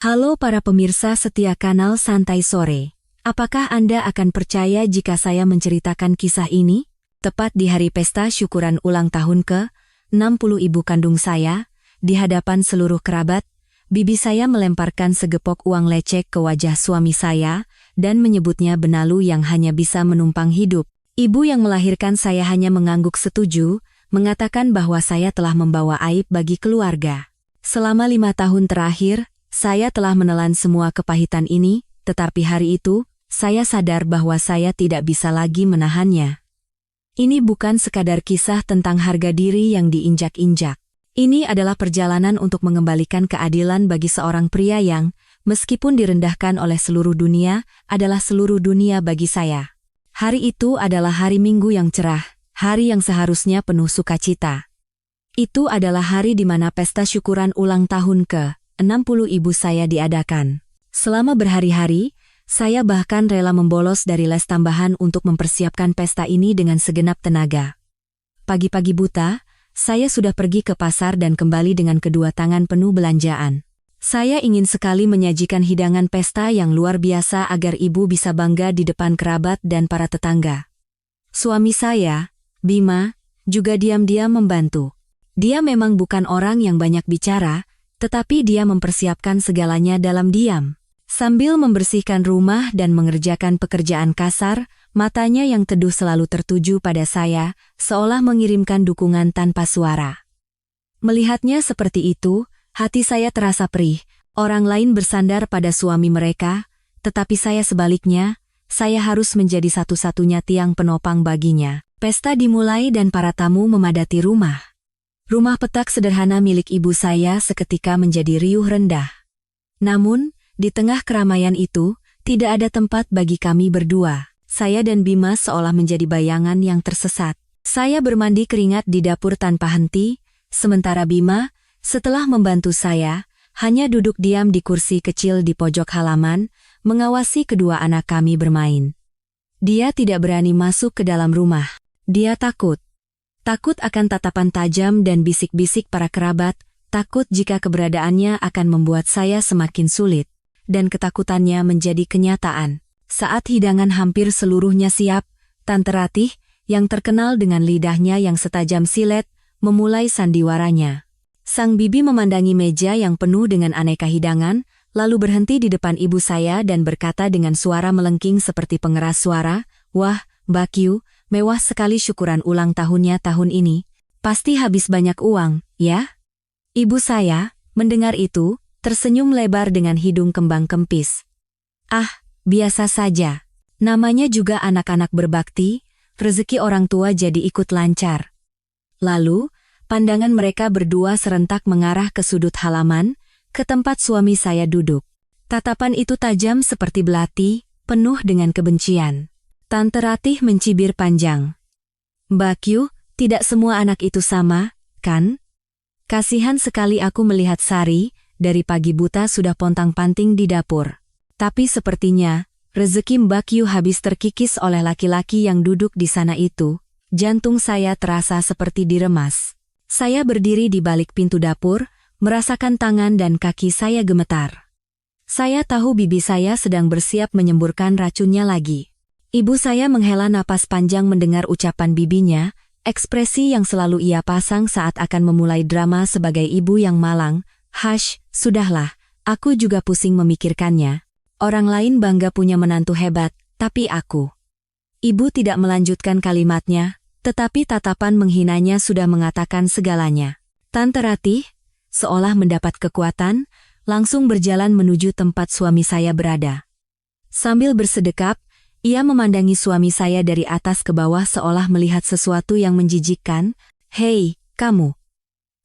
Halo para pemirsa setia kanal Santai Sore. Apakah Anda akan percaya jika saya menceritakan kisah ini? Tepat di hari pesta syukuran ulang tahun ke-60 ibu kandung saya, di hadapan seluruh kerabat, bibi saya melemparkan segepok uang lecek ke wajah suami saya dan menyebutnya benalu yang hanya bisa menumpang hidup. Ibu yang melahirkan saya hanya mengangguk setuju, mengatakan bahwa saya telah membawa aib bagi keluarga. Selama 5 tahun terakhir, saya telah menelan semua kepahitan ini, tetapi hari itu, saya sadar bahwa saya tidak bisa lagi menahannya. Ini bukan sekadar kisah tentang harga diri yang diinjak-injak. Ini adalah perjalanan untuk mengembalikan keadilan bagi seorang pria yang, meskipun direndahkan oleh seluruh dunia, adalah seluruh dunia bagi saya. Hari itu adalah hari Minggu yang cerah, hari yang seharusnya penuh sukacita. Itu adalah hari di mana pesta syukuran ulang tahun ke-60 ibu saya diadakan. Selama berhari-hari, saya bahkan rela membolos dari les tambahan untuk mempersiapkan pesta ini dengan segenap tenaga. Pagi-pagi buta, saya sudah pergi ke pasar dan kembali dengan kedua tangan penuh belanjaan. Saya ingin sekali menyajikan hidangan pesta yang luar biasa agar ibu bisa bangga di depan kerabat dan para tetangga. Suami saya, Bima, juga diam-diam membantu. Dia memang bukan orang yang banyak bicara, tetapi dia mempersiapkan segalanya dalam diam. Sambil membersihkan rumah dan mengerjakan pekerjaan kasar, matanya yang teduh selalu tertuju pada saya, seolah mengirimkan dukungan tanpa suara. Melihatnya seperti itu, hati saya terasa perih. Orang lain bersandar pada suami mereka, tetapi saya sebaliknya, saya harus menjadi satu-satunya tiang penopang baginya. Pesta dimulai dan para tamu memadati rumah. Rumah petak sederhana milik ibu saya seketika menjadi riuh rendah. Namun, di tengah keramaian itu, tidak ada tempat bagi kami berdua. Saya dan Bima seolah menjadi bayangan yang tersesat. Saya bermandi keringat di dapur tanpa henti, sementara Bima, setelah membantu saya, hanya duduk diam di kursi kecil di pojok halaman, mengawasi kedua anak kami bermain. Dia tidak berani masuk ke dalam rumah. Dia takut. Takut akan tatapan tajam dan bisik-bisik para kerabat, takut jika keberadaannya akan membuat saya semakin sulit, dan ketakutannya menjadi kenyataan. Saat hidangan hampir seluruhnya siap, Tante Ratih, yang terkenal dengan lidahnya yang setajam silet, memulai sandiwaranya. Sang bibi memandangi meja yang penuh dengan aneka hidangan, lalu berhenti di depan ibu saya dan berkata dengan suara melengking seperti pengeras suara, "Wah, Mbak Kyu, mewah sekali syukuran ulang tahunnya tahun ini. Pasti habis banyak uang, ya?" Ibu saya, mendengar itu, tersenyum lebar dengan hidung kembang kempis. "Ah, biasa saja. Namanya juga anak-anak berbakti, rezeki orang tua jadi ikut lancar." Lalu, pandangan mereka berdua serentak mengarah ke sudut halaman, ke tempat suami saya duduk. Tatapan itu tajam seperti belati, penuh dengan kebencian. Tante Ratih mencibir panjang. "Mbak Kyu, tidak semua anak itu sama, kan? Kasihan sekali aku melihat Sari, dari pagi buta sudah pontang-panting di dapur. Tapi sepertinya, rezeki Mbak Kyu habis terkikis oleh laki-laki yang duduk di sana itu." Jantung saya terasa seperti diremas. Saya berdiri di balik pintu dapur, merasakan tangan dan kaki saya gemetar. Saya tahu bibi saya sedang bersiap menyemburkan racunnya lagi. Ibu saya menghela napas panjang mendengar ucapan bibinya, ekspresi yang selalu ia pasang saat akan memulai drama sebagai ibu yang malang. "Hush, sudahlah, aku juga pusing memikirkannya. Orang lain bangga punya menantu hebat, tapi aku..." Ibu tidak melanjutkan kalimatnya, tetapi tatapan menghinanya sudah mengatakan segalanya. Tante Ratih, seolah mendapat kekuatan, langsung berjalan menuju tempat suami saya berada. Sambil bersedekap, ia memandangi suami saya dari atas ke bawah seolah melihat sesuatu yang menjijikkan. "Hei, kamu.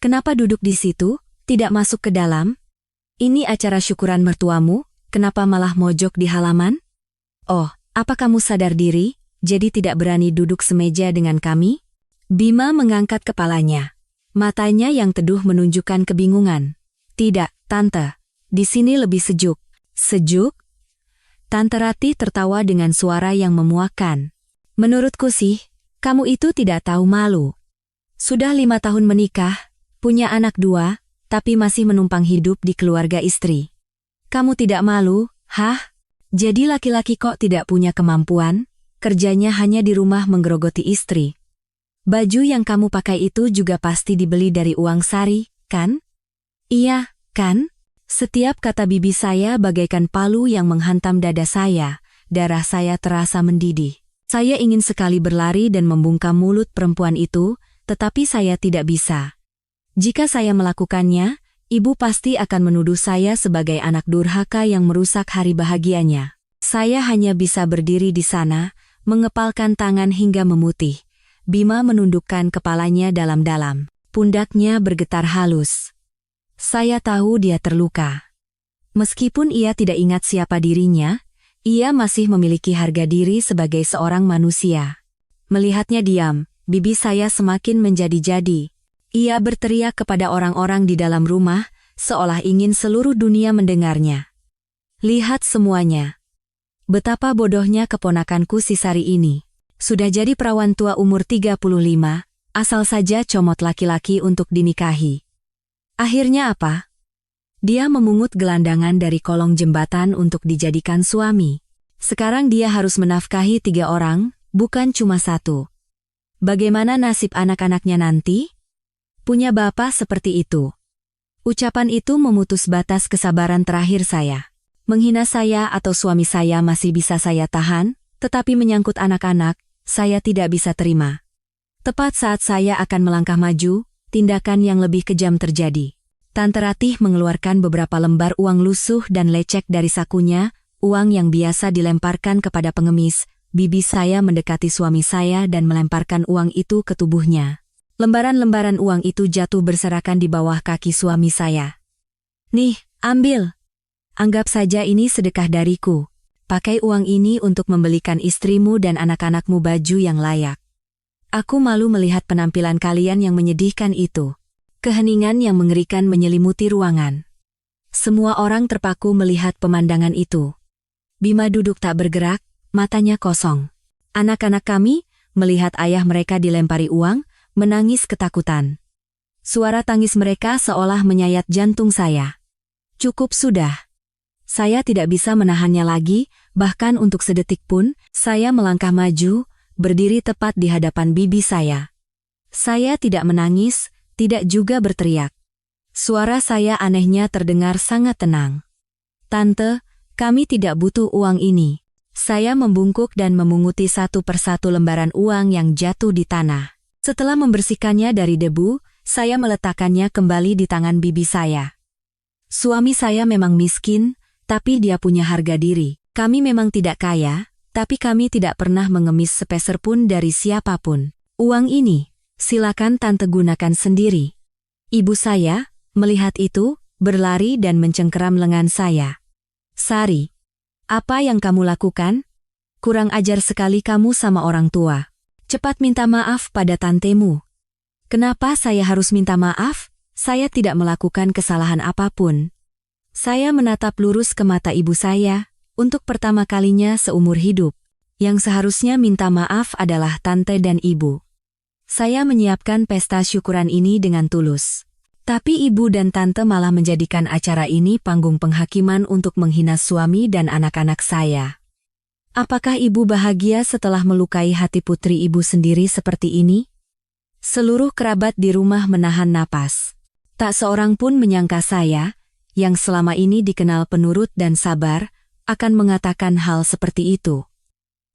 Kenapa duduk di situ, tidak masuk ke dalam? Ini acara syukuran mertuamu, kenapa malah mojok di halaman? Oh, apa kamu sadar diri, jadi tidak berani duduk semeja dengan kami?" Bima mengangkat kepalanya. Matanya yang teduh menunjukkan kebingungan. "Tidak, Tante. Di sini lebih sejuk." "Sejuk?" Tante Ratih tertawa dengan suara yang memuakkan. "Menurutku sih, kamu itu tidak tahu malu. Sudah 5 tahun menikah, punya anak 2, tapi masih menumpang hidup di keluarga istri. Kamu tidak malu, hah? Jadi laki-laki kok tidak punya kemampuan? Kerjanya hanya di rumah menggerogoti istri. Baju yang kamu pakai itu juga pasti dibeli dari uang Sari, kan? Iya, kan? Setiap kata bibi saya bagaikan palu yang menghantam dada saya. Darah saya terasa mendidih. Saya ingin sekali berlari dan membungkam mulut perempuan itu, tetapi saya tidak bisa. Jika saya melakukannya, ibu pasti akan menuduh saya sebagai anak durhaka yang merusak hari bahagianya. Saya hanya bisa berdiri di sana, mengepalkan tangan hingga memutih. Bima menundukkan kepalanya dalam-dalam. Pundaknya bergetar halus. Saya tahu dia terluka. Meskipun ia tidak ingat siapa dirinya, ia masih memiliki harga diri sebagai seorang manusia. Melihatnya diam, bibi saya semakin menjadi-jadi. Ia berteriak kepada orang-orang di dalam rumah, seolah ingin seluruh dunia mendengarnya. Lihat semuanya. Betapa bodohnya keponakanku si Sari ini. Sudah jadi perawan tua umur 35, asal saja comot laki-laki untuk dinikahi. Akhirnya apa? Dia memungut gelandangan dari kolong jembatan untuk dijadikan suami. Sekarang dia harus menafkahi 3 orang, bukan cuma 1. Bagaimana nasib anak-anaknya nanti? Punya bapak seperti itu. Ucapan itu memutus batas kesabaran terakhir saya. Menghina saya atau suami saya masih bisa saya tahan, tetapi menyangkut anak-anak, saya tidak bisa terima. Tepat saat saya akan melangkah maju, tindakan yang lebih kejam terjadi. Tante Ratih mengeluarkan beberapa lembar uang lusuh dan lecek dari sakunya, uang yang biasa dilemparkan kepada pengemis. Bibi saya mendekati suami saya dan melemparkan uang itu ke tubuhnya. Lembaran-lembaran uang itu jatuh berserakan di bawah kaki suami saya. Nih, ambil. Anggap saja ini sedekah dariku. Pakai uang ini untuk membelikan istrimu dan anak-anakmu baju yang layak. Aku malu melihat penampilan kalian yang menyedihkan itu. Keheningan yang mengerikan menyelimuti ruangan. Semua orang terpaku melihat pemandangan itu. Bima duduk tak bergerak, matanya kosong. Anak-anak kami, melihat ayah mereka dilempari uang, menangis ketakutan. Suara tangis mereka seolah menyayat jantung saya. Cukup sudah. Saya tidak bisa menahannya lagi, bahkan untuk sedetik pun, saya melangkah maju, berdiri tepat di hadapan bibi saya. Saya tidak menangis, tidak juga berteriak. Suara saya anehnya terdengar sangat tenang. Tante, kami tidak butuh uang ini. Saya membungkuk dan memunguti satu persatu lembaran uang yang jatuh di tanah. Setelah membersihkannya dari debu, saya meletakkannya kembali di tangan bibi saya. Suami saya memang miskin, tapi dia punya harga diri. Kami memang tidak kaya, tapi kami tidak pernah mengemis sepeser pun dari siapapun. Uang ini, silakan tante gunakan sendiri. Ibu saya, melihat itu, berlari dan mencengkeram lengan saya. Sari, apa yang kamu lakukan? Kurang ajar sekali kamu sama orang tua. Cepat minta maaf pada tantemu. Kenapa saya harus minta maaf? Saya tidak melakukan kesalahan apapun. Saya menatap lurus ke mata ibu saya, untuk pertama kalinya seumur hidup. Yang seharusnya minta maaf adalah tante dan ibu. Saya menyiapkan pesta syukuran ini dengan tulus. Tapi ibu dan tante malah menjadikan acara ini panggung penghakiman untuk menghina suami dan anak-anak saya. Apakah ibu bahagia setelah melukai hati putri ibu sendiri seperti ini? Seluruh kerabat di rumah menahan napas. Tak seorang pun menyangka saya, yang selama ini dikenal penurut dan sabar, akan mengatakan hal seperti itu.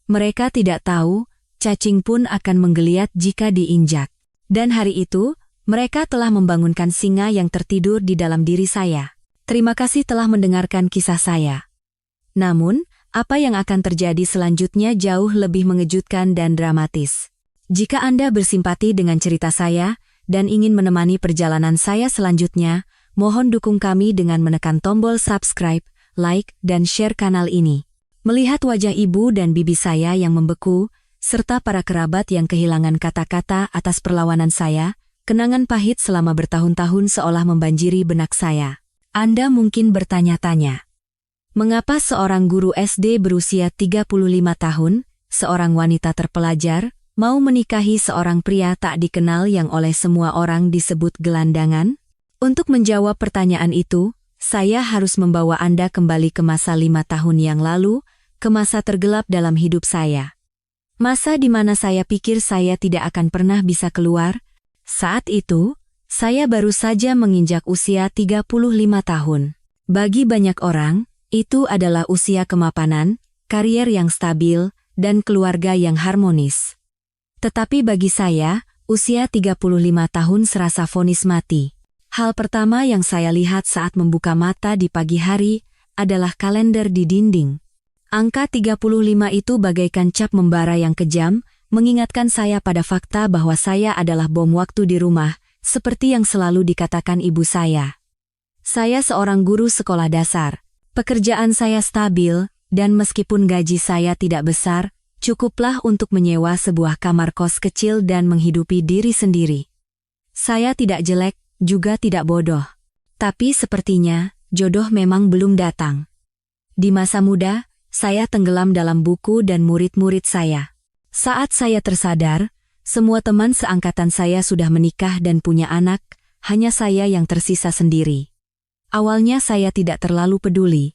Mereka tidak tahu, cacing pun akan menggeliat jika diinjak. Dan hari itu, mereka telah membangunkan singa yang tertidur di dalam diri saya. Terima kasih telah mendengarkan kisah saya. Namun, apa yang akan terjadi selanjutnya jauh lebih mengejutkan dan dramatis. Jika Anda bersimpati dengan cerita saya, dan ingin menemani perjalanan saya selanjutnya, mohon dukung kami dengan menekan tombol subscribe, like, dan share kanal ini. Melihat wajah ibu dan bibi saya yang membeku, serta para kerabat yang kehilangan kata-kata atas perlawanan saya, kenangan pahit selama bertahun-tahun seolah membanjiri benak saya. Anda mungkin bertanya-tanya, mengapa seorang guru SD berusia 35 tahun, seorang wanita terpelajar, mau menikahi seorang pria tak dikenal yang oleh semua orang disebut gelandangan? Untuk menjawab pertanyaan itu, Saya harus membawa Anda kembali ke masa 5 tahun yang lalu, ke masa tergelap dalam hidup saya. Masa di mana saya pikir saya tidak akan pernah bisa keluar. Saat itu, saya baru saja menginjak usia 35 tahun. Bagi banyak orang, itu adalah usia kemapanan, karier yang stabil, dan keluarga yang harmonis. Tetapi bagi saya, usia 35 tahun serasa vonis mati. Hal pertama yang saya lihat saat membuka mata di pagi hari adalah kalender di dinding. Angka 35 itu bagaikan cap membara yang kejam, mengingatkan saya pada fakta bahwa saya adalah bom waktu di rumah, seperti yang selalu dikatakan ibu saya. Saya seorang guru sekolah dasar. Pekerjaan saya stabil, dan meskipun gaji saya tidak besar, cukuplah untuk menyewa sebuah kamar kos kecil dan menghidupi diri sendiri. Saya tidak jelek, juga tidak bodoh. Tapi sepertinya, jodoh memang belum datang. Di masa muda, saya tenggelam dalam buku dan murid-murid saya. Saat saya tersadar, semua teman seangkatan saya sudah menikah dan punya anak, hanya saya yang tersisa sendiri. Awalnya saya tidak terlalu peduli.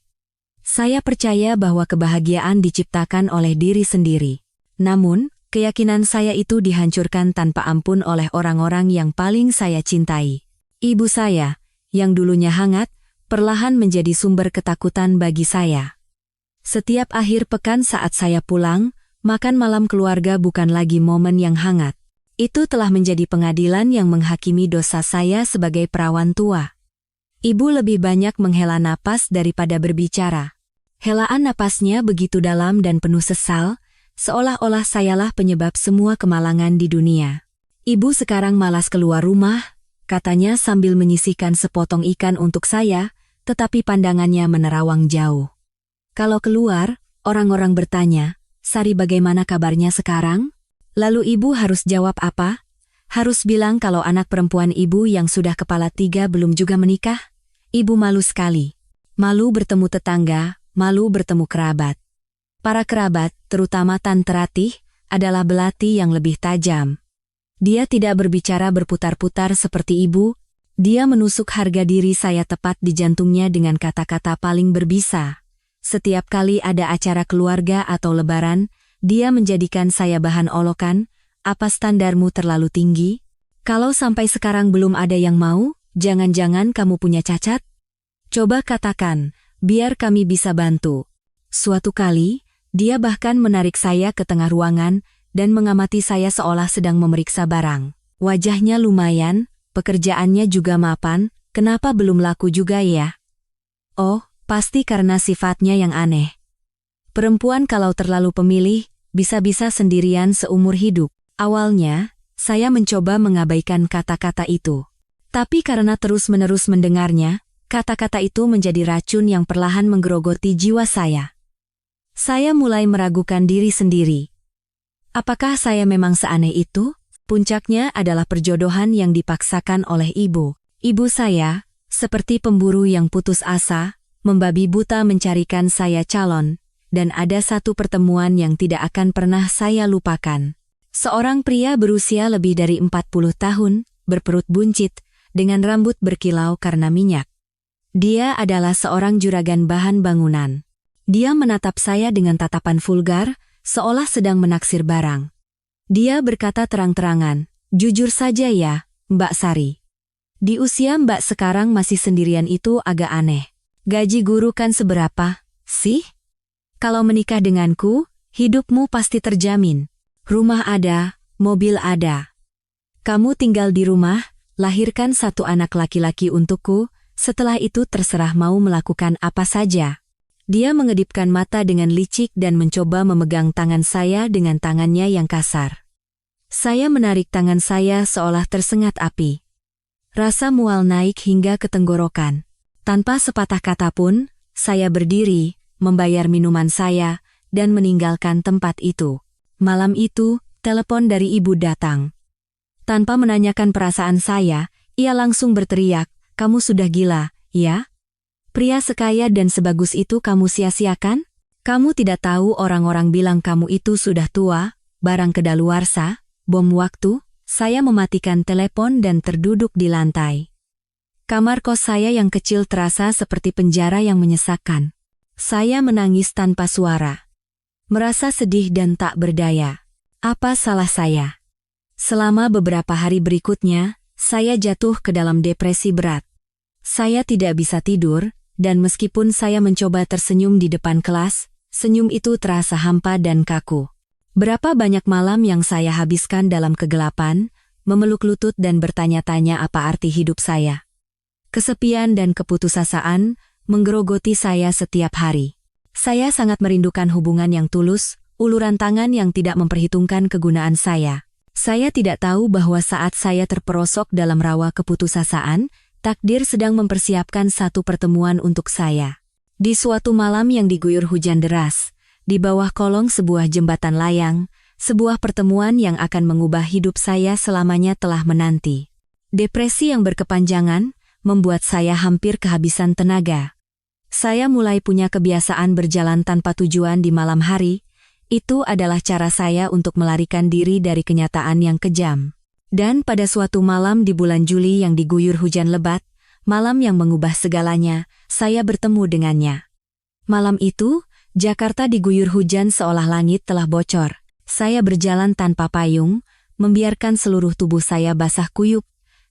Saya percaya bahwa kebahagiaan diciptakan oleh diri sendiri. Namun, keyakinan saya itu dihancurkan tanpa ampun oleh orang-orang yang paling saya cintai. Ibu saya, yang dulunya hangat, perlahan menjadi sumber ketakutan bagi saya. Setiap akhir pekan saat saya pulang, makan malam keluarga bukan lagi momen yang hangat. Itu telah menjadi pengadilan yang menghakimi dosa saya sebagai perawan tua. Ibu lebih banyak menghela napas daripada berbicara. Helaan napasnya begitu dalam dan penuh sesal, seolah-olah sayalah penyebab semua kemalangan di dunia. Ibu sekarang malas keluar rumah, katanya sambil menyisihkan sepotong ikan untuk saya, tetapi pandangannya menerawang jauh. Kalau keluar, orang-orang bertanya, "Sari bagaimana kabarnya sekarang?" Lalu ibu harus jawab apa? Harus bilang kalau anak perempuan ibu yang sudah kepala 3 belum juga menikah? Ibu malu sekali. Malu bertemu tetangga, malu bertemu kerabat. Para kerabat, terutama Tante Ratih, adalah belati yang lebih tajam. Dia tidak berbicara berputar-putar seperti ibu, dia menusuk harga diri saya tepat di jantungnya dengan kata-kata paling berbisa. Setiap kali ada acara keluarga atau lebaran, dia menjadikan saya bahan olokan. "Apa standarmu terlalu tinggi? Kalau sampai sekarang belum ada yang mau, jangan-jangan kamu punya cacat? Coba katakan, biar kami bisa bantu." Suatu kali, dia bahkan menarik saya ke tengah ruangan dan mengamati saya seolah sedang memeriksa barang. Wajahnya lumayan, pekerjaannya juga mapan, kenapa belum laku juga ya? Oh, pasti karena sifatnya yang aneh. Perempuan kalau terlalu pemilih, bisa-bisa sendirian seumur hidup. Awalnya, saya mencoba mengabaikan kata-kata itu. Tapi karena terus-menerus mendengarnya, kata-kata itu menjadi racun yang perlahan menggerogoti jiwa saya. Saya mulai meragukan diri sendiri. Apakah saya memang seaneh itu? Puncaknya adalah perjodohan yang dipaksakan oleh ibu. Ibu saya, seperti pemburu yang putus asa, membabi buta mencarikan saya calon, dan ada satu pertemuan yang tidak akan pernah saya lupakan. Seorang pria berusia lebih dari 40 tahun, berperut buncit, dengan rambut berkilau karena minyak. Dia adalah seorang juragan bahan bangunan. Dia menatap saya dengan tatapan vulgar, seolah sedang menaksir barang. Dia berkata terang-terangan, "Jujur saja ya, Mbak Sari. Di usia Mbak sekarang masih sendirian itu agak aneh. Gaji guru kan seberapa, sih? Kalau menikah denganku, hidupmu pasti terjamin. Rumah ada, mobil ada. Kamu tinggal di rumah, lahirkan satu anak laki-laki untukku, setelah itu terserah mau melakukan apa saja." Dia mengedipkan mata dengan licik dan mencoba memegang tangan saya dengan tangannya yang kasar. Saya menarik tangan saya seolah tersengat api. Rasa mual naik hingga ke tenggorokan. Tanpa sepatah kata pun, saya berdiri, membayar minuman saya, dan meninggalkan tempat itu. Malam itu, telepon dari ibu datang. Tanpa menanyakan perasaan saya, ia langsung berteriak, "Kamu sudah gila, ya? Pria sekaya dan sebagus itu kamu sia-siakan? Kamu tidak tahu orang-orang bilang kamu itu sudah tua, barang kedaluarsa, bom waktu?" Saya mematikan telepon dan terduduk di lantai. Kamar kos saya yang kecil terasa seperti penjara yang menyesakkan. Saya menangis tanpa suara. Merasa sedih dan tak berdaya. Apa salah saya? Selama beberapa hari berikutnya, saya jatuh ke dalam depresi berat. Saya tidak bisa tidur, dan meskipun saya mencoba tersenyum di depan kelas, senyum itu terasa hampa dan kaku. Berapa banyak malam yang saya habiskan dalam kegelapan, memeluk lutut dan bertanya-tanya apa arti hidup saya. Kesepian dan keputusasaan menggerogoti saya setiap hari. Saya sangat merindukan hubungan yang tulus, uluran tangan yang tidak memperhitungkan kegunaan saya. Saya tidak tahu bahwa saat saya terperosok dalam rawa keputusasaan, takdir sedang mempersiapkan satu pertemuan untuk saya. Di suatu malam yang diguyur hujan deras, di bawah kolong sebuah jembatan layang, sebuah pertemuan yang akan mengubah hidup saya selamanya telah menanti. Depresi yang berkepanjangan membuat saya hampir kehabisan tenaga. Saya mulai punya kebiasaan berjalan tanpa tujuan di malam hari. Itu adalah cara saya untuk melarikan diri dari kenyataan yang kejam. Dan pada suatu malam di bulan Juli yang diguyur hujan lebat, malam yang mengubah segalanya, saya bertemu dengannya. Malam itu, Jakarta diguyur hujan seolah langit telah bocor. Saya berjalan tanpa payung, membiarkan seluruh tubuh saya basah kuyup.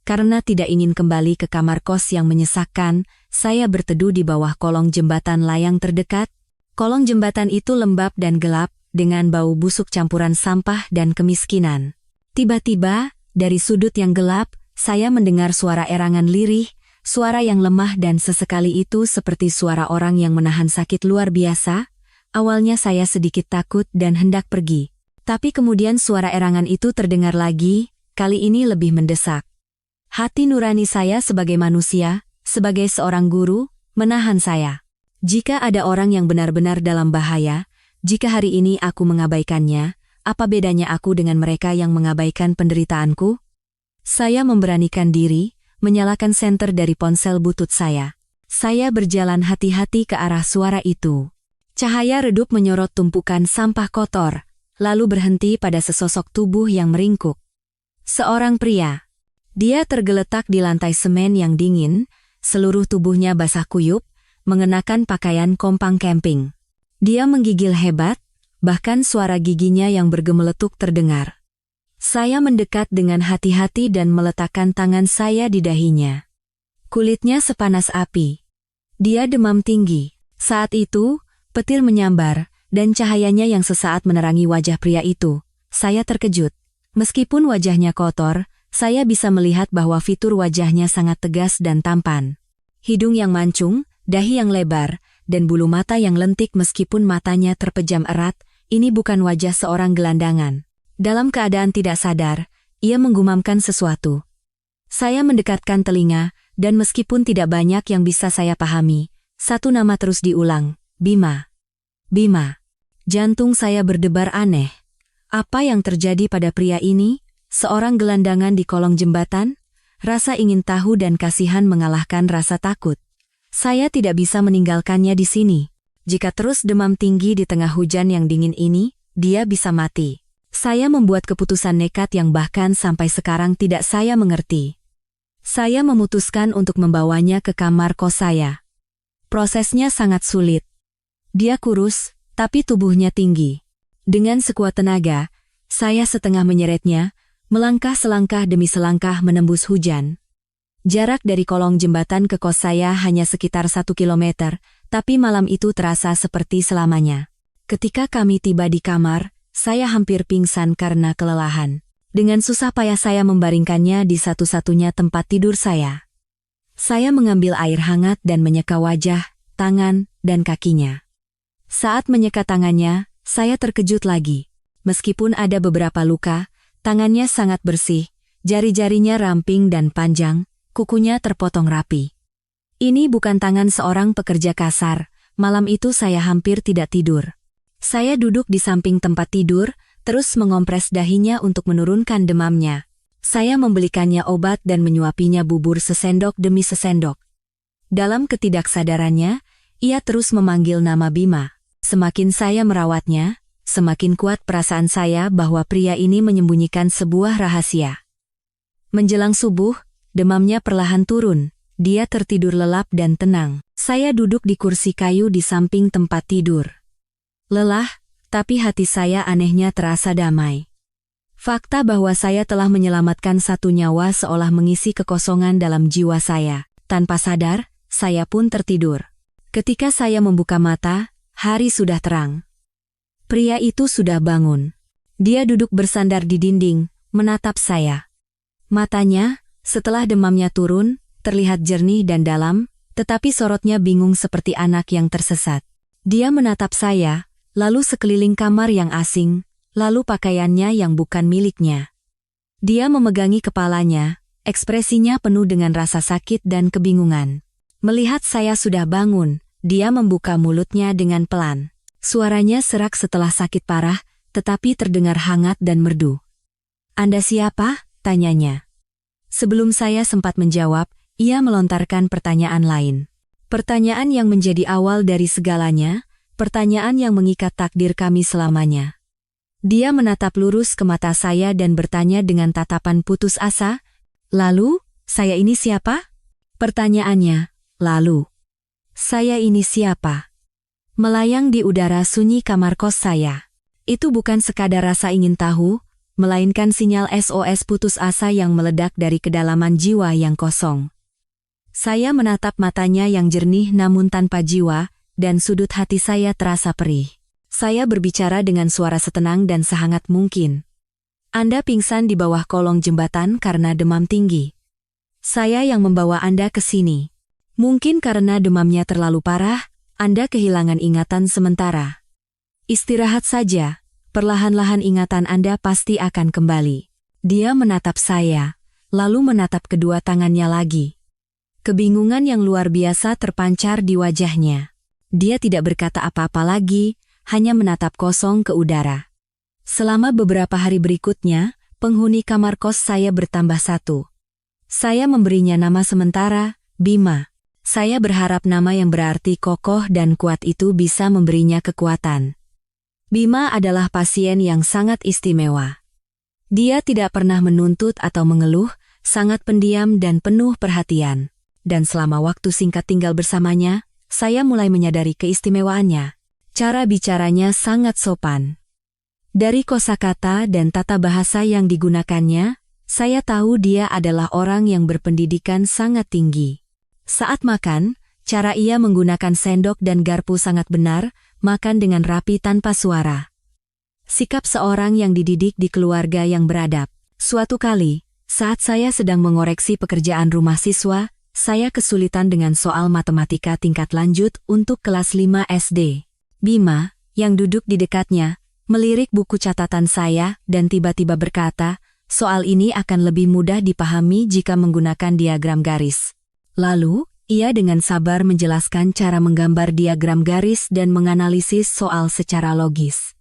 Karena tidak ingin kembali ke kamar kos yang menyesakkan, saya berteduh di bawah kolong jembatan layang terdekat. Kolong jembatan itu lembab dan gelap, dengan bau busuk campuran sampah dan kemiskinan. Tiba-tiba, dari sudut yang gelap, saya mendengar suara erangan lirih, suara yang lemah dan sesekali itu seperti suara orang yang menahan sakit luar biasa. Awalnya saya sedikit takut dan hendak pergi. Tapi kemudian suara erangan itu terdengar lagi, kali ini lebih mendesak. Hati nurani saya sebagai manusia, sebagai seorang guru, menahan saya. Jika ada orang yang benar-benar dalam bahaya, jika hari ini aku mengabaikannya, apa bedanya aku dengan mereka yang mengabaikan penderitaanku? Saya memberanikan diri, menyalakan senter dari ponsel butut saya. Saya berjalan hati-hati ke arah suara itu. Cahaya redup menyorot tumpukan sampah kotor, lalu berhenti pada sesosok tubuh yang meringkuk. Seorang pria. Dia tergeletak di lantai semen yang dingin, seluruh tubuhnya basah kuyup, mengenakan pakaian kompang camping. Dia menggigil hebat, bahkan suara giginya yang bergemeletuk terdengar. Saya mendekat dengan hati-hati dan meletakkan tangan saya di dahinya. Kulitnya sepanas api. Dia demam tinggi. Saat itu, petir menyambar, dan cahayanya yang sesaat menerangi wajah pria itu. Saya terkejut. Meskipun wajahnya kotor, saya bisa melihat bahwa fitur wajahnya sangat tegas dan tampan. Hidung yang mancung, dahi yang lebar, dan bulu mata yang lentik meskipun matanya terpejam erat, ini bukan wajah seorang gelandangan. Dalam keadaan tidak sadar, ia menggumamkan sesuatu. Saya mendekatkan telinga, dan meskipun tidak banyak yang bisa saya pahami, satu nama terus diulang, Bima. Bima. Jantung saya berdebar aneh. Apa yang terjadi pada pria ini? Seorang gelandangan di kolong jembatan? Rasa ingin tahu dan kasihan mengalahkan rasa takut. Saya tidak bisa meninggalkannya di sini. Jika terus demam tinggi di tengah hujan yang dingin ini, dia bisa mati. Saya membuat keputusan nekat yang bahkan sampai sekarang tidak saya mengerti. Saya memutuskan untuk membawanya ke kamar kos saya. Prosesnya sangat sulit. Dia kurus, tapi tubuhnya tinggi. Dengan sekuat tenaga, saya setengah menyeretnya, melangkah selangkah demi selangkah menembus hujan. Jarak dari kolong jembatan ke kos saya hanya sekitar 1 kilometer, tapi malam itu terasa seperti selamanya. Ketika kami tiba di kamar, saya hampir pingsan karena kelelahan. Dengan susah payah saya membaringkannya di satu-satunya tempat tidur saya. Saya mengambil air hangat dan menyeka wajah, tangan, dan kakinya. Saat menyeka tangannya, saya terkejut lagi. Meskipun ada beberapa luka, tangannya sangat bersih, jari-jarinya ramping dan panjang, kukunya terpotong rapi. Ini bukan tangan seorang pekerja kasar, malam itu saya hampir tidak tidur. Saya duduk di samping tempat tidur, terus mengompres dahinya untuk menurunkan demamnya. Saya membelikannya obat dan menyuapinya bubur sesendok demi sesendok. Dalam ketidaksadarannya, ia terus memanggil nama Bima. Semakin saya merawatnya, semakin kuat perasaan saya bahwa pria ini menyembunyikan sebuah rahasia. Menjelang subuh, demamnya perlahan turun, dia tertidur lelap dan tenang. Saya duduk di kursi kayu di samping tempat tidur. Lelah, tapi hati saya anehnya terasa damai. Fakta bahwa saya telah menyelamatkan satu nyawa seolah mengisi kekosongan dalam jiwa saya. Tanpa sadar, saya pun tertidur. Ketika saya membuka mata, hari sudah terang. Pria itu sudah bangun. Dia duduk bersandar di dinding, menatap saya. Matanya, setelah demamnya turun, terlihat jernih dan dalam, tetapi sorotnya bingung seperti anak yang tersesat. Dia menatap saya, lalu sekeliling kamar yang asing, lalu pakaiannya yang bukan miliknya. Dia memegangi kepalanya, ekspresinya penuh dengan rasa sakit dan kebingungan. Melihat saya sudah bangun, dia membuka mulutnya dengan pelan. Suaranya serak setelah sakit parah, tetapi terdengar hangat dan merdu. "Anda siapa?" tanyanya. Sebelum saya sempat menjawab, ia melontarkan pertanyaan lain. Pertanyaan yang menjadi awal dari segalanya, pertanyaan yang mengikat takdir kami selamanya. Dia menatap lurus ke mata saya dan bertanya dengan tatapan putus asa, "Lalu, saya ini siapa?" Pertanyaannya, "Lalu, saya ini siapa?" melayang di udara sunyi kamar kos saya. Itu bukan sekadar rasa ingin tahu, melainkan sinyal SOS putus asa yang meledak dari kedalaman jiwa yang kosong. Saya menatap matanya yang jernih namun tanpa jiwa, dan sudut hati saya terasa perih. Saya berbicara dengan suara setenang dan sehangat mungkin. "Anda pingsan di bawah kolong jembatan karena demam tinggi. Saya yang membawa Anda ke sini. Mungkin karena demamnya terlalu parah, Anda kehilangan ingatan sementara. Istirahat saja, perlahan-lahan ingatan Anda pasti akan kembali." Dia menatap saya, lalu menatap kedua tangannya lagi. Kebingungan yang luar biasa terpancar di wajahnya. Dia tidak berkata apa-apa lagi, hanya menatap kosong ke udara. Selama beberapa hari berikutnya, penghuni kamar kos saya bertambah satu. Saya memberinya nama sementara, Bima. Saya berharap nama yang berarti kokoh dan kuat itu bisa memberinya kekuatan. Bima adalah pasien yang sangat istimewa. Dia tidak pernah menuntut atau mengeluh, sangat pendiam dan penuh perhatian. Dan selama waktu singkat tinggal bersamanya, saya mulai menyadari keistimewaannya. Cara bicaranya sangat sopan. Dari kosakata dan tata bahasa yang digunakannya, saya tahu dia adalah orang yang berpendidikan sangat tinggi. Saat makan, cara ia menggunakan sendok dan garpu sangat benar, makan dengan rapi tanpa suara. Sikap seorang yang dididik di keluarga yang beradab. Suatu kali, saat saya sedang mengoreksi pekerjaan rumah siswa, saya kesulitan dengan soal matematika tingkat lanjut untuk kelas 5 SD. Bima, yang duduk di dekatnya, melirik buku catatan saya dan tiba-tiba berkata, "Soal ini akan lebih mudah dipahami jika menggunakan diagram garis." Lalu, ia dengan sabar menjelaskan cara menggambar diagram garis dan menganalisis soal secara logis.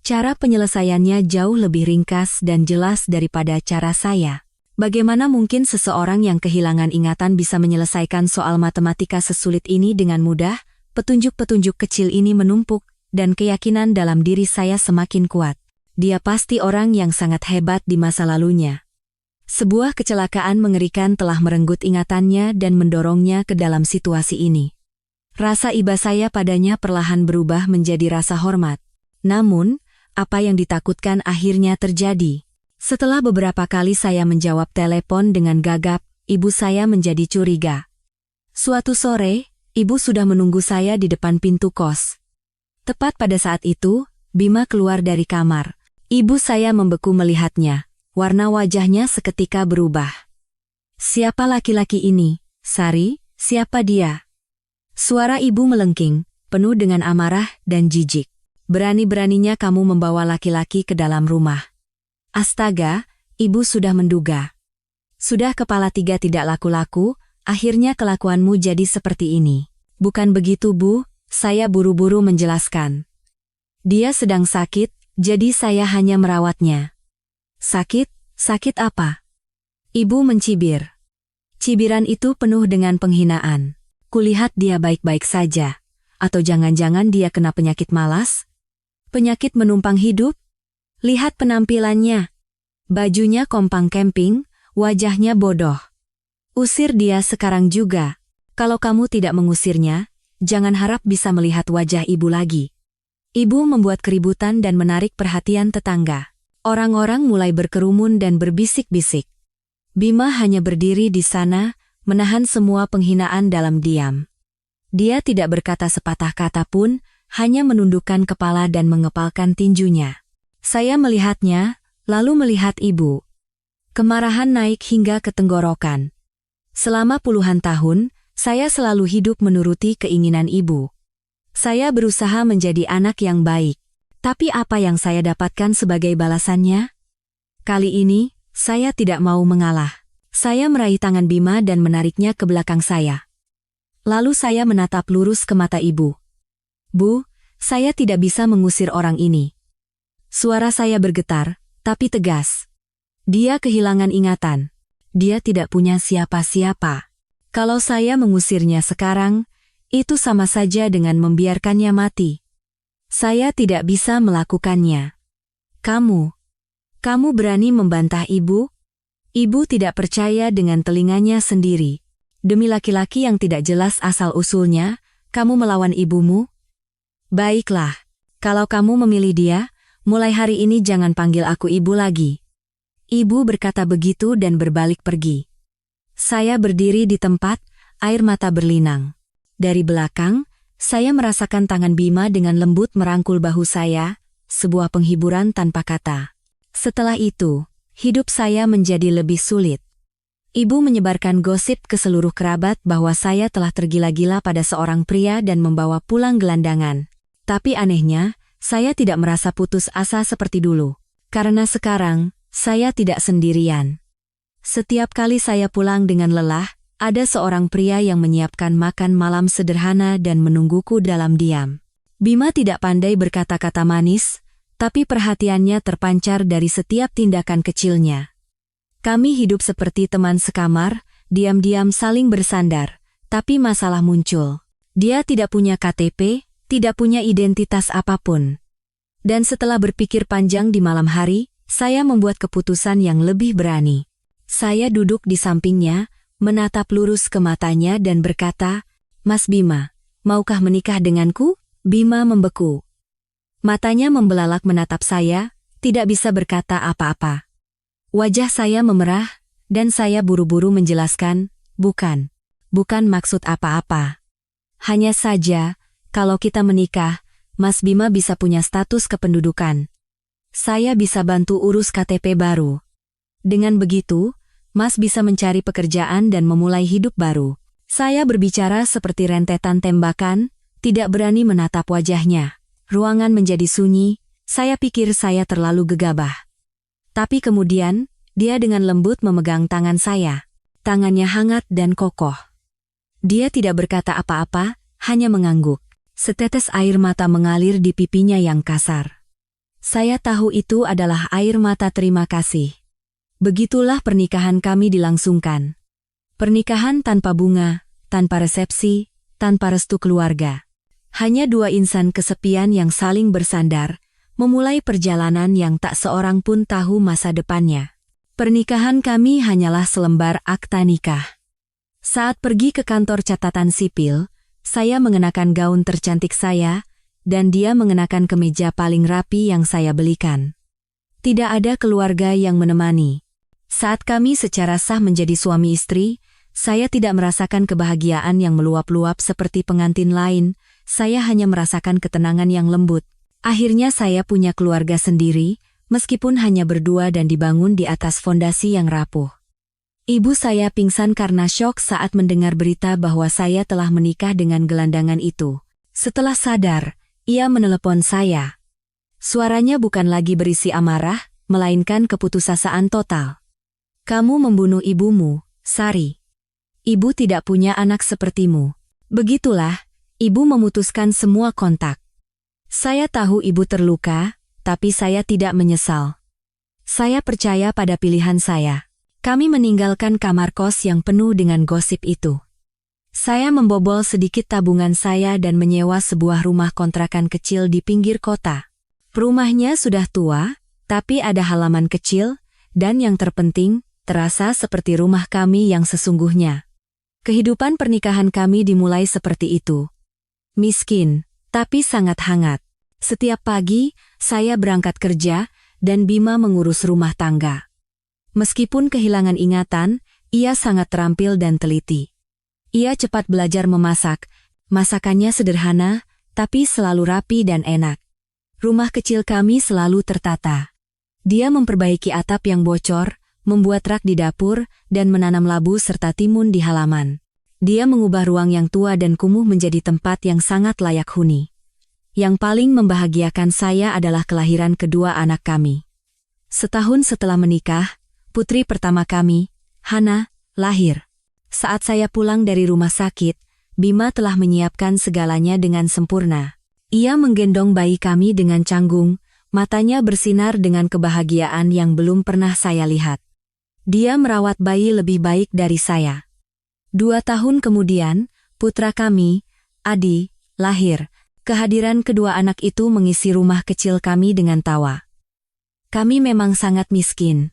Cara penyelesaiannya jauh lebih ringkas dan jelas daripada cara saya. Bagaimana mungkin seseorang yang kehilangan ingatan bisa menyelesaikan soal matematika sesulit ini dengan mudah? Petunjuk-petunjuk kecil ini menumpuk, dan keyakinan dalam diri saya semakin kuat. Dia pasti orang yang sangat hebat di masa lalunya. Sebuah kecelakaan mengerikan telah merenggut ingatannya dan mendorongnya ke dalam situasi ini. Rasa iba saya padanya perlahan berubah menjadi rasa hormat. Namun, apa yang ditakutkan akhirnya terjadi. Setelah beberapa kali saya menjawab telepon dengan gagap, ibu saya menjadi curiga. Suatu sore, ibu sudah menunggu saya di depan pintu kos. Tepat pada saat itu, Bima keluar dari kamar. Ibu saya membeku melihatnya. Warna wajahnya seketika berubah. "Siapa laki-laki ini, Sari? Siapa dia?" Suara ibu melengking, penuh dengan amarah dan jijik. "Berani-beraninya kamu membawa laki-laki ke dalam rumah." Astaga, ibu sudah menduga. Sudah kepala tiga tidak laku-laku, akhirnya kelakuanmu jadi seperti ini. "Bukan begitu, Bu," saya buru-buru menjelaskan. "Dia sedang sakit, jadi saya hanya merawatnya." "Sakit? Sakit apa?" Ibu mencibir. Cibiran itu penuh dengan penghinaan. Kulihat dia baik-baik saja. Atau jangan-jangan dia kena penyakit malas? Penyakit menumpang hidup? Lihat penampilannya. Bajunya kompang camping, wajahnya bodoh. Usir dia sekarang juga. Kalau kamu tidak mengusirnya, jangan harap bisa melihat wajah ibu lagi. Ibu membuat keributan dan menarik perhatian tetangga. Orang-orang mulai berkerumun dan berbisik-bisik. Bima hanya berdiri di sana, menahan semua penghinaan dalam diam. Dia tidak berkata sepatah kata pun, hanya menundukkan kepala dan mengepalkan tinjunya. Saya melihatnya, lalu melihat ibu. Kemarahan naik hingga ke tenggorokan. Selama puluhan tahun, saya selalu hidup menuruti keinginan ibu. Saya berusaha menjadi anak yang baik. Tapi apa yang saya dapatkan sebagai balasannya? Kali ini, saya tidak mau mengalah. Saya meraih tangan Bima dan menariknya ke belakang saya. Lalu saya menatap lurus ke mata ibu. Bu, saya tidak bisa mengusir orang ini. Suara saya bergetar, tapi tegas. Dia kehilangan ingatan. Dia tidak punya siapa-siapa. Kalau saya mengusirnya sekarang, itu sama saja dengan membiarkannya mati. Saya tidak bisa melakukannya. Kamu berani membantah ibu? Ibu tidak percaya dengan telinganya sendiri. Demi laki-laki yang tidak jelas asal-usulnya, kamu melawan ibumu? Baiklah, kalau kamu memilih dia, mulai hari ini jangan panggil aku ibu lagi. Ibu berkata begitu dan berbalik pergi. Saya berdiri di tempat, air mata berlinang. Dari belakang, saya merasakan tangan Bima dengan lembut merangkul bahu saya, sebuah penghiburan tanpa kata. Setelah itu, hidup saya menjadi lebih sulit. Ibu menyebarkan gosip ke seluruh kerabat bahwa saya telah tergila-gila pada seorang pria dan membawa pulang gelandangan. Tapi anehnya, saya tidak merasa putus asa seperti dulu. Karena sekarang, saya tidak sendirian. Setiap kali saya pulang dengan lelah, ada seorang pria yang menyiapkan makan malam sederhana dan menungguku dalam diam. Bima tidak pandai berkata-kata manis, tapi perhatiannya terpancar dari setiap tindakan kecilnya. Kami hidup seperti teman sekamar, diam-diam saling bersandar, tapi masalah muncul. Dia tidak punya KTP, tidak punya identitas apapun. Dan setelah berpikir panjang di malam hari, saya membuat keputusan yang lebih berani. Saya duduk di sampingnya, menatap lurus ke matanya dan berkata, "Mas Bima, maukah menikah denganku?" Bima membeku. Matanya membelalak menatap saya, tidak bisa berkata apa-apa. Wajah saya memerah, dan saya buru-buru menjelaskan, bukan maksud apa-apa. Hanya saja, kalau kita menikah, Mas Bima bisa punya status kependudukan. Saya bisa bantu urus KTP baru. Dengan begitu, Mas bisa mencari pekerjaan dan memulai hidup baru. Saya berbicara seperti rentetan tembakan, tidak berani menatap wajahnya. Ruangan menjadi sunyi, saya pikir saya terlalu gegabah. Tapi kemudian, dia dengan lembut memegang tangan saya. Tangannya hangat dan kokoh. Dia tidak berkata apa-apa, hanya mengangguk. Setetes air mata mengalir di pipinya yang kasar. Saya tahu itu adalah air mata terima kasih. Begitulah pernikahan kami dilangsungkan. Pernikahan tanpa bunga, tanpa resepsi, tanpa restu keluarga. Hanya dua insan kesepian yang saling bersandar, memulai perjalanan yang tak seorang pun tahu masa depannya. Pernikahan kami hanyalah selembar akta nikah. Saat pergi ke kantor catatan sipil, saya mengenakan gaun tercantik saya, dan dia mengenakan kemeja paling rapi yang saya belikan. Tidak ada keluarga yang menemani. Saat kami secara sah menjadi suami istri, saya tidak merasakan kebahagiaan yang meluap-luap seperti pengantin lain, saya hanya merasakan ketenangan yang lembut. Akhirnya saya punya keluarga sendiri, meskipun hanya berdua dan dibangun di atas fondasi yang rapuh. Ibu saya pingsan karena syok saat mendengar berita bahwa saya telah menikah dengan gelandangan itu. Setelah sadar, ia menelepon saya. Suaranya bukan lagi berisi amarah, melainkan keputusasaan total. Kamu membunuh ibumu, Sari. Ibu tidak punya anak sepertimu. Begitulah, ibu memutuskan semua kontak. Saya tahu ibu terluka, tapi saya tidak menyesal. Saya percaya pada pilihan saya. Kami meninggalkan kamar kos yang penuh dengan gosip itu. Saya membobol sedikit tabungan saya dan menyewa sebuah rumah kontrakan kecil di pinggir kota. Rumahnya sudah tua, tapi ada halaman kecil, dan yang terpenting, terasa seperti rumah kami yang sesungguhnya. Kehidupan pernikahan kami dimulai seperti itu. Miskin, tapi sangat hangat. Setiap pagi, saya berangkat kerja, dan Bima mengurus rumah tangga. Meskipun kehilangan ingatan, ia sangat terampil dan teliti. Ia cepat belajar memasak, masakannya sederhana, tapi selalu rapi dan enak. Rumah kecil kami selalu tertata. Dia memperbaiki atap yang bocor, membuat rak di dapur, dan menanam labu serta timun di halaman. Dia mengubah ruang yang tua dan kumuh menjadi tempat yang sangat layak huni. Yang paling membahagiakan saya adalah kelahiran kedua anak kami. Setahun setelah menikah, putri pertama kami, Hana, lahir. Saat saya pulang dari rumah sakit, Bima telah menyiapkan segalanya dengan sempurna. Ia menggendong bayi kami dengan canggung, matanya bersinar dengan kebahagiaan yang belum pernah saya lihat. Dia merawat bayi lebih baik dari saya. 2 tahun kemudian, putra kami, Adi, lahir. Kehadiran kedua anak itu mengisi rumah kecil kami dengan tawa. Kami memang sangat miskin.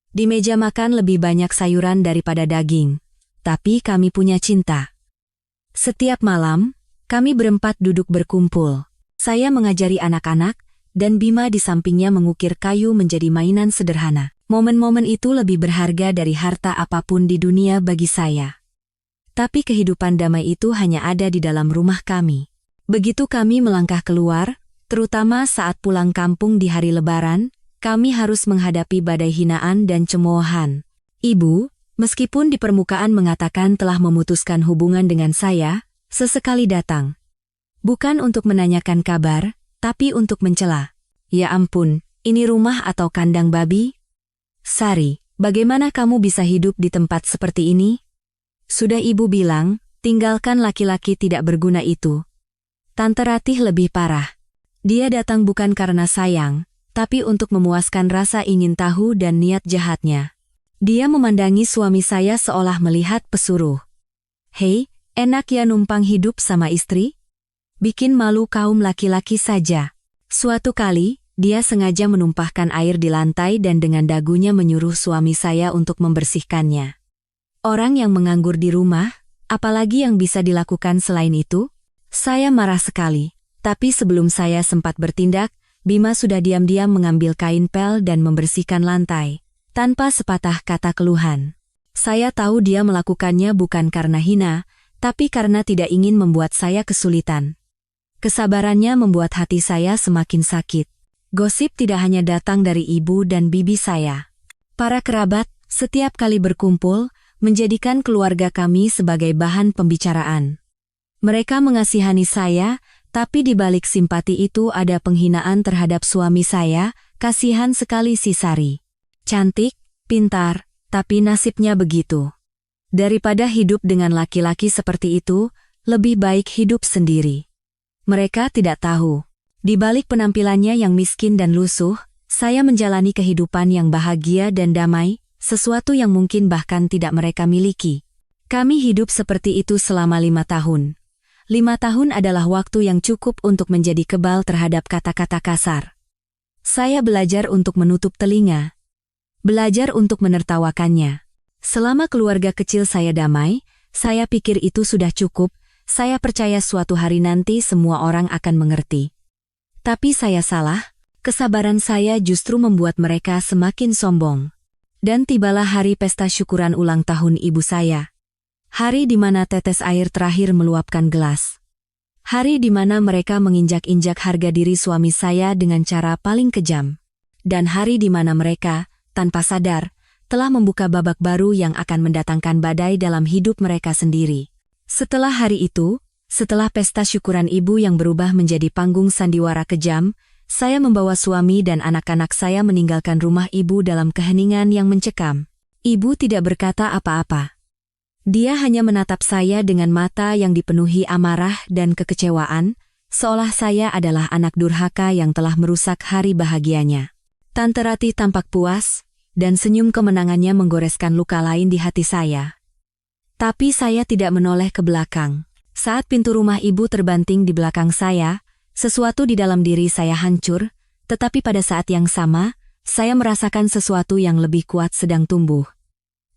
Di meja makan lebih banyak sayuran daripada daging, tapi kami punya cinta. Setiap malam, kami berempat duduk berkumpul. Saya mengajari anak-anak, dan Bima di sampingnya mengukir kayu menjadi mainan sederhana. Momen-momen itu lebih berharga dari harta apapun di dunia bagi saya. Tapi kehidupan damai itu hanya ada di dalam rumah kami. Begitu kami melangkah keluar, terutama saat pulang kampung di hari Lebaran, kami harus menghadapi badai hinaan dan cemoohan. Ibu, meskipun di permukaan mengatakan telah memutuskan hubungan dengan saya, sesekali datang. Bukan untuk menanyakan kabar, tapi untuk mencela. Ya ampun, ini rumah atau kandang babi? Sari, bagaimana kamu bisa hidup di tempat seperti ini? Sudah ibu bilang, tinggalkan laki-laki tidak berguna itu. Tante Ratih lebih parah. Dia datang bukan karena sayang, tapi untuk memuaskan rasa ingin tahu dan niat jahatnya. Dia memandangi suami saya seolah melihat pesuruh. Hei, enak ya numpang hidup sama istri? Bikin malu kaum laki-laki saja. Suatu kali, dia sengaja menumpahkan air di lantai dan dengan dagunya menyuruh suami saya untuk membersihkannya. Orang yang menganggur di rumah, apalagi yang bisa dilakukan selain itu? Saya marah sekali, tapi sebelum saya sempat bertindak, Bima sudah diam-diam mengambil kain pel dan membersihkan lantai, tanpa sepatah kata keluhan. Saya tahu dia melakukannya bukan karena hina, tapi karena tidak ingin membuat saya kesulitan. Kesabarannya membuat hati saya semakin sakit. Gosip tidak hanya datang dari ibu dan bibi saya. Para kerabat, setiap kali berkumpul, menjadikan keluarga kami sebagai bahan pembicaraan. Mereka mengasihani saya, tapi di balik simpati itu ada penghinaan terhadap suami saya, kasihan sekali si Sari. Cantik, pintar, tapi nasibnya begitu. Daripada hidup dengan laki-laki seperti itu, lebih baik hidup sendiri. Mereka tidak tahu. Di balik penampilannya yang miskin dan lusuh, saya menjalani kehidupan yang bahagia dan damai, sesuatu yang mungkin bahkan tidak mereka miliki. Kami hidup seperti itu selama 5 tahun. 5 tahun adalah waktu yang cukup untuk menjadi kebal terhadap kata-kata kasar. Saya belajar untuk menutup telinga. Belajar untuk menertawakannya. Selama keluarga kecil saya damai, saya pikir itu sudah cukup, saya percaya suatu hari nanti semua orang akan mengerti. Tapi saya salah, kesabaran saya justru membuat mereka semakin sombong. Dan tibalah hari pesta syukuran ulang tahun ibu saya. Hari di mana tetes air terakhir meluapkan gelas. Hari di mana mereka menginjak-injak harga diri suami saya dengan cara paling kejam. Dan hari di mana mereka, tanpa sadar, telah membuka babak baru yang akan mendatangkan badai dalam hidup mereka sendiri. Setelah hari itu, setelah pesta syukuran ibu yang berubah menjadi panggung sandiwara kejam, saya membawa suami dan anak-anak saya meninggalkan rumah ibu dalam keheningan yang mencekam. Ibu tidak berkata apa-apa. Dia hanya menatap saya dengan mata yang dipenuhi amarah dan kekecewaan, seolah saya adalah anak durhaka yang telah merusak hari bahagianya. Tante Ratih tampak puas, dan senyum kemenangannya menggoreskan luka lain di hati saya. Tapi saya tidak menoleh ke belakang. Saat pintu rumah ibu terbanting di belakang saya, sesuatu di dalam diri saya hancur, tetapi pada saat yang sama, saya merasakan sesuatu yang lebih kuat sedang tumbuh.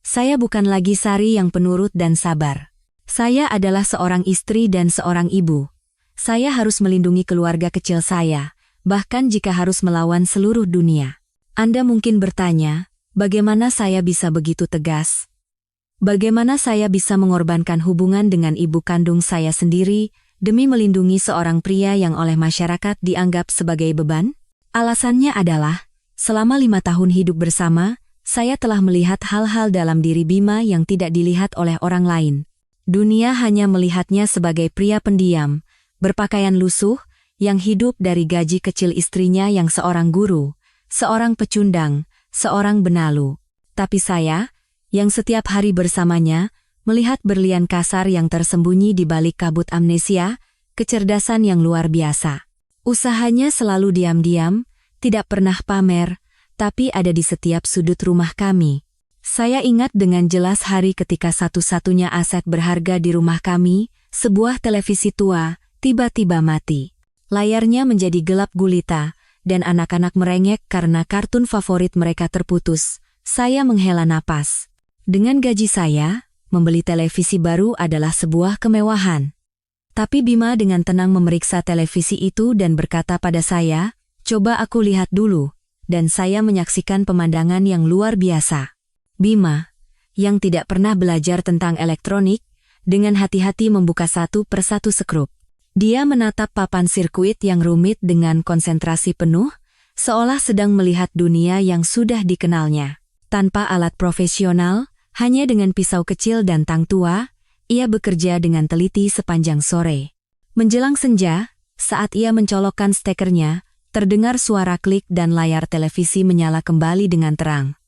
Saya bukan lagi Sari yang penurut dan sabar. Saya adalah seorang istri dan seorang ibu. Saya harus melindungi keluarga kecil saya, bahkan jika harus melawan seluruh dunia. Anda mungkin bertanya, bagaimana saya bisa begitu tegas? Bagaimana saya bisa mengorbankan hubungan dengan ibu kandung saya sendiri demi melindungi seorang pria yang oleh masyarakat dianggap sebagai beban? Alasannya adalah, selama 5 tahun hidup bersama, saya telah melihat hal-hal dalam diri Bima yang tidak dilihat oleh orang lain. Dunia hanya melihatnya sebagai pria pendiam, berpakaian lusuh, yang hidup dari gaji kecil istrinya yang seorang guru, seorang pecundang, seorang benalu. Tapi saya, yang setiap hari bersamanya, melihat berlian kasar yang tersembunyi di balik kabut amnesia, kecerdasan yang luar biasa. Usahanya selalu diam-diam, tidak pernah pamer, tapi ada di setiap sudut rumah kami. Saya ingat dengan jelas hari ketika satu-satunya aset berharga di rumah kami, sebuah televisi tua, tiba-tiba mati. Layarnya menjadi gelap gulita, dan anak-anak merengek karena kartun favorit mereka terputus. Saya menghela napas. Dengan gaji saya, membeli televisi baru adalah sebuah kemewahan. Tapi Bima dengan tenang memeriksa televisi itu dan berkata pada saya, "Coba aku lihat dulu." Dan saya menyaksikan pemandangan yang luar biasa. Bima, yang tidak pernah belajar tentang elektronik, dengan hati-hati membuka satu persatu skrup. Dia menatap papan sirkuit yang rumit dengan konsentrasi penuh, seolah sedang melihat dunia yang sudah dikenalnya. Tanpa alat profesional, hanya dengan pisau kecil dan tang tua, ia bekerja dengan teliti sepanjang sore. Menjelang senja, saat ia mencolokkan stekernya, terdengar suara klik dan layar televisi menyala kembali dengan terang.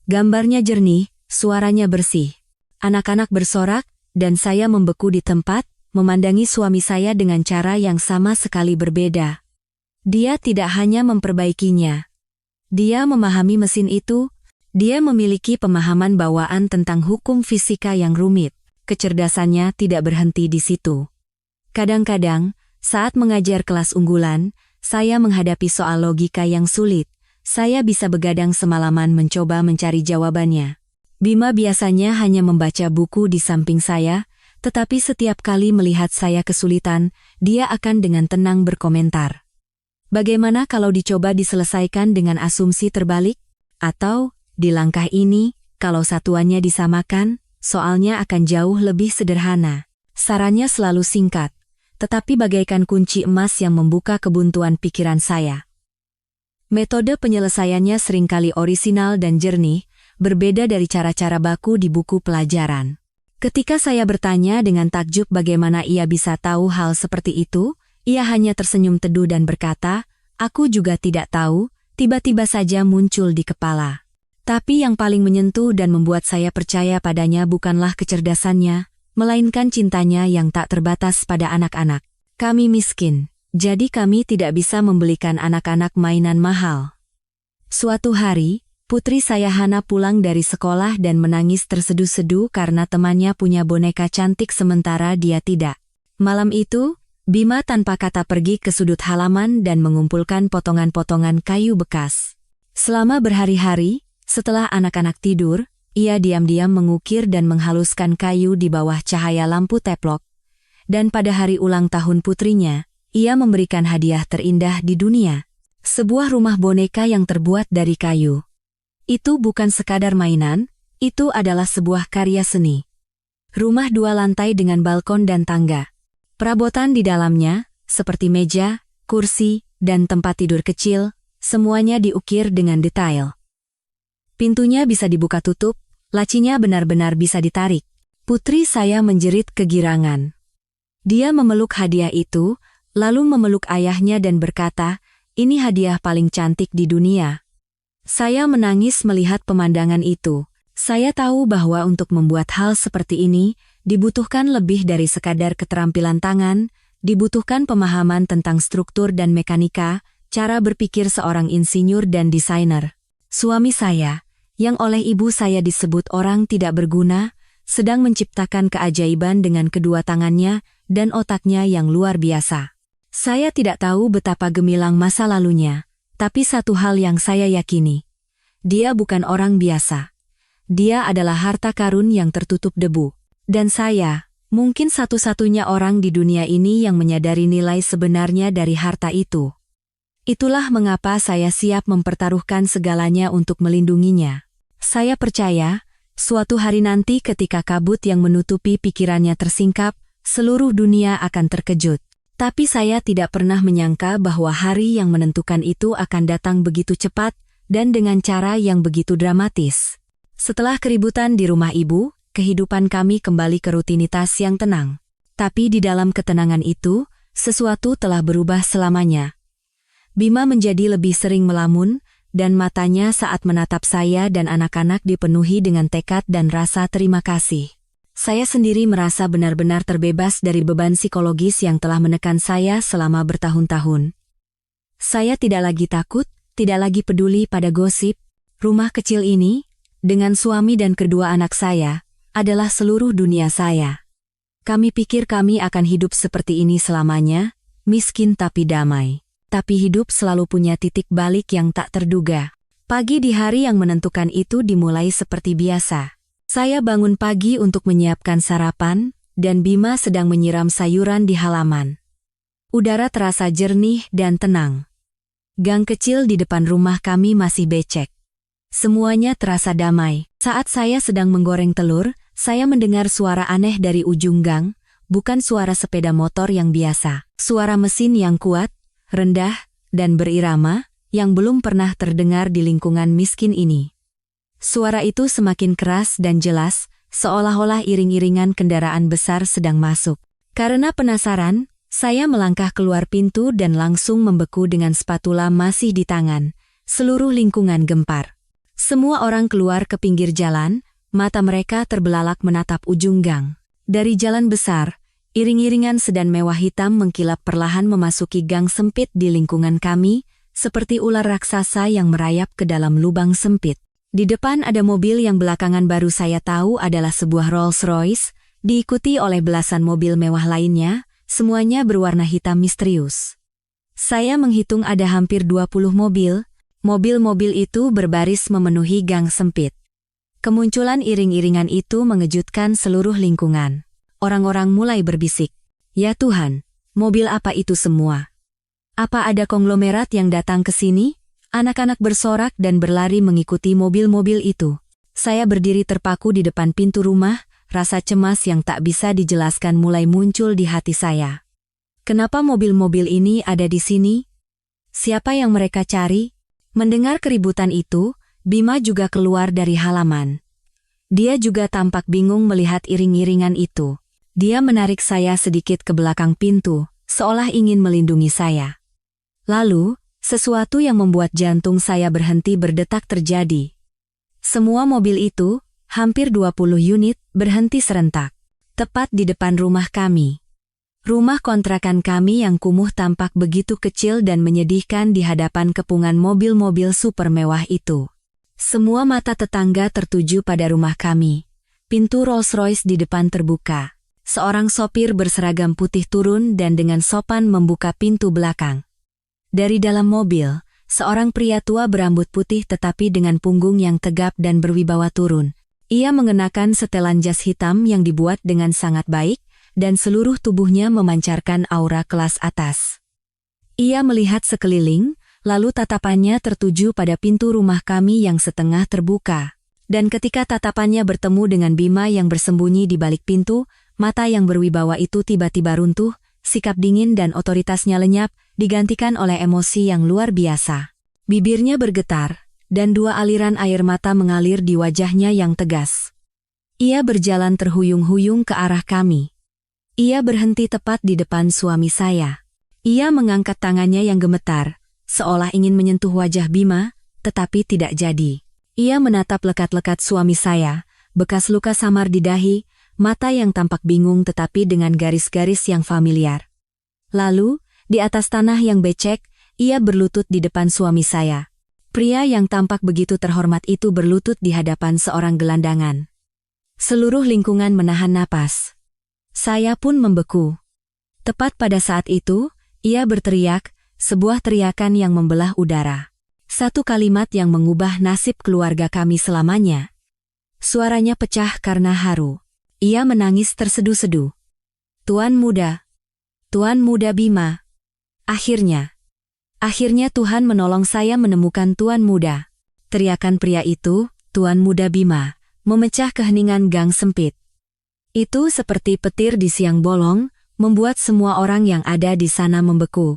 Gambarnya jernih, suaranya bersih. Anak-anak bersorak, dan saya membeku di tempat, memandangi suami saya dengan cara yang sama sekali berbeda. Dia tidak hanya memperbaikinya. Dia memahami mesin itu, dia memiliki pemahaman bawaan tentang hukum fisika yang rumit. Kecerdasannya tidak berhenti di situ. Kadang-kadang, saat mengajar kelas unggulan, saya menghadapi soal logika yang sulit. Saya bisa begadang semalaman mencoba mencari jawabannya. Bima biasanya hanya membaca buku di samping saya, tetapi setiap kali melihat saya kesulitan, dia akan dengan tenang berkomentar. Bagaimana kalau dicoba diselesaikan dengan asumsi terbalik? Atau, di langkah ini, kalau satuannya disamakan, soalnya akan jauh lebih sederhana. Sarannya selalu singkat, tetapi bagaikan kunci emas yang membuka kebuntuan pikiran saya. Metode penyelesaiannya seringkali orisinal dan jernih, berbeda dari cara-cara baku di buku pelajaran. Ketika saya bertanya dengan takjub bagaimana ia bisa tahu hal seperti itu, ia hanya tersenyum teduh dan berkata, "Aku juga tidak tahu, tiba-tiba saja muncul di kepala." Tapi yang paling menyentuh dan membuat saya percaya padanya bukanlah kecerdasannya, melainkan cintanya yang tak terbatas pada anak-anak. Kami miskin, jadi kami tidak bisa membelikan anak-anak mainan mahal. Suatu hari, putri saya Hana pulang dari sekolah dan menangis terseduh-seduh karena temannya punya boneka cantik sementara dia tidak. Malam itu, Bima tanpa kata pergi ke sudut halaman dan mengumpulkan potongan-potongan kayu bekas. Selama berhari-hari, setelah anak-anak tidur, ia diam-diam mengukir dan menghaluskan kayu di bawah cahaya lampu teplok. Dan pada hari ulang tahun putrinya, ia memberikan hadiah terindah di dunia. Sebuah rumah boneka yang terbuat dari kayu. Itu bukan sekadar mainan, itu adalah sebuah karya seni. Rumah 2 lantai dengan balkon dan tangga. Perabotan di dalamnya, seperti meja, kursi, dan tempat tidur kecil, semuanya diukir dengan detail. Pintunya bisa dibuka tutup, lacinya benar-benar bisa ditarik. Putri saya menjerit kegirangan. Dia memeluk hadiah itu, lalu memeluk ayahnya dan berkata, "Ini hadiah paling cantik di dunia." Saya menangis melihat pemandangan itu. Saya tahu bahwa untuk membuat hal seperti ini, dibutuhkan lebih dari sekadar keterampilan tangan, dibutuhkan pemahaman tentang struktur dan mekanika, cara berpikir seorang insinyur dan desainer. Suami saya, yang oleh ibu saya disebut orang tidak berguna, sedang menciptakan keajaiban dengan kedua tangannya dan otaknya yang luar biasa. Saya tidak tahu betapa gemilang masa lalunya, Tapi satu hal yang saya yakini, dia bukan orang biasa. Dia adalah harta karun yang tertutup debu. Dan saya, mungkin satu-satunya orang di dunia ini yang menyadari nilai sebenarnya dari harta itu. Itulah mengapa saya siap mempertaruhkan segalanya untuk melindunginya. Saya percaya, suatu hari nanti ketika kabut yang menutupi pikirannya tersingkap, seluruh dunia akan terkejut. Tapi saya tidak pernah menyangka bahwa hari yang menentukan itu akan datang begitu cepat dan dengan cara yang begitu dramatis. Setelah keributan di rumah ibu, kehidupan kami kembali ke rutinitas yang tenang. Tapi di dalam ketenangan itu, sesuatu telah berubah selamanya. Bima menjadi lebih sering melamun, dan matanya saat menatap saya dan anak-anak dipenuhi dengan tekad dan rasa terima kasih. Saya sendiri merasa benar-benar terbebas dari beban psikologis yang telah menekan saya selama bertahun-tahun. Saya tidak lagi takut, tidak lagi peduli pada gosip. Rumah kecil ini, dengan suami dan kedua anak saya, adalah seluruh dunia saya. Kami pikir kami akan hidup seperti ini selamanya, miskin tapi damai. Tapi hidup selalu punya titik balik yang tak terduga. Pagi di hari yang menentukan itu dimulai seperti biasa. Saya bangun pagi untuk menyiapkan sarapan, dan Bima sedang menyiram sayuran di halaman. Udara terasa jernih dan tenang. Gang kecil di depan rumah kami masih becek. Semuanya terasa damai. Saat saya sedang menggoreng telur, saya mendengar suara aneh dari ujung gang, bukan suara sepeda motor yang biasa. Suara mesin yang kuat, rendah, dan berirama, yang belum pernah terdengar di lingkungan miskin ini. Suara itu semakin keras dan jelas, seolah-olah iring-iringan kendaraan besar sedang masuk. Karena penasaran, saya melangkah keluar pintu dan langsung membeku dengan spatula masih di tangan. Seluruh lingkungan gempar. Semua orang keluar ke pinggir jalan, mata mereka terbelalak menatap ujung gang. Dari jalan besar, iring-iringan sedan mewah hitam mengkilap perlahan memasuki gang sempit di lingkungan kami, seperti ular raksasa yang merayap ke dalam lubang sempit. Di depan ada mobil yang belakangan baru saya tahu adalah sebuah Rolls-Royce, diikuti oleh belasan mobil mewah lainnya, semuanya berwarna hitam misterius. Saya menghitung ada hampir 20 mobil, mobil-mobil itu berbaris memenuhi gang sempit. Kemunculan iring-iringan itu mengejutkan seluruh lingkungan. Orang-orang mulai berbisik, "Ya Tuhan, mobil apa itu semua? Apa ada konglomerat yang datang ke sini?" Anak-anak bersorak dan berlari mengikuti mobil-mobil itu. Saya berdiri terpaku di depan pintu rumah, rasa cemas yang tak bisa dijelaskan mulai muncul di hati saya. Kenapa mobil-mobil ini ada di sini? Siapa yang mereka cari? Mendengar keributan itu, Bima juga keluar dari halaman. Dia juga tampak bingung melihat iring-iringan itu. Dia menarik saya sedikit ke belakang pintu, seolah ingin melindungi saya. Lalu, sesuatu yang membuat jantung saya berhenti berdetak terjadi. Semua mobil itu, hampir 20 unit, berhenti serentak. Tepat di depan rumah kami. Rumah kontrakan kami yang kumuh tampak begitu kecil dan menyedihkan di hadapan kepungan mobil-mobil super mewah itu. Semua mata tetangga tertuju pada rumah kami. Pintu Rolls-Royce di depan terbuka. Seorang sopir berseragam putih turun dan dengan sopan membuka pintu belakang. Dari dalam mobil, seorang pria tua berambut putih tetapi dengan punggung yang tegap dan berwibawa turun. Ia mengenakan setelan jas hitam yang dibuat dengan sangat baik, dan seluruh tubuhnya memancarkan aura kelas atas. Ia melihat sekeliling, lalu tatapannya tertuju pada pintu rumah kami yang setengah terbuka. Dan ketika tatapannya bertemu dengan Bima yang bersembunyi di balik pintu, mata yang berwibawa itu tiba-tiba runtuh, sikap dingin dan otoritasnya lenyap, digantikan oleh emosi yang luar biasa. Bibirnya bergetar, dan dua aliran air mata mengalir di wajahnya yang tegas. Ia berjalan terhuyung-huyung ke arah kami. Ia berhenti tepat di depan suami saya. Ia mengangkat tangannya yang gemetar, seolah ingin menyentuh wajah Bima, tetapi tidak jadi. Ia menatap lekat-lekat suami saya, bekas luka samar di dahi, mata yang tampak bingung tetapi dengan garis-garis yang familiar. Lalu, di atas tanah yang becek, ia berlutut di depan suami saya. Pria yang tampak begitu terhormat itu berlutut di hadapan seorang gelandangan. Seluruh lingkungan menahan napas. Saya pun membeku. Tepat pada saat itu, ia berteriak, sebuah teriakan yang membelah udara. Satu kalimat yang mengubah nasib keluarga kami selamanya. Suaranya pecah karena haru. Ia menangis terseduh-seduh. Tuan muda Bima. Akhirnya Tuhan menolong saya menemukan Tuan muda. Teriakan pria itu, Tuan muda Bima, memecah keheningan gang sempit. Itu seperti petir di siang bolong, membuat semua orang yang ada di sana membeku.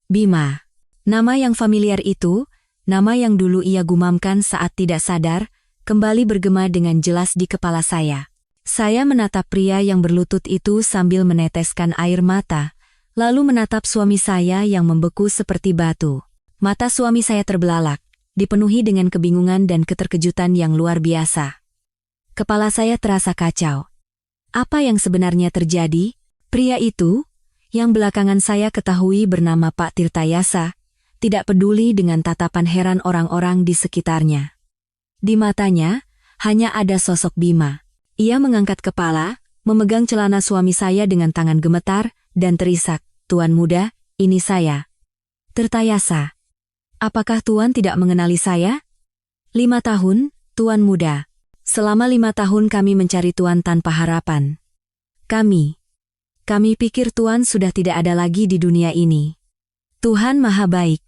Bima. Nama yang familiar itu, nama yang dulu ia gumamkan saat tidak sadar, kembali bergema dengan jelas di kepala saya. Saya menatap pria yang berlutut itu sambil meneteskan air mata, lalu menatap suami saya yang membeku seperti batu. Mata suami saya terbelalak, dipenuhi dengan kebingungan dan keterkejutan yang luar biasa. Kepala saya terasa kacau. Apa yang sebenarnya terjadi? Pria itu, yang belakangan saya ketahui bernama Pak Tirtayasa, tidak peduli dengan tatapan heran orang-orang di sekitarnya. Di matanya, hanya ada sosok Bima. Ia mengangkat kepala, memegang celana suami saya dengan tangan gemetar, dan terisak, "Tuan muda, ini saya." Tirtayasa. Apakah Tuan tidak mengenali saya? 5 tahun, Tuan muda. Selama 5 tahun kami mencari Tuan tanpa harapan. Kami pikir Tuan sudah tidak ada lagi di dunia ini. Tuhan Maha Baik.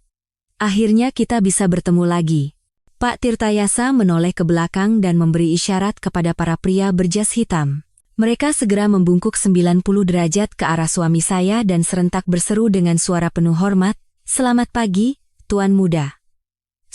Akhirnya kita bisa bertemu lagi. Pak Tirtayasa menoleh ke belakang dan memberi isyarat kepada para pria berjas hitam. Mereka segera membungkuk 90 derajat ke arah suami saya dan serentak berseru dengan suara penuh hormat, "Selamat pagi, Tuan muda."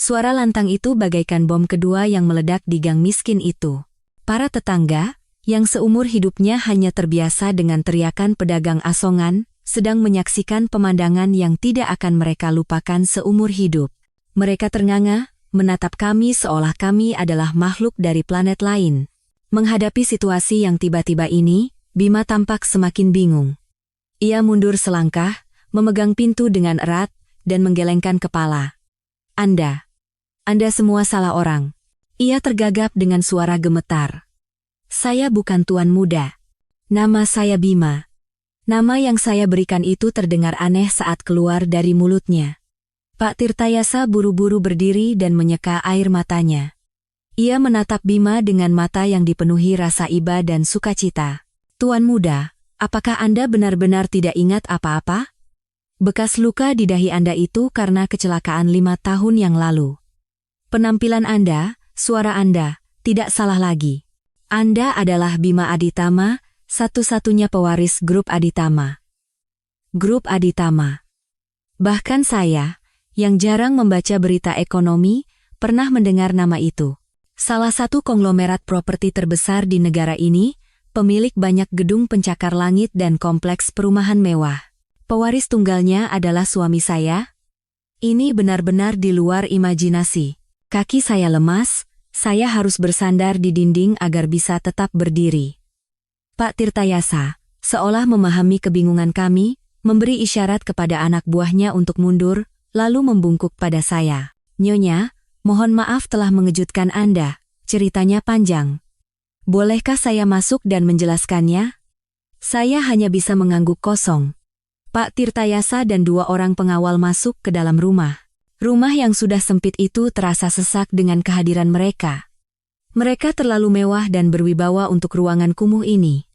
Suara lantang itu bagaikan bom kedua yang meledak di gang miskin itu. Para tetangga, yang seumur hidupnya hanya terbiasa dengan teriakan pedagang asongan, sedang menyaksikan pemandangan yang tidak akan mereka lupakan seumur hidup. Mereka ternganga, menatap kami seolah kami adalah makhluk dari planet lain. Menghadapi situasi yang tiba-tiba ini, Bima tampak semakin bingung. Ia mundur selangkah, memegang pintu dengan erat, dan menggelengkan kepala. Anda semua salah orang." Ia tergagap dengan suara gemetar. "Saya bukan Tuan muda. Nama saya Bima." Nama yang saya berikan itu terdengar aneh saat keluar dari mulutnya. Pak Tirtayasa buru-buru berdiri dan menyeka air matanya. Ia menatap Bima dengan mata yang dipenuhi rasa iba dan sukacita. "Tuan muda, apakah Anda benar-benar tidak ingat apa-apa? Bekas luka di dahi Anda itu karena kecelakaan 5 tahun yang lalu. Penampilan Anda, suara Anda, tidak salah lagi. Anda adalah Bima Aditama, satu-satunya pewaris Grup Aditama." Grup Aditama. Bahkan saya, yang jarang membaca berita ekonomi, pernah mendengar nama itu. Salah satu konglomerat properti terbesar di negara ini, pemilik banyak gedung pencakar langit dan kompleks perumahan mewah. Pewaris tunggalnya adalah suami saya. Ini benar-benar di luar imajinasi. Kaki saya lemas, saya harus bersandar di dinding agar bisa tetap berdiri. Pak Tirtayasa, seolah memahami kebingungan kami, memberi isyarat kepada anak buahnya untuk mundur, lalu membungkuk pada saya. "Nyonya, mohon maaf telah mengejutkan Anda, ceritanya panjang. Bolehkah saya masuk dan menjelaskannya?" Saya hanya bisa mengangguk kosong. Pak Tirtayasa dan 2 orang pengawal masuk ke dalam rumah. Rumah yang sudah sempit itu terasa sesak dengan kehadiran mereka. Mereka terlalu mewah dan berwibawa untuk ruangan kumuh ini.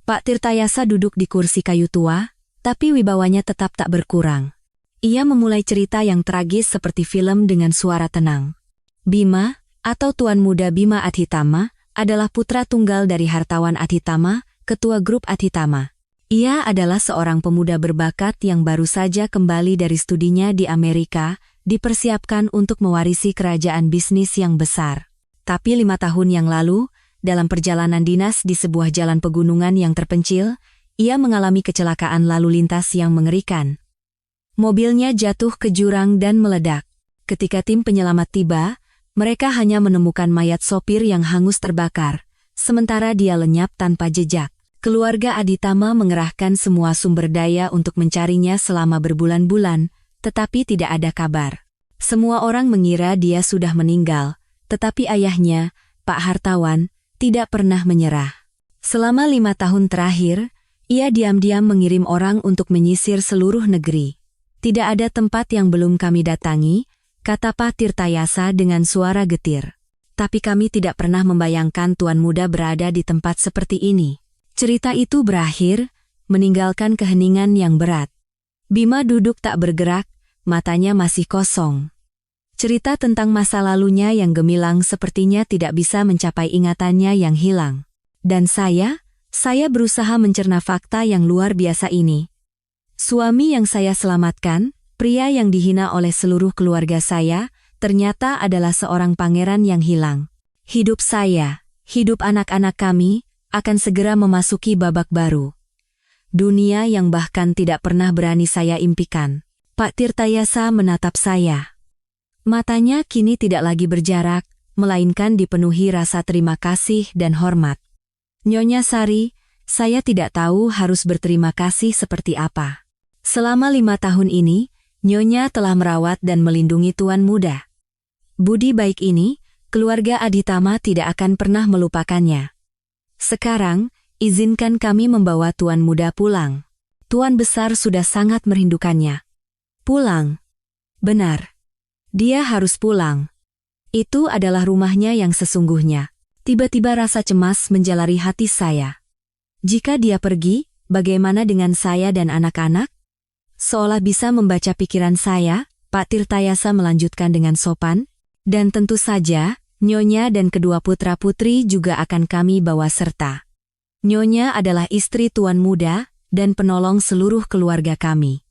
Pak Tirtayasa duduk di kursi kayu tua, tapi wibawanya tetap tak berkurang. Ia memulai cerita yang tragis seperti film dengan suara tenang. Bima, atau Tuan Muda Bima Adhitama, adalah putra tunggal dari hartawan Adhitama, ketua grup Adhitama. Ia adalah seorang pemuda berbakat yang baru saja kembali dari studinya di Amerika, dipersiapkan untuk mewarisi kerajaan bisnis yang besar. Tapi 5 tahun yang lalu, dalam perjalanan dinas di sebuah jalan pegunungan yang terpencil, ia mengalami kecelakaan lalu lintas yang mengerikan. Mobilnya jatuh ke jurang dan meledak. Ketika tim penyelamat tiba, mereka hanya menemukan mayat sopir yang hangus terbakar, sementara dia lenyap tanpa jejak. Keluarga Aditama mengerahkan semua sumber daya untuk mencarinya selama berbulan-bulan, tetapi tidak ada kabar. Semua orang mengira dia sudah meninggal, tetapi ayahnya, Pak Hartawan, tidak pernah menyerah. Selama 5 tahun terakhir, ia diam-diam mengirim orang untuk menyisir seluruh negeri. Tidak ada tempat yang belum kami datangi, kata Pak Tirtayasa dengan suara getir. Tapi kami tidak pernah membayangkan Tuan Muda berada di tempat seperti ini. Cerita itu berakhir, meninggalkan keheningan yang berat. Bima duduk tak bergerak, matanya masih kosong. Cerita tentang masa lalunya yang gemilang sepertinya tidak bisa mencapai ingatannya yang hilang. Dan saya berusaha mencerna fakta yang luar biasa ini. Suami yang saya selamatkan, pria yang dihina oleh seluruh keluarga saya, ternyata adalah seorang pangeran yang hilang. Hidup saya, hidup anak-anak kami, akan segera memasuki babak baru. Dunia yang bahkan tidak pernah berani saya impikan. Pak Tirtayasa menatap saya. Matanya kini tidak lagi berjarak, melainkan dipenuhi rasa terima kasih dan hormat. Nyonya Sari, saya tidak tahu harus berterima kasih seperti apa. Selama 5 tahun ini, Nyonya telah merawat dan melindungi Tuan Muda. Budi baik ini, keluarga Adhitama tidak akan pernah melupakannya. Sekarang, izinkan kami membawa Tuan Muda pulang. Tuan Besar sudah sangat merindukannya. Pulang? Benar. Dia harus pulang. Itu adalah rumahnya yang sesungguhnya. Tiba-tiba rasa cemas menjalari hati saya. Jika dia pergi, bagaimana dengan saya dan anak-anak? Seolah bisa membaca pikiran saya, Pak Tirtayasa melanjutkan dengan sopan. Dan tentu saja, Nyonya dan kedua putra-putri juga akan kami bawa serta. Nyonya adalah istri Tuan Muda dan penolong seluruh keluarga kami.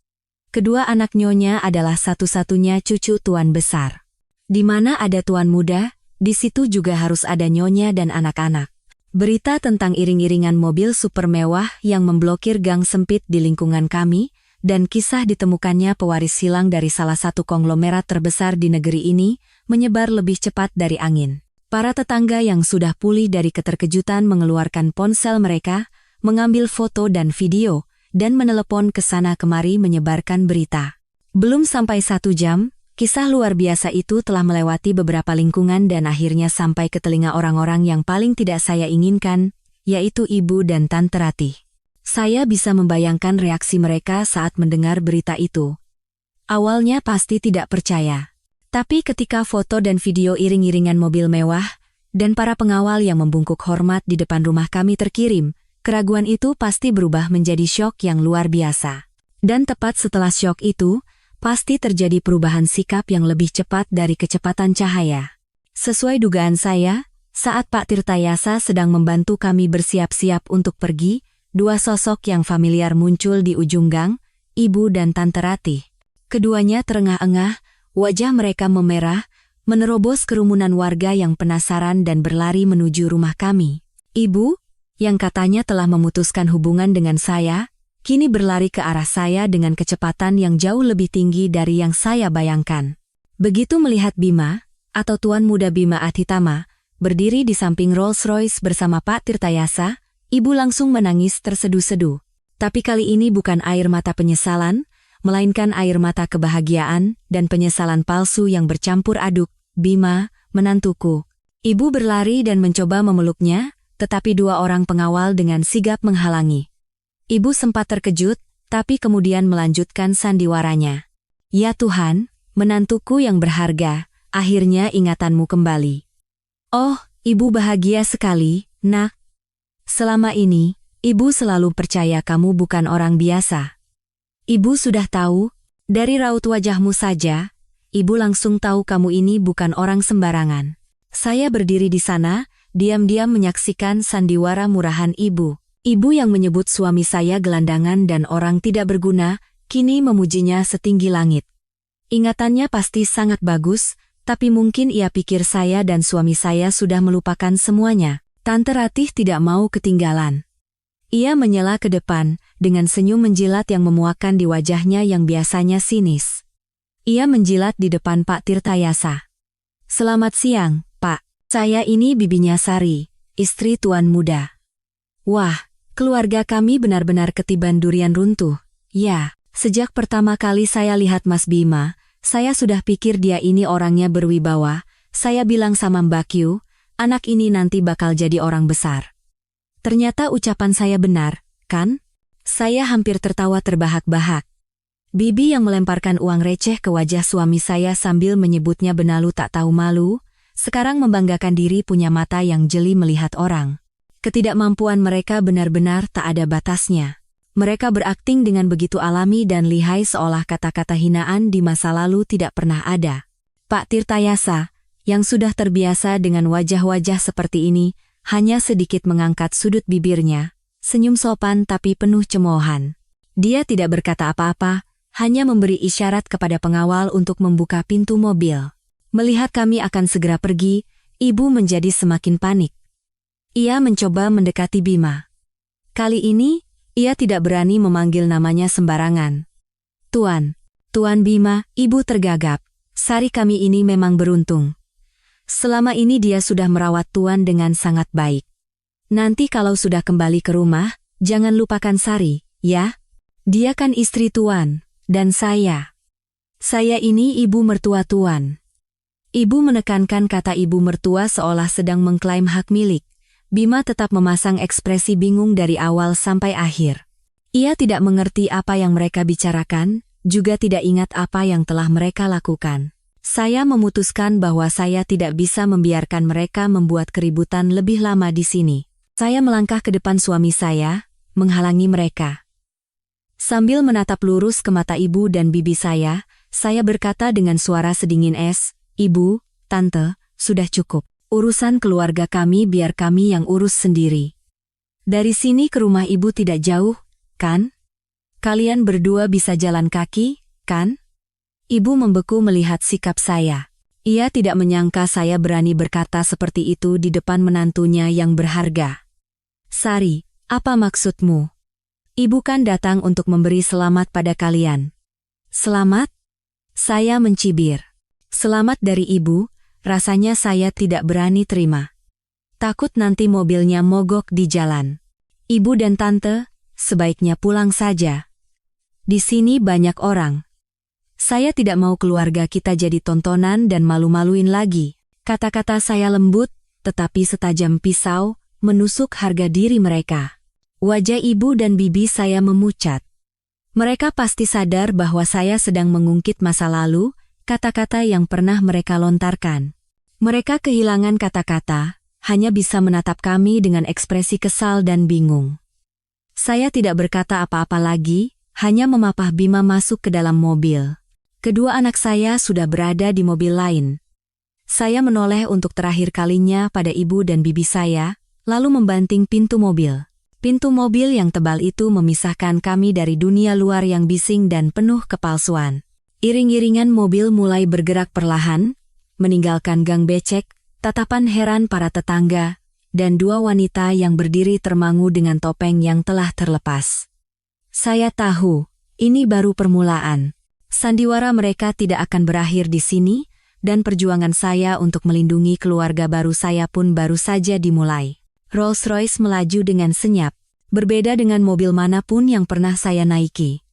Kedua anak Nyonya adalah satu-satunya cucu Tuan Besar. Di mana ada Tuan Muda, di situ juga harus ada Nyonya dan anak-anak. Berita tentang iring-iringan mobil super mewah yang memblokir gang sempit di lingkungan kami, dan kisah ditemukannya pewaris hilang dari salah satu konglomerat terbesar di negeri ini, menyebar lebih cepat dari angin. Para tetangga yang sudah pulih dari keterkejutan mengeluarkan ponsel mereka, mengambil foto dan video, dan menelepon ke sana kemari menyebarkan berita. Belum sampai 1 jam, kisah luar biasa itu telah melewati beberapa lingkungan dan akhirnya sampai ke telinga orang-orang yang paling tidak saya inginkan, yaitu Ibu dan Tante Ratih. Saya bisa membayangkan reaksi mereka saat mendengar berita itu. Awalnya pasti tidak percaya. Tapi ketika foto dan video iring-iringan mobil mewah, dan para pengawal yang membungkuk hormat di depan rumah kami terkirim, keraguan itu pasti berubah menjadi syok yang luar biasa. Dan tepat setelah syok itu, pasti terjadi perubahan sikap yang lebih cepat dari kecepatan cahaya. Sesuai dugaan saya, saat Pak Tirtayasa sedang membantu kami bersiap-siap untuk pergi, 2 sosok yang familiar muncul di ujung gang, Ibu dan Tante Ratih. Keduanya terengah-engah, wajah mereka memerah, menerobos kerumunan warga yang penasaran dan berlari menuju rumah kami. Ibu, yang katanya telah memutuskan hubungan dengan saya, kini berlari ke arah saya dengan kecepatan yang jauh lebih tinggi dari yang saya bayangkan. Begitu melihat Bima, atau Tuan Muda Bima Adhitama, berdiri di samping Rolls-Royce bersama Pak Tirtayasa, Ibu langsung menangis terseduh-seduh. Tapi kali ini bukan air mata penyesalan, melainkan air mata kebahagiaan dan penyesalan palsu yang bercampur aduk. Bima, menantuku. Ibu berlari dan mencoba memeluknya, tetapi 2 orang pengawal dengan sigap menghalangi. Ibu sempat terkejut, tapi kemudian melanjutkan sandiwaranya. Ya Tuhan, menantuku yang berharga, akhirnya ingatanmu kembali. Oh, Ibu bahagia sekali, Nak. Selama ini, Ibu selalu percaya kamu bukan orang biasa. Ibu sudah tahu, dari raut wajahmu saja, Ibu langsung tahu kamu ini bukan orang sembarangan. Saya berdiri di sana, diam-diam menyaksikan sandiwara murahan Ibu. Ibu yang menyebut suami saya gelandangan dan orang tidak berguna, kini memujinya setinggi langit. Ingatannya pasti sangat bagus, tapi mungkin ia pikir saya dan suami saya sudah melupakan semuanya. Tante Ratih tidak mau ketinggalan. Ia menyela ke depan, dengan senyum menjilat yang memuakkan di wajahnya yang biasanya sinis. Ia menjilat di depan Pak Tirtayasa. Selamat siang, Pak. Saya ini bibinya Sari, istri Tuan Muda. Wah, keluarga kami benar-benar ketiban durian runtuh. Ya, sejak pertama kali saya lihat Mas Bima, saya sudah pikir dia ini orangnya berwibawa. Saya bilang sama Mbak Kyu, anak ini nanti bakal jadi orang besar. Ternyata ucapan saya benar, kan? Saya hampir tertawa terbahak-bahak. Bibi yang melemparkan uang receh ke wajah suami saya sambil menyebutnya benalu tak tahu malu, sekarang membanggakan diri punya mata yang jeli melihat orang. Ketidakmampuan mereka benar-benar tak ada batasnya. Mereka berakting dengan begitu alami dan lihai seolah kata-kata hinaan di masa lalu tidak pernah ada. Pak Tirtayasa, yang sudah terbiasa dengan wajah-wajah seperti ini, hanya sedikit mengangkat sudut bibirnya, senyum sopan tapi penuh cemoohan. Dia tidak berkata apa-apa, hanya memberi isyarat kepada pengawal untuk membuka pintu mobil. Melihat kami akan segera pergi, ibu menjadi semakin panik. Ia mencoba mendekati Bima. Kali ini, ia tidak berani memanggil namanya sembarangan. Tuan Bima, ibu tergagap. Sari kami ini memang beruntung. Selama ini dia sudah merawat Tuan dengan sangat baik. Nanti kalau sudah kembali ke rumah, jangan lupakan Sari, ya? Dia kan istri Tuan, dan saya ini ibu mertua Tuan. Ibu menekankan kata ibu mertua seolah sedang mengklaim hak milik. Bima tetap memasang ekspresi bingung dari awal sampai akhir. Ia tidak mengerti apa yang mereka bicarakan, juga tidak ingat apa yang telah mereka lakukan. Saya memutuskan bahwa saya tidak bisa membiarkan mereka membuat keributan lebih lama di sini. Saya melangkah ke depan suami saya, menghalangi mereka. Sambil menatap lurus ke mata ibu dan bibi saya berkata dengan suara sedingin es, "Ibu, Tante, sudah cukup. Urusan keluarga kami biar kami yang urus sendiri. Dari sini ke rumah ibu tidak jauh, kan? Kalian berdua bisa jalan kaki, kan?" Ibu membeku melihat sikap saya. Ia tidak menyangka saya berani berkata seperti itu di depan menantunya yang berharga. "Sari, apa maksudmu? Ibu kan datang untuk memberi selamat pada kalian." "Selamat?" Saya mencibir. "Selamat dari ibu, rasanya saya tidak berani terima. Takut nanti mobilnya mogok di jalan. Ibu dan tante, sebaiknya pulang saja. Di sini banyak orang. Saya tidak mau keluarga kita jadi tontonan dan malu-maluin lagi." Kata-kata saya lembut, tetapi setajam pisau, menusuk harga diri mereka. Wajah ibu dan bibi saya memucat. Mereka pasti sadar bahwa saya sedang mengungkit masa lalu, kata-kata yang pernah mereka lontarkan. Mereka kehilangan kata-kata, hanya bisa menatap kami dengan ekspresi kesal dan bingung. Saya tidak berkata apa-apa lagi, hanya memapah Bima masuk ke dalam mobil. Kedua anak saya sudah berada di mobil lain. Saya menoleh untuk terakhir kalinya pada ibu dan bibi saya, lalu membanting pintu mobil. Pintu mobil yang tebal itu memisahkan kami dari dunia luar yang bising dan penuh kepalsuan. Iring-iringan mobil mulai bergerak perlahan, meninggalkan gang becek, tatapan heran para tetangga, dan dua wanita yang berdiri termangu dengan topeng yang telah terlepas. Saya tahu, ini baru permulaan. Sandiwara mereka tidak akan berakhir di sini, dan perjuangan saya untuk melindungi keluarga baru saya pun baru saja dimulai. Rolls-Royce melaju dengan senyap, berbeda dengan mobil manapun yang pernah saya naiki.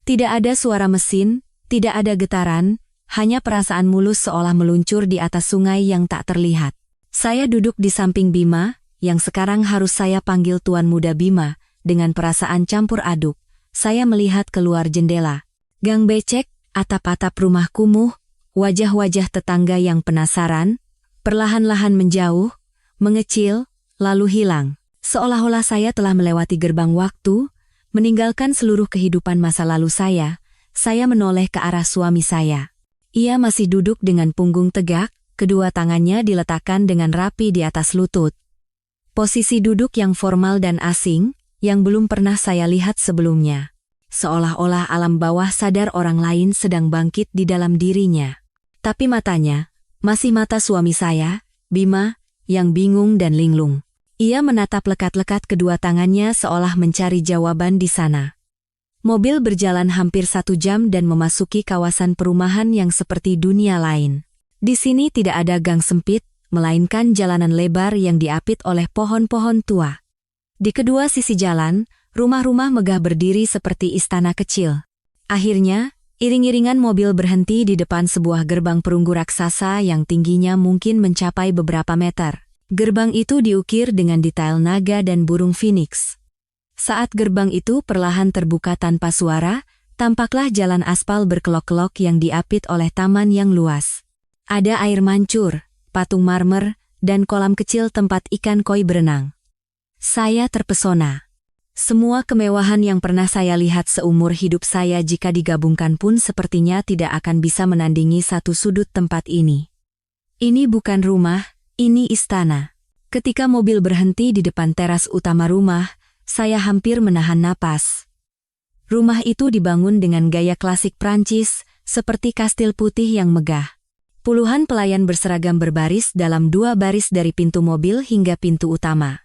Tidak ada suara mesin, tidak ada getaran, hanya perasaan mulus seolah meluncur di atas sungai yang tak terlihat. Saya duduk di samping Bima, yang sekarang harus saya panggil Tuan Muda Bima, dengan perasaan campur aduk. Saya melihat keluar jendela. Gang becek, atap-atap rumah kumuh, wajah-wajah tetangga yang penasaran, perlahan-lahan menjauh, mengecil, lalu hilang. Seolah-olah saya telah melewati gerbang waktu, meninggalkan seluruh kehidupan masa lalu saya menoleh ke arah suami saya. Ia masih duduk dengan punggung tegak, kedua tangannya diletakkan dengan rapi di atas lutut. Posisi duduk yang formal dan asing, yang belum pernah saya lihat sebelumnya. Seolah-olah alam bawah sadar orang lain sedang bangkit di dalam dirinya. Tapi matanya, masih mata suami saya, Bima, yang bingung dan linglung. Ia menatap lekat-lekat kedua tangannya seolah mencari jawaban di sana. Mobil berjalan hampir 1 jam dan memasuki kawasan perumahan yang seperti dunia lain. Di sini tidak ada gang sempit, melainkan jalanan lebar yang diapit oleh pohon-pohon tua. Di kedua sisi jalan, rumah-rumah megah berdiri seperti istana kecil. Akhirnya, iring-iringan mobil berhenti di depan sebuah gerbang perunggu raksasa yang tingginya mungkin mencapai beberapa meter. Gerbang itu diukir dengan detail naga dan burung phoenix. Saat gerbang itu perlahan terbuka tanpa suara, Tampaklah jalan aspal berkelok-kelok yang diapit oleh taman yang luas. Ada air mancur, patung marmer, dan kolam kecil tempat ikan koi berenang. Saya terpesona. Semua kemewahan yang pernah saya lihat seumur hidup saya jika digabungkan pun sepertinya tidak akan bisa menandingi satu sudut tempat ini. Ini bukan rumah, ini istana. Ketika mobil berhenti di depan teras utama rumah, saya hampir menahan napas. Rumah itu dibangun dengan gaya klasik Prancis, seperti kastil putih yang megah. Puluhan pelayan berseragam berbaris dalam 2 baris dari pintu mobil hingga pintu utama.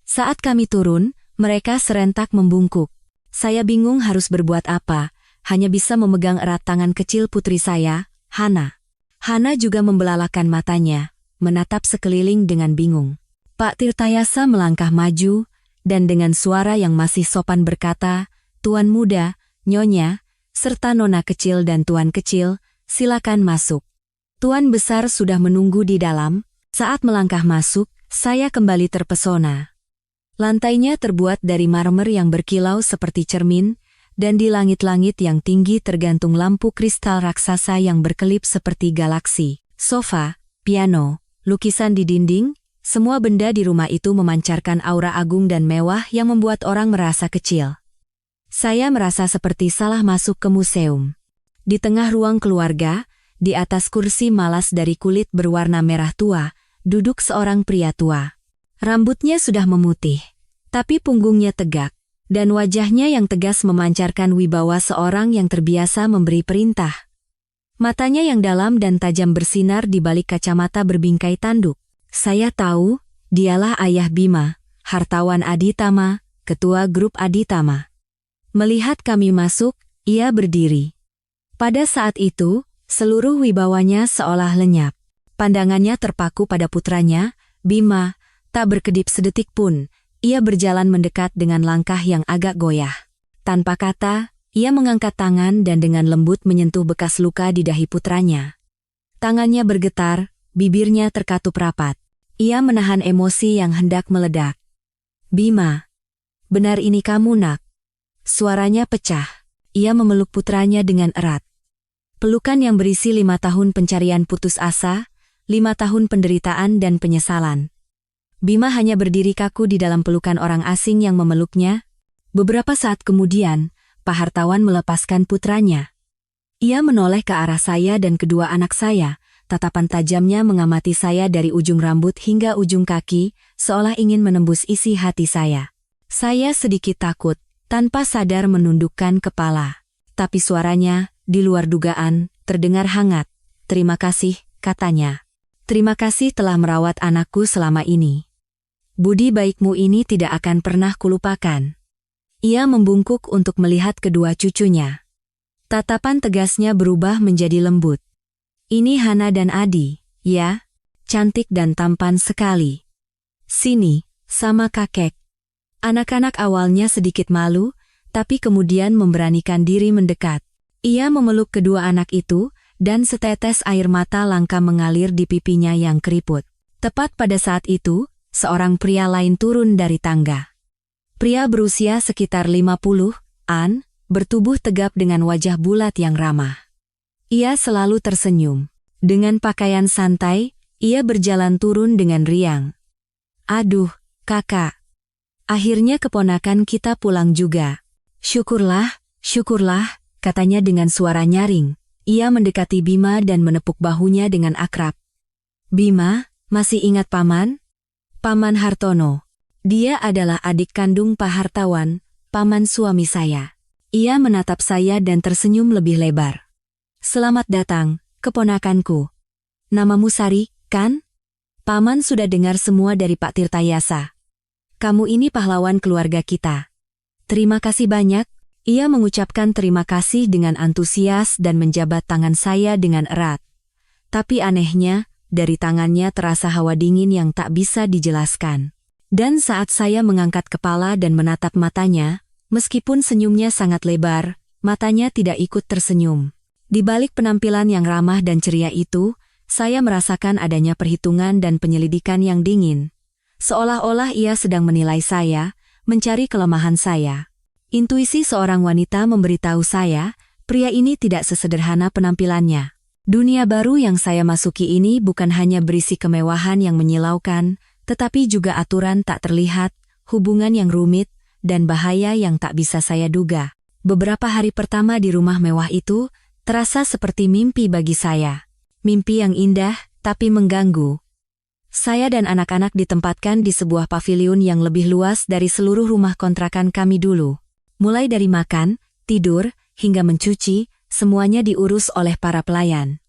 Saat kami turun, mereka serentak membungkuk. Saya bingung harus berbuat apa, hanya bisa memegang erat tangan kecil putri saya, Hana. Hana juga membelalakan matanya, menatap sekeliling dengan bingung. Pak Tirtayasa melangkah maju, dan dengan suara yang masih sopan berkata, "Tuan muda, nyonya, serta nona kecil dan tuan kecil, silakan masuk." Tuan besar sudah menunggu di dalam. Saat melangkah masuk, saya kembali terpesona. Lantainya terbuat dari marmer yang berkilau seperti cermin, dan di langit-langit yang tinggi tergantung lampu kristal raksasa yang berkelip seperti galaksi. Sofa, piano, lukisan di dinding, semua benda di rumah itu memancarkan aura agung dan mewah yang membuat orang merasa kecil. Saya merasa seperti salah masuk ke museum. Di tengah ruang keluarga, di atas kursi malas dari kulit berwarna merah tua, duduk seorang pria tua. Rambutnya sudah memutih, tapi punggungnya tegak, dan wajahnya yang tegas memancarkan wibawa seorang yang terbiasa memberi perintah. Matanya yang dalam dan tajam bersinar di balik kacamata berbingkai tanduk. Saya tahu, dialah ayah Bima, hartawan Aditama, ketua grup Aditama. Melihat kami masuk, ia berdiri. Pada saat itu, seluruh wibawanya seolah lenyap. Pandangannya terpaku pada putranya, Bima, tak berkedip sedetik pun. Ia berjalan mendekat dengan langkah yang agak goyah. Tanpa kata, ia mengangkat tangan dan dengan lembut menyentuh bekas luka di dahi putranya. Tangannya bergetar, bibirnya terkatup rapat. Ia menahan emosi yang hendak meledak. "Bima, benar ini kamu, nak?" Suaranya pecah. Ia memeluk putranya dengan erat. Pelukan yang berisi 5 tahun pencarian putus asa, 5 tahun penderitaan dan penyesalan. Bima hanya berdiri kaku di dalam pelukan orang asing yang memeluknya. Beberapa saat kemudian, Pak Hartawan melepaskan putranya. Ia menoleh ke arah saya dan kedua anak saya, tatapan tajamnya mengamati saya dari ujung rambut hingga ujung kaki, seolah ingin menembus isi hati saya. Saya sedikit takut. Tanpa sadar menundukkan kepala. Tapi suaranya, di luar dugaan, terdengar hangat. "Terima kasih," katanya. "Terima kasih telah merawat anakku selama ini. Budi baikmu ini tidak akan pernah kulupakan." Ia membungkuk untuk melihat kedua cucunya. Tatapan tegasnya berubah menjadi lembut. "Ini Hana dan Adi, ya? Cantik dan tampan sekali. Sini, sama kakek." Anak-anak awalnya sedikit malu, tapi kemudian memberanikan diri mendekat. Ia memeluk kedua anak itu, dan setetes air mata langka mengalir di pipinya yang keriput. Tepat pada saat itu, seorang pria lain turun dari tangga. Pria berusia sekitar 50-an, bertubuh tegap dengan wajah bulat yang ramah. Ia selalu tersenyum. Dengan pakaian santai, ia berjalan turun dengan riang. "Aduh, kakak. Akhirnya keponakan kita pulang juga." "Syukurlah, syukurlah," katanya dengan suara nyaring. Ia mendekati Bima dan menepuk bahunya dengan akrab. "Bima, masih ingat paman? Paman Hartono. Dia adalah adik kandung Pak Hartawan, paman suami saya." Ia menatap saya dan tersenyum lebih lebar. "Selamat datang, keponakanku. Namamu Sari, kan? Paman sudah dengar semua dari Pak Tirtayasa. Kamu ini pahlawan keluarga kita. Terima kasih banyak." Ia mengucapkan terima kasih dengan antusias dan menjabat tangan saya dengan erat. Tapi anehnya, dari tangannya terasa hawa dingin yang tak bisa dijelaskan. Dan saat saya mengangkat kepala dan menatap matanya, meskipun senyumnya sangat lebar, matanya tidak ikut tersenyum. Di balik penampilan yang ramah dan ceria itu, saya merasakan adanya perhitungan dan penyelidikan yang dingin. Seolah-olah ia sedang menilai saya, mencari kelemahan saya. Intuisi seorang wanita memberitahu saya, pria ini tidak sesederhana penampilannya. Dunia baru yang saya masuki ini bukan hanya berisi kemewahan yang menyilaukan, tetapi juga aturan tak terlihat, hubungan yang rumit, dan bahaya yang tak bisa saya duga. Beberapa hari pertama di rumah mewah itu, terasa seperti mimpi bagi saya. Mimpi yang indah, tapi mengganggu. Saya dan anak-anak ditempatkan di sebuah paviliun yang lebih luas dari seluruh rumah kontrakan kami dulu. Mulai dari makan, tidur, hingga mencuci, semuanya diurus oleh para pelayan.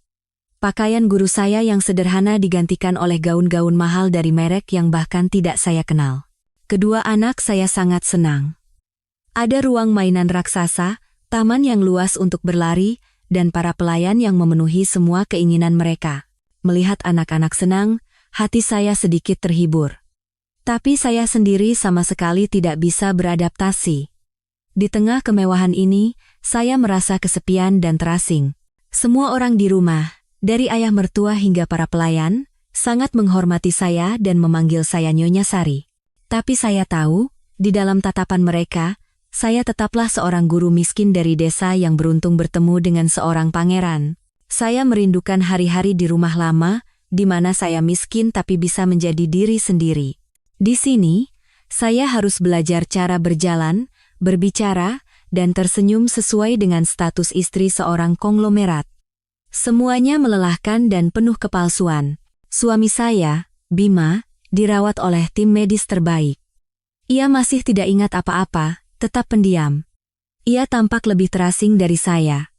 Pakaian guru saya yang sederhana digantikan oleh gaun-gaun mahal dari merek yang bahkan tidak saya kenal. Kedua anak saya sangat senang. Ada ruang mainan raksasa, taman yang luas untuk berlari, dan para pelayan yang memenuhi semua keinginan mereka. Melihat anak-anak senang, hati saya sedikit terhibur. Tapi saya sendiri sama sekali tidak bisa beradaptasi. Di tengah kemewahan ini, saya merasa kesepian dan terasing. Semua orang di rumah, dari ayah mertua hingga para pelayan, sangat menghormati saya dan memanggil saya Nyonya Sari. Tapi saya tahu, di dalam tatapan mereka, saya tetaplah seorang guru miskin dari desa yang beruntung bertemu dengan seorang pangeran. Saya merindukan hari-hari di rumah lama, di mana saya miskin tapi bisa menjadi diri sendiri. Di sini, saya harus belajar cara berjalan, berbicara, dan tersenyum sesuai dengan status istri seorang konglomerat. Semuanya melelahkan dan penuh kepalsuan. Suami saya, Bima, dirawat oleh tim medis terbaik. Ia masih tidak ingat apa-apa, tetap pendiam. Ia tampak lebih terasing dari saya.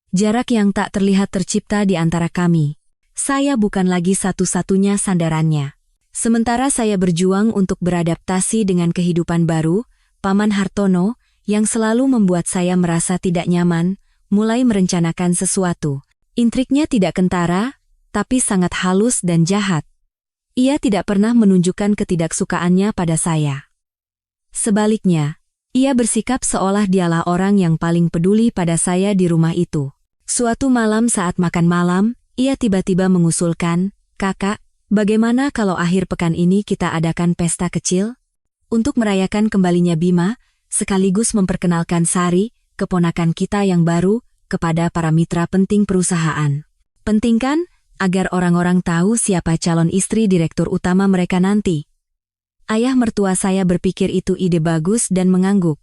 Jarak yang tak terlihat tercipta di antara kami. Saya bukan lagi satu-satunya sandarannya. Sementara saya berjuang untuk beradaptasi dengan kehidupan baru, Paman Hartono, yang selalu membuat saya merasa tidak nyaman, mulai merencanakan sesuatu. Intriknya tidak kentara, tapi sangat halus dan jahat. Ia tidak pernah menunjukkan ketidaksukaannya pada saya. Sebaliknya, ia bersikap seolah dialah orang yang paling peduli pada saya di rumah itu. Suatu malam saat makan malam, ia tiba-tiba mengusulkan, "Kakak, bagaimana kalau akhir pekan ini kita adakan pesta kecil? Untuk merayakan kembalinya Bima, sekaligus memperkenalkan Sari, keponakan kita yang baru, kepada para mitra penting perusahaan. Penting kan? Agar orang-orang tahu siapa calon istri direktur utama mereka nanti." Ayah mertua saya berpikir itu ide bagus dan mengangguk.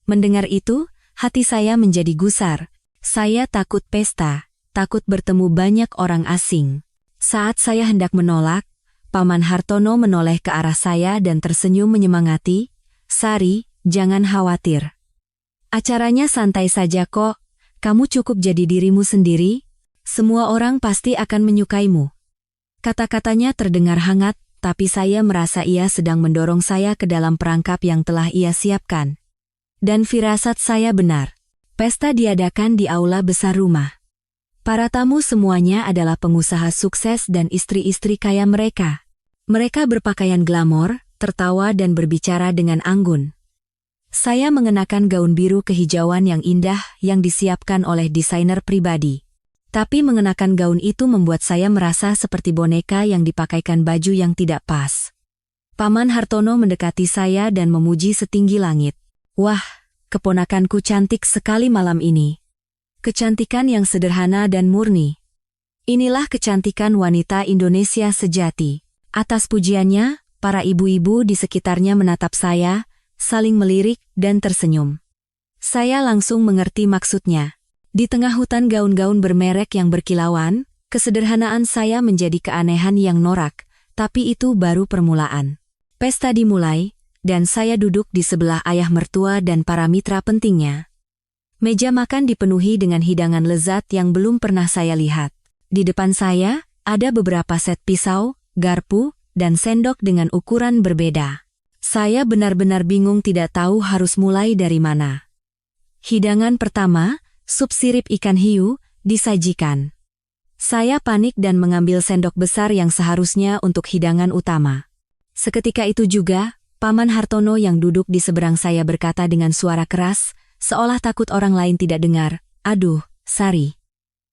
Mendengar itu, hati saya menjadi gusar. Saya takut pesta, takut bertemu banyak orang asing. Saat saya hendak menolak, Paman Hartono menoleh ke arah saya dan tersenyum menyemangati, "Sari, jangan khawatir. Acaranya santai saja kok, kamu cukup jadi dirimu sendiri, semua orang pasti akan menyukaimu." Kata-katanya terdengar hangat, tapi saya merasa ia sedang mendorong saya ke dalam perangkap yang telah ia siapkan. Dan firasat saya benar. Pesta diadakan di aula besar rumah. Para tamu semuanya adalah pengusaha sukses dan istri-istri kaya mereka. Mereka berpakaian glamor, tertawa dan berbicara dengan anggun. Saya mengenakan gaun biru kehijauan yang indah yang disiapkan oleh desainer pribadi. Tapi mengenakan gaun itu membuat saya merasa seperti boneka yang dipakaikan baju yang tidak pas. Paman Hartono mendekati saya dan memuji setinggi langit. "Wah, keponakanku cantik sekali malam ini. Kecantikan yang sederhana dan murni. Inilah kecantikan wanita Indonesia sejati." Atas pujiannya, para ibu-ibu di sekitarnya menatap saya, saling melirik dan tersenyum. Saya langsung mengerti maksudnya. Di tengah hutan gaun-gaun bermerek yang berkilauan, kesederhanaan saya menjadi keanehan yang norak, tapi itu baru permulaan. Pesta dimulai, dan saya duduk di sebelah ayah mertua dan para mitra pentingnya. Meja makan dipenuhi dengan hidangan lezat yang belum pernah saya lihat. Di depan saya, ada beberapa set pisau, garpu, dan sendok dengan ukuran berbeda. Saya benar-benar bingung tidak tahu harus mulai dari mana. Hidangan pertama, sup sirip ikan hiu, disajikan. Saya panik dan mengambil sendok besar yang seharusnya untuk hidangan utama. Seketika itu juga, Paman Hartono yang duduk di seberang saya berkata dengan suara keras, seolah takut orang lain tidak dengar, "Aduh, Sari.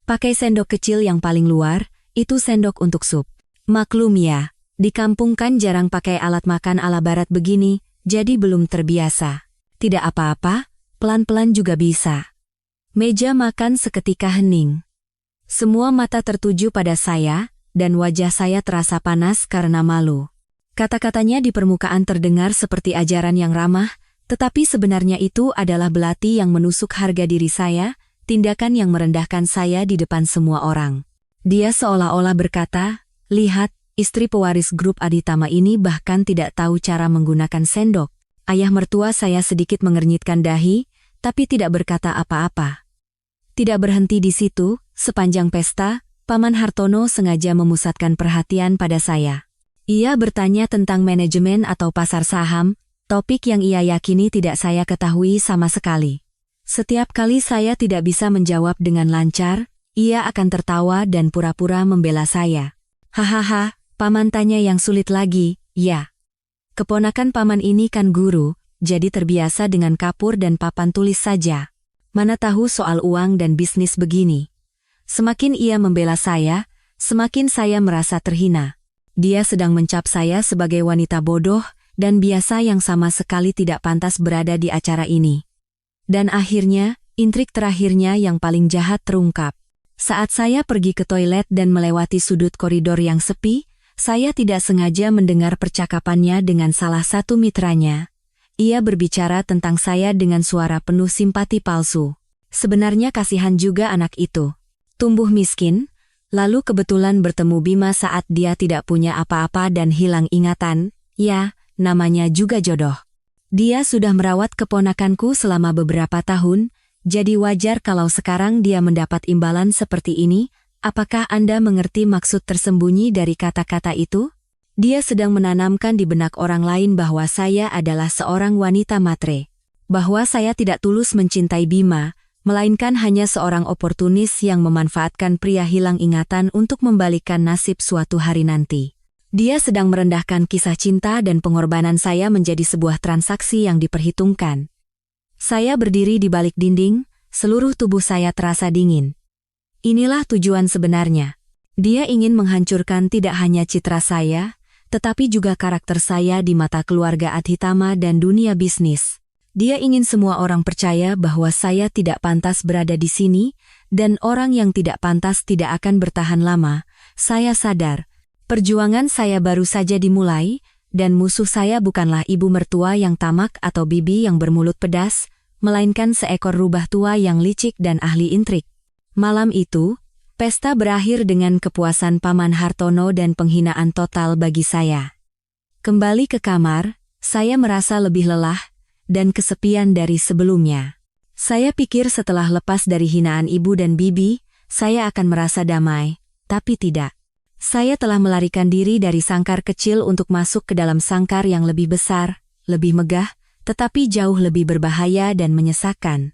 Pakai sendok kecil yang paling luar, itu sendok untuk sup." Maklum ya, di kampung kan jarang pakai alat makan ala barat begini, jadi belum terbiasa. "Tidak apa-apa, pelan-pelan juga bisa. Meja makan seketika hening. Semua mata tertuju pada saya, dan wajah saya terasa panas karena malu. Kata-katanya di permukaan terdengar seperti ajaran yang ramah, tetapi sebenarnya itu adalah belati yang menusuk harga diri saya, tindakan yang merendahkan saya di depan semua orang. Dia seolah-olah berkata, "Lihat, istri pewaris grup Aditama ini bahkan tidak tahu cara menggunakan sendok." Ayah mertua saya sedikit mengernyitkan dahi, tapi tidak berkata apa-apa. Tidak berhenti di situ, sepanjang pesta, Paman Hartono sengaja memusatkan perhatian pada saya. Ia bertanya tentang manajemen atau pasar saham, topik yang ia yakini tidak saya ketahui sama sekali. Setiap kali saya tidak bisa menjawab dengan lancar, ia akan tertawa dan pura-pura membela saya. "Hahaha, Paman tanya yang sulit lagi, ya. Keponakan Paman ini kan guru, jadi terbiasa dengan kapur dan papan tulis saja. Mana tahu soal uang dan bisnis begini." Semakin ia membela saya, semakin saya merasa terhina. Dia sedang mencap saya sebagai wanita bodoh dan biasa yang sama sekali tidak pantas berada di acara ini. Dan akhirnya, intrik terakhirnya yang paling jahat terungkap. Saat saya pergi ke toilet dan melewati sudut koridor yang sepi, saya tidak sengaja mendengar percakapannya dengan salah satu mitranya. Ia berbicara tentang saya dengan suara penuh simpati palsu. Sebenarnya kasihan juga anak itu. Tumbuh miskin, lalu kebetulan bertemu Bima saat dia tidak punya apa-apa dan hilang ingatan. Ya, namanya juga jodoh. Dia sudah merawat keponakanku selama beberapa tahun, jadi wajar kalau sekarang dia mendapat imbalan seperti ini. Apakah Anda mengerti maksud tersembunyi dari kata-kata itu? Dia sedang menanamkan di benak orang lain bahwa saya adalah seorang wanita matre. Bahwa saya tidak tulus mencintai Bima, melainkan hanya seorang oportunis yang memanfaatkan pria hilang ingatan untuk membalikkan nasib suatu hari nanti. Dia sedang merendahkan kisah cinta dan pengorbanan saya menjadi sebuah transaksi yang diperhitungkan. Saya berdiri di balik dinding, seluruh tubuh saya terasa dingin. Inilah tujuan sebenarnya. Dia ingin menghancurkan tidak hanya citra saya, tetapi juga karakter saya di mata keluarga Adhitama dan dunia bisnis. Dia ingin semua orang percaya bahwa saya tidak pantas berada di sini, dan orang yang tidak pantas tidak akan bertahan lama. Saya sadar, perjuangan saya baru saja dimulai, dan musuh saya bukanlah ibu mertua yang tamak atau bibi yang bermulut pedas, melainkan seekor rubah tua yang licik dan ahli intrik. Malam itu, pesta berakhir dengan kepuasan Paman Hartono dan penghinaan total bagi saya. Kembali ke kamar, saya merasa lebih lelah dan kesepian dari sebelumnya. Saya pikir setelah lepas dari hinaan ibu dan bibi, saya akan merasa damai, tapi tidak. Saya telah melarikan diri dari sangkar kecil untuk masuk ke dalam sangkar yang lebih besar, lebih megah, tetapi jauh lebih berbahaya dan menyesakan.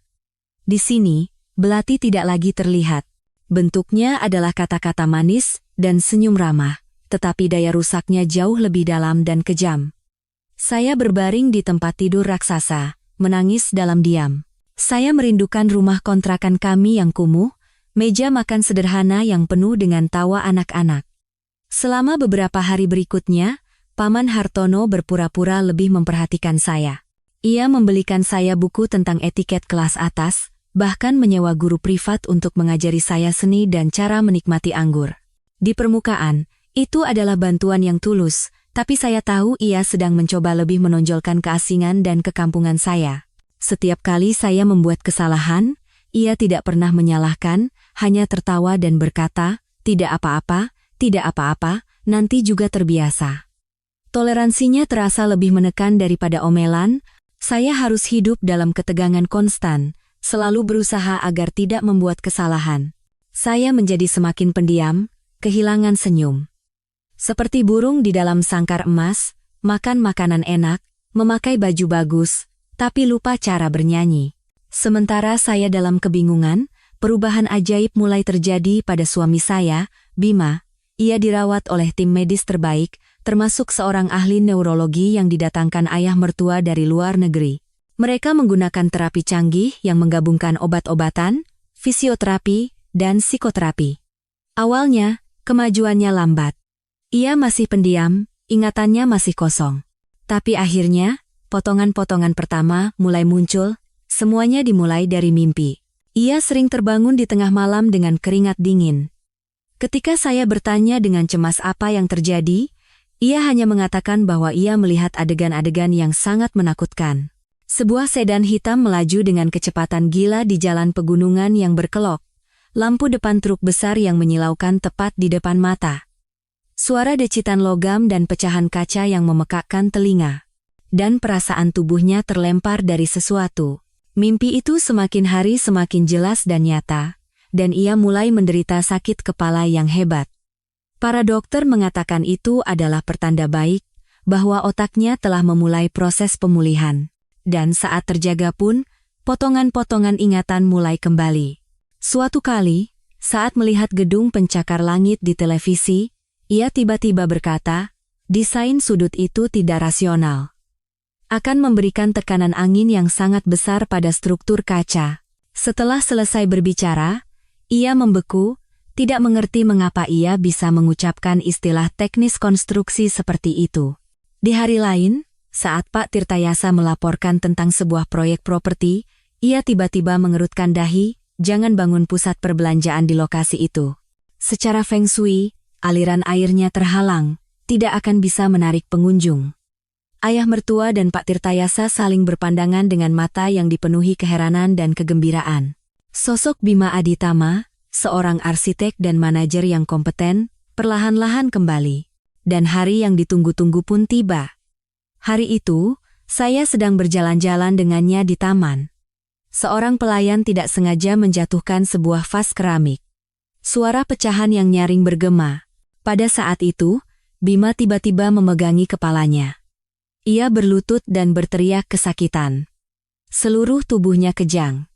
Di sini, belati tidak lagi terlihat. Bentuknya adalah kata-kata manis dan senyum ramah, tetapi daya rusaknya jauh lebih dalam dan kejam. Saya berbaring di tempat tidur raksasa, menangis dalam diam. Saya merindukan rumah kontrakan kami yang kumuh, meja makan sederhana yang penuh dengan tawa anak-anak. Selama beberapa hari berikutnya, Paman Hartono berpura-pura lebih memperhatikan saya. Ia membelikan saya buku tentang etiket kelas atas, bahkan menyewa guru privat untuk mengajari saya seni dan cara menikmati anggur. Di permukaan, itu adalah bantuan yang tulus, tapi saya tahu ia sedang mencoba lebih menonjolkan keasingan dan kekampungan saya. Setiap kali saya membuat kesalahan, ia tidak pernah menyalahkan, hanya tertawa dan berkata, tidak apa-apa, nanti juga terbiasa. Toleransinya terasa lebih menekan daripada omelan. Saya harus hidup dalam ketegangan konstan, selalu berusaha agar tidak membuat kesalahan. Saya menjadi semakin pendiam, kehilangan senyum. Seperti burung di dalam sangkar emas, makan makanan enak, memakai baju bagus, tapi lupa cara bernyanyi. Sementara saya dalam kebingungan, perubahan ajaib mulai terjadi pada suami saya, Bima. Ia dirawat oleh tim medis terbaik, termasuk seorang ahli neurologi yang didatangkan ayah mertua dari luar negeri. Mereka menggunakan terapi canggih yang menggabungkan obat-obatan, fisioterapi, dan psikoterapi. Awalnya, kemajuannya lambat. Ia masih pendiam, ingatannya masih kosong. Tapi akhirnya, potongan-potongan pertama mulai muncul, Semuanya dimulai dari mimpi. Ia sering terbangun di tengah malam dengan keringat dingin. Ketika saya bertanya dengan cemas apa yang terjadi, ia hanya mengatakan bahwa ia melihat adegan-adegan yang sangat menakutkan. Sebuah sedan hitam melaju dengan kecepatan gila di jalan pegunungan yang berkelok. Lampu depan truk besar yang menyilaukan tepat di depan mata. Suara decitan logam dan pecahan kaca yang memekakkan telinga. Dan perasaan tubuhnya terlempar dari sesuatu. Mimpi itu semakin hari semakin jelas dan nyata, dan ia mulai menderita sakit kepala yang hebat. Para dokter mengatakan itu adalah pertanda baik, bahwa otaknya telah memulai proses pemulihan. Dan saat terjaga pun, potongan-potongan ingatan mulai kembali. Suatu kali, saat melihat gedung pencakar langit di televisi, ia tiba-tiba berkata, desain sudut itu tidak rasional. Akan memberikan tekanan angin yang sangat besar pada struktur kaca. Setelah selesai berbicara, ia membeku, tidak mengerti mengapa ia bisa mengucapkan istilah teknis konstruksi seperti itu. Di hari lain, saat Pak Tirtayasa melaporkan tentang sebuah proyek properti, ia tiba-tiba mengerutkan dahi, jangan bangun pusat perbelanjaan di lokasi itu. Secara feng shui, aliran airnya terhalang, tidak akan bisa menarik pengunjung. Ayah mertua dan Pak Tirtayasa saling berpandangan dengan mata yang dipenuhi keheranan dan kegembiraan. Sosok Bima Aditama, seorang arsitek dan manajer yang kompeten, perlahan-lahan kembali. Dan hari yang ditunggu-tunggu pun tiba. Hari itu, saya sedang berjalan-jalan dengannya di taman. Seorang pelayan tidak sengaja menjatuhkan sebuah vas keramik. Suara pecahan yang nyaring bergema. Pada saat itu, Bima tiba-tiba memegangi kepalanya. Ia berlutut dan berteriak kesakitan. Seluruh tubuhnya kejang.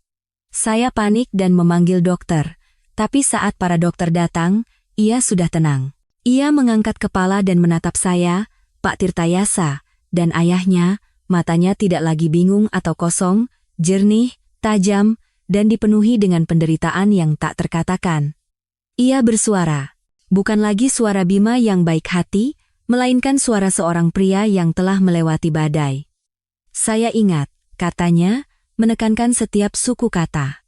Saya panik dan memanggil dokter, tapi saat para dokter datang, ia sudah tenang. Ia mengangkat kepala dan menatap saya, Pak Tirtayasa, dan ayahnya, matanya tidak lagi bingung atau kosong, jernih, tajam, dan dipenuhi dengan penderitaan yang tak terkatakan. Ia bersuara, bukan lagi suara Bima yang baik hati, melainkan suara seorang pria yang telah melewati badai. Saya ingat, katanya, menekankan setiap suku kata.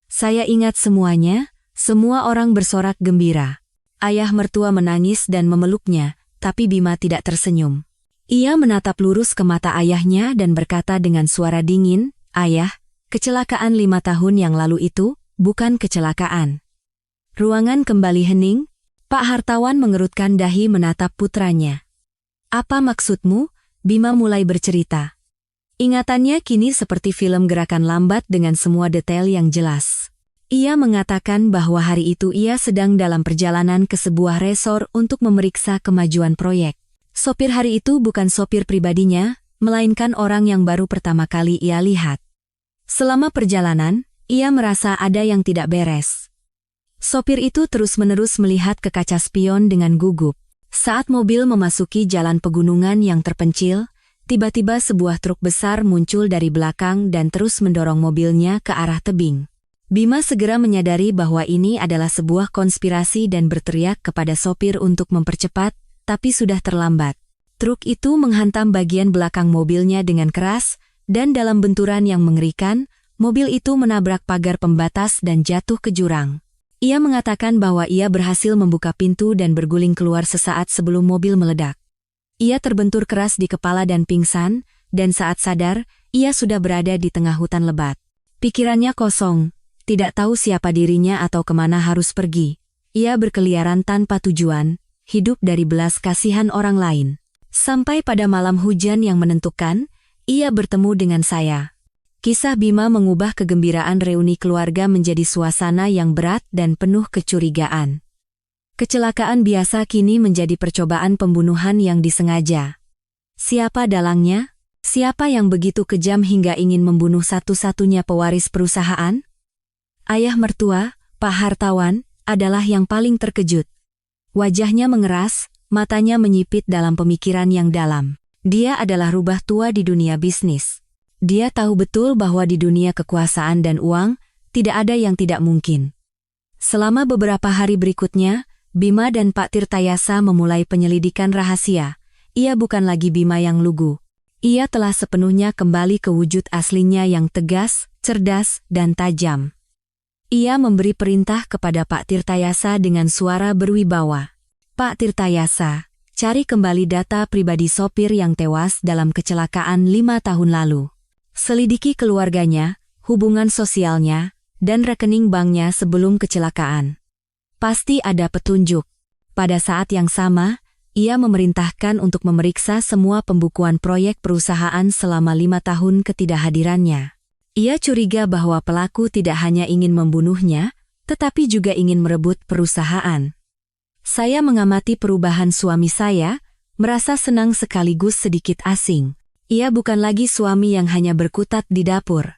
Saya ingat semuanya, semua orang bersorak gembira. Ayah mertua menangis dan memeluknya, tapi Bima tidak tersenyum. Ia menatap lurus ke mata ayahnya dan berkata dengan suara dingin, "Ayah, kecelakaan 5 tahun yang lalu itu, bukan kecelakaan." Ruangan kembali hening. Pak Hartawan mengerutkan dahi menatap putranya. "Apa maksudmu?" Bima mulai bercerita. Ingatannya kini seperti film gerakan lambat dengan semua detail yang jelas. Ia mengatakan bahwa hari itu ia sedang dalam perjalanan ke sebuah resor untuk memeriksa kemajuan proyek. Sopir hari itu bukan sopir pribadinya, melainkan orang yang baru pertama kali ia lihat. Selama perjalanan, ia merasa ada yang tidak beres. Sopir itu terus-menerus melihat ke kaca spion dengan gugup. Saat mobil memasuki jalan pegunungan yang terpencil, tiba-tiba sebuah truk besar muncul dari belakang dan terus mendorong mobilnya ke arah tebing. Bima segera menyadari bahwa ini adalah sebuah konspirasi dan berteriak kepada sopir untuk mempercepat, tapi sudah terlambat. Truk itu menghantam bagian belakang mobilnya dengan keras, dan dalam benturan yang mengerikan, mobil itu menabrak pagar pembatas dan jatuh ke jurang. Ia mengatakan bahwa ia berhasil membuka pintu dan berguling keluar sesaat sebelum mobil meledak. Ia terbentur keras di kepala dan pingsan, dan saat sadar, ia sudah berada di tengah hutan lebat. Pikirannya kosong, tidak tahu siapa dirinya atau kemana harus pergi. Ia berkeliaran tanpa tujuan, hidup dari belas kasihan orang lain. Sampai pada malam hujan yang menentukan, ia bertemu dengan saya. Kisah Bima mengubah kegembiraan reuni keluarga menjadi suasana yang berat dan penuh kecurigaan. Kecelakaan biasa kini menjadi percobaan pembunuhan yang disengaja. Siapa dalangnya? Siapa yang begitu kejam hingga ingin membunuh satu-satunya pewaris perusahaan? Ayah mertua, Pak Hartawan, adalah yang paling terkejut. Wajahnya mengeras, matanya menyipit dalam pemikiran yang dalam. Dia adalah rubah tua di dunia bisnis. Dia tahu betul bahwa di dunia kekuasaan dan uang, tidak ada yang tidak mungkin. Selama beberapa hari berikutnya, Bima dan Pak Tirtayasa memulai penyelidikan rahasia. Ia bukan lagi Bima yang lugu. Ia telah sepenuhnya kembali ke wujud aslinya yang tegas, cerdas, dan tajam. Ia memberi perintah kepada Pak Tirtayasa dengan suara berwibawa. Pak Tirtayasa, cari kembali data pribadi sopir yang tewas dalam kecelakaan 5 tahun lalu. Selidiki keluarganya, hubungan sosialnya, dan rekening banknya sebelum kecelakaan. Pasti ada petunjuk. Pada saat yang sama, ia memerintahkan untuk memeriksa semua pembukuan proyek perusahaan selama 5 tahun ketidakhadirannya. Ia curiga bahwa pelaku tidak hanya ingin membunuhnya, tetapi juga ingin merebut perusahaan. Saya mengamati perubahan suami saya, merasa senang sekaligus sedikit asing. Ia bukan lagi suami yang hanya berkutat di dapur.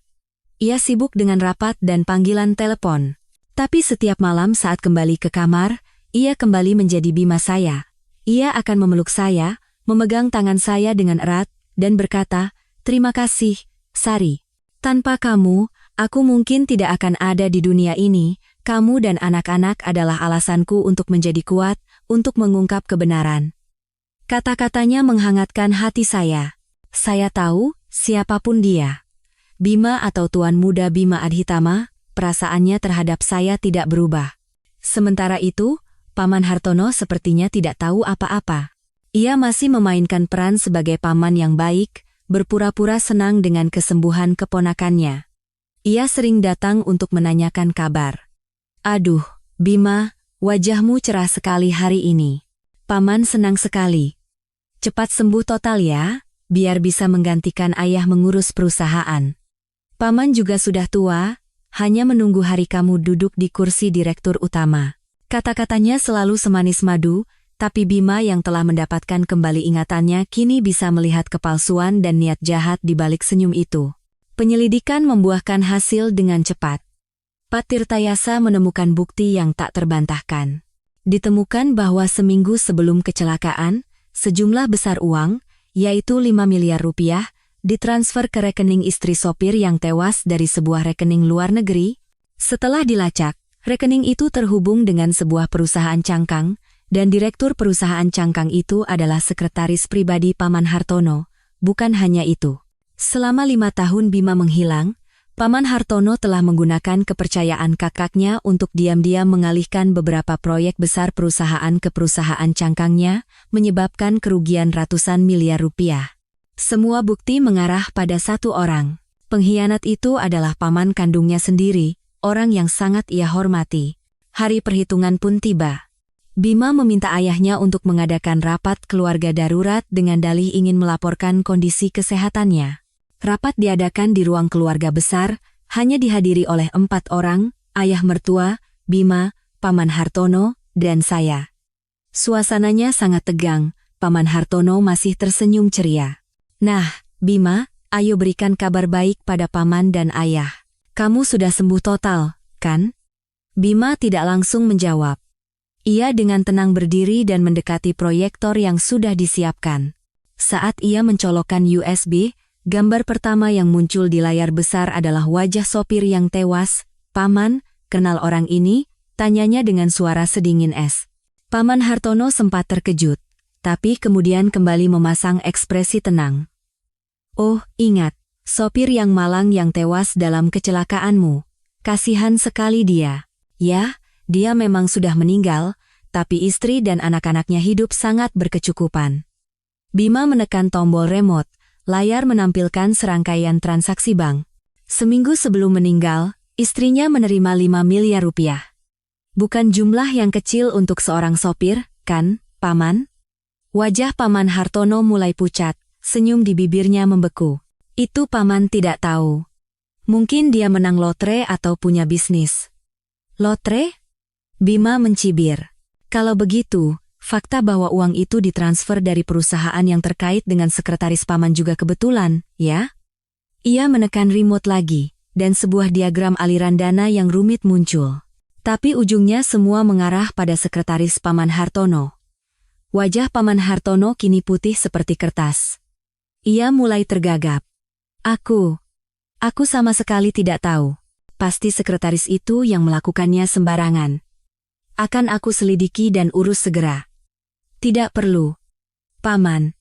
Ia sibuk dengan rapat dan panggilan telepon. Tapi setiap malam saat kembali ke kamar, ia kembali menjadi Bima saya. Ia akan memeluk saya, memegang tangan saya dengan erat, dan berkata, "Terima kasih, Sari. Tanpa kamu, aku mungkin tidak akan ada di dunia ini. Kamu dan anak-anak adalah alasanku untuk menjadi kuat, untuk mengungkap kebenaran." Kata-katanya menghangatkan hati saya. Saya tahu, siapapun dia. Bima atau Tuan Muda Bima Adhitama, perasaannya terhadap saya tidak berubah. Sementara itu, Paman Hartono sepertinya tidak tahu apa-apa. Ia masih memainkan peran sebagai paman yang baik, berpura-pura senang dengan kesembuhan keponakannya. Ia sering datang untuk menanyakan kabar. "Aduh, Bima, wajahmu cerah sekali hari ini. Paman senang sekali. Cepat sembuh total ya, biar bisa menggantikan ayah mengurus perusahaan. Paman juga sudah tua, hanya menunggu hari kamu duduk di kursi direktur utama." Kata-katanya selalu semanis madu, tapi Bima yang telah mendapatkan kembali ingatannya kini bisa melihat kepalsuan dan niat jahat di balik senyum itu. Penyelidikan membuahkan hasil dengan cepat. Pak Tirtayasa menemukan bukti yang tak terbantahkan. Ditemukan bahwa seminggu sebelum kecelakaan, sejumlah besar uang, yaitu 5 miliar rupiah, ditransfer ke rekening istri sopir yang tewas dari sebuah rekening luar negeri. Setelah dilacak, rekening itu terhubung dengan sebuah perusahaan cangkang, dan direktur perusahaan cangkang itu adalah sekretaris pribadi Paman Hartono. Bukan hanya itu. Selama 5 tahun Bima menghilang, Paman Hartono telah menggunakan kepercayaan kakaknya untuk diam-diam mengalihkan beberapa proyek besar perusahaan ke perusahaan cangkangnya, menyebabkan kerugian ratusan miliar rupiah. Semua bukti mengarah pada satu orang. Pengkhianat itu adalah paman kandungnya sendiri, orang yang sangat ia hormati. Hari perhitungan pun tiba. Bima meminta ayahnya untuk mengadakan rapat keluarga darurat dengan dalih ingin melaporkan kondisi kesehatannya. Rapat diadakan di ruang keluarga besar, hanya dihadiri oleh 4 orang, ayah mertua, Bima, Paman Hartono, dan saya. Suasananya sangat tegang, Paman Hartono masih tersenyum ceria. "Nah, Bima, ayo berikan kabar baik pada Paman dan ayah. Kamu sudah sembuh total, kan?" Bima tidak langsung menjawab. Ia dengan tenang berdiri dan mendekati proyektor yang sudah disiapkan. Saat ia mencolokkan USB, gambar pertama yang muncul di layar besar adalah wajah sopir yang tewas. "Paman, kenal orang ini?" tanyanya dengan suara sedingin es. Paman Hartono sempat terkejut, tapi kemudian kembali memasang ekspresi tenang. "Oh, ingat, sopir yang malang yang tewas dalam kecelakaanmu. Kasihan sekali dia. Ya, dia memang sudah meninggal, tapi istri dan anak-anaknya hidup sangat berkecukupan." Bima menekan tombol remote, layar menampilkan serangkaian transaksi bank. Seminggu sebelum meninggal, istrinya menerima 5 miliar rupiah. Bukan jumlah yang kecil untuk seorang sopir, kan, Paman? Wajah Paman Hartono mulai pucat, senyum di bibirnya membeku. Itu Paman tidak tahu. Mungkin dia menang lotre atau punya bisnis. Lotre? Bima mencibir. Kalau begitu, fakta bahwa uang itu ditransfer dari perusahaan yang terkait dengan sekretaris Paman juga kebetulan, ya? Ia menekan remote lagi, dan sebuah diagram aliran dana yang rumit muncul. Tapi ujungnya semua mengarah pada sekretaris Paman Hartono. Wajah Paman Hartono kini putih seperti kertas. Ia mulai tergagap. Aku sama sekali tidak tahu. Pasti sekretaris itu yang melakukannya sembarangan. Akan aku selidiki dan urus segera. Tidak perlu, Paman.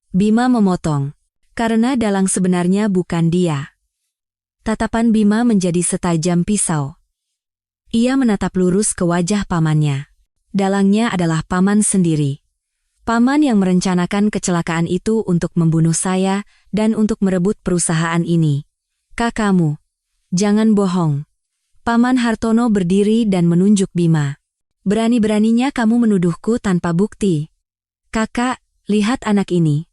Bima memotong. Karena Dalang sebenarnya bukan dia. Tatapan Bima menjadi setajam pisau. Ia menatap lurus ke wajah pamannya. Dalangnya adalah paman sendiri. Paman yang merencanakan kecelakaan itu untuk membunuh saya dan untuk merebut perusahaan ini. Kakakmu. Jangan bohong. Paman Hartono berdiri dan menunjuk Bima. Berani-beraninya kamu menuduhku tanpa bukti. Kakak, lihat anak ini.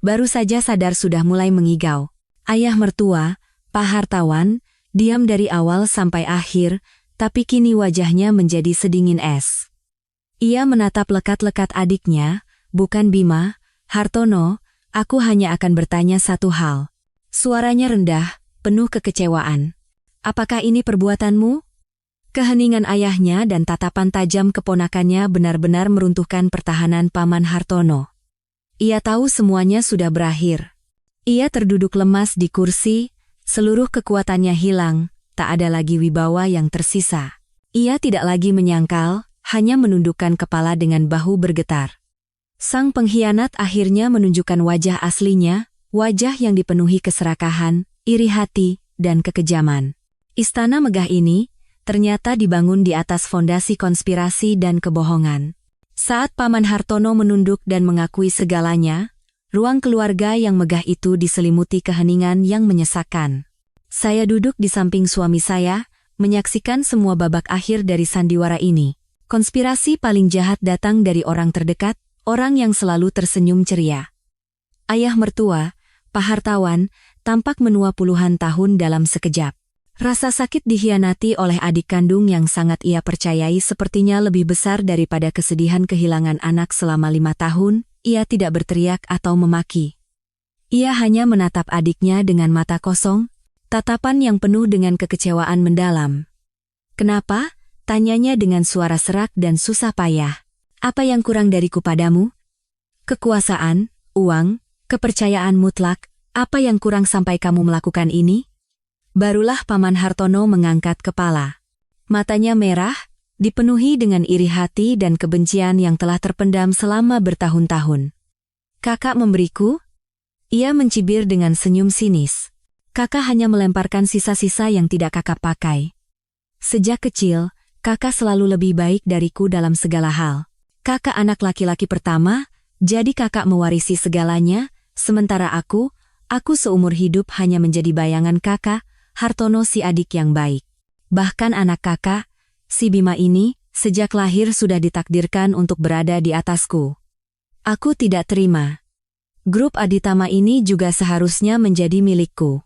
Baru saja sadar sudah mulai mengigau. Ayah mertua, Pak Hartawan, diam dari awal sampai akhir, tapi kini wajahnya menjadi sedingin es. Ia menatap lekat-lekat adiknya, bukan Bima, Hartono, aku hanya akan bertanya satu hal. Suaranya rendah, penuh kekecewaan. Apakah ini perbuatanmu? Keheningan ayahnya dan tatapan tajam keponakannya benar-benar meruntuhkan pertahanan Paman Hartono. Ia tahu semuanya sudah berakhir. Ia terduduk lemas di kursi, seluruh kekuatannya hilang, tak ada lagi wibawa yang tersisa. Ia tidak lagi menyangkal, hanya menundukkan kepala dengan bahu bergetar. Sang pengkhianat akhirnya menunjukkan wajah aslinya, wajah yang dipenuhi keserakahan, iri hati, dan kekejaman. Istana megah ini ternyata dibangun di atas fondasi konspirasi dan kebohongan. Saat Paman Hartono menunduk dan mengakui segalanya, ruang keluarga yang megah itu diselimuti keheningan yang menyesakkan. Saya duduk di samping suami saya, menyaksikan semua babak akhir dari sandiwara ini. Konspirasi paling jahat datang dari orang terdekat, orang yang selalu tersenyum ceria. Ayah mertua, Pak Hartawan, tampak menua puluhan tahun dalam sekejap. Rasa sakit dikhianati oleh adik kandung yang sangat ia percayai sepertinya lebih besar daripada kesedihan kehilangan anak selama 5 tahun. Ia tidak berteriak atau memaki. Ia hanya menatap adiknya dengan mata kosong, tatapan yang penuh dengan kekecewaan mendalam. Kenapa? Tanyanya dengan suara serak dan susah payah. Apa yang kurang dariku padamu? Kekuasaan, uang, kepercayaan mutlak, apa yang kurang sampai kamu melakukan ini? Barulah Paman Hartono mengangkat kepala. Matanya merah, dipenuhi dengan iri hati dan kebencian yang telah terpendam selama bertahun-tahun. Kakak memberiku? Ia mencibir dengan senyum sinis. Kakak hanya melemparkan sisa-sisa yang tidak kakak pakai. Sejak kecil, kakak selalu lebih baik dariku dalam segala hal. Kakak anak laki-laki pertama, jadi kakak mewarisi segalanya, sementara aku seumur hidup hanya menjadi bayangan kakak, Hartono si adik yang baik. Bahkan anak kakak, si Bima ini, sejak lahir sudah ditakdirkan untuk berada di atasku. Aku tidak terima. Grup Aditama ini juga seharusnya menjadi milikku.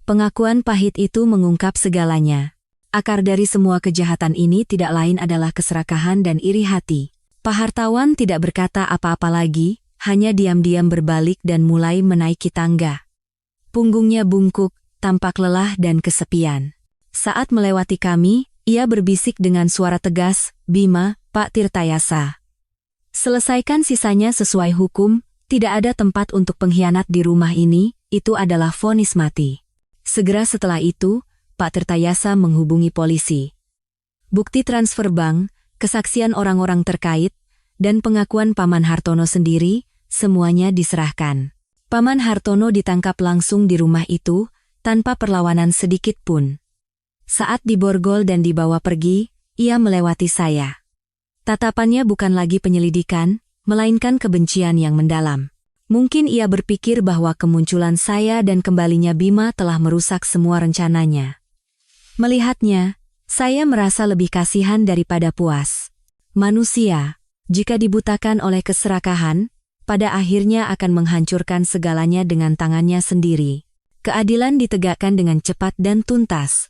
Pengakuan pahit itu mengungkap segalanya. Akar dari semua kejahatan ini tidak lain adalah keserakahan dan iri hati. Pak Hartawan tidak berkata apa-apa lagi, hanya diam-diam berbalik dan mulai menaiki tangga. Punggungnya bungkuk, tampak lelah dan kesepian. Saat melewati kami, ia berbisik dengan suara tegas, Bima, Pak Tirtayasa. Selesaikan sisanya sesuai hukum, tidak ada tempat untuk pengkhianat di rumah ini, itu adalah vonis mati. Segera setelah itu, Pak Tirtayasa menghubungi polisi. Bukti transfer bank, kesaksian orang-orang terkait, dan pengakuan Paman Hartono sendiri, semuanya diserahkan. Paman Hartono ditangkap langsung di rumah itu, tanpa perlawanan sedikit pun. Saat diborgol dan dibawa pergi, ia melewati saya. Tatapannya bukan lagi penyelidikan, melainkan kebencian yang mendalam. Mungkin ia berpikir bahwa kemunculan saya dan kembalinya Bima telah merusak semua rencananya. Melihatnya, saya merasa lebih kasihan daripada puas. Manusia, jika dibutakan oleh keserakahan, pada akhirnya akan menghancurkan segalanya dengan tangannya sendiri. Keadilan ditegakkan dengan cepat dan tuntas.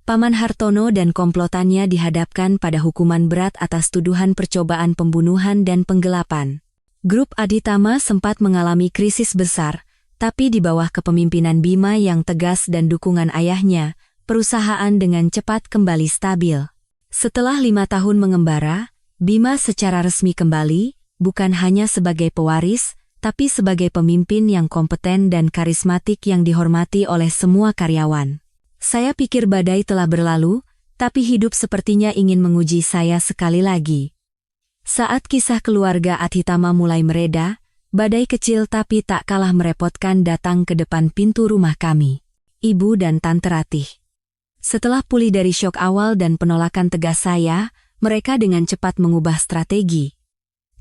Paman Hartono dan komplotannya dihadapkan pada hukuman berat atas tuduhan percobaan pembunuhan dan penggelapan. Grup Aditama sempat mengalami krisis besar, tapi di bawah kepemimpinan Bima yang tegas dan dukungan ayahnya, perusahaan dengan cepat kembali stabil. Setelah 5 tahun mengembara, Bima secara resmi kembali, bukan hanya sebagai pewaris, tapi sebagai pemimpin yang kompeten dan karismatik yang dihormati oleh semua karyawan. Saya pikir badai telah berlalu, tapi hidup sepertinya ingin menguji saya sekali lagi. Saat kisah keluarga Aditama mulai mereda, Badai kecil tapi tak kalah merepotkan datang ke depan pintu rumah kami, Ibu dan Tante Ratih. Setelah pulih dari syok awal dan penolakan tegas saya, mereka dengan cepat mengubah strategi.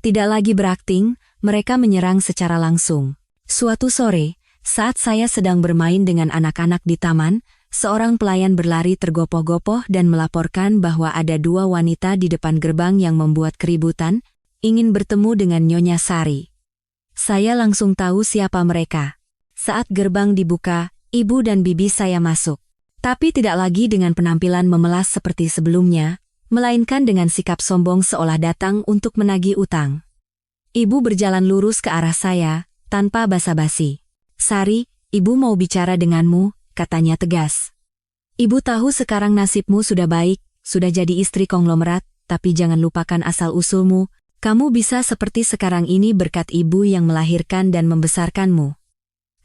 Tidak lagi berakting, mereka menyerang secara langsung. Suatu sore, saat saya sedang bermain dengan anak-anak di taman, seorang pelayan berlari tergopoh-gopoh dan melaporkan bahwa ada 2 wanita di depan gerbang yang membuat keributan, ingin bertemu dengan Nyonya Sari. Saya langsung tahu siapa mereka. Saat gerbang dibuka, ibu dan bibi saya masuk. Tapi tidak lagi dengan penampilan memelas seperti sebelumnya, melainkan dengan sikap sombong seolah datang untuk menagih utang. Ibu berjalan lurus ke arah saya, tanpa basa-basi. "Sari, ibu mau bicara denganmu," katanya tegas. "Ibu tahu sekarang nasibmu sudah baik, sudah jadi istri konglomerat, tapi jangan lupakan asal-usulmu. Kamu bisa seperti sekarang ini berkat ibu yang melahirkan dan membesarkanmu."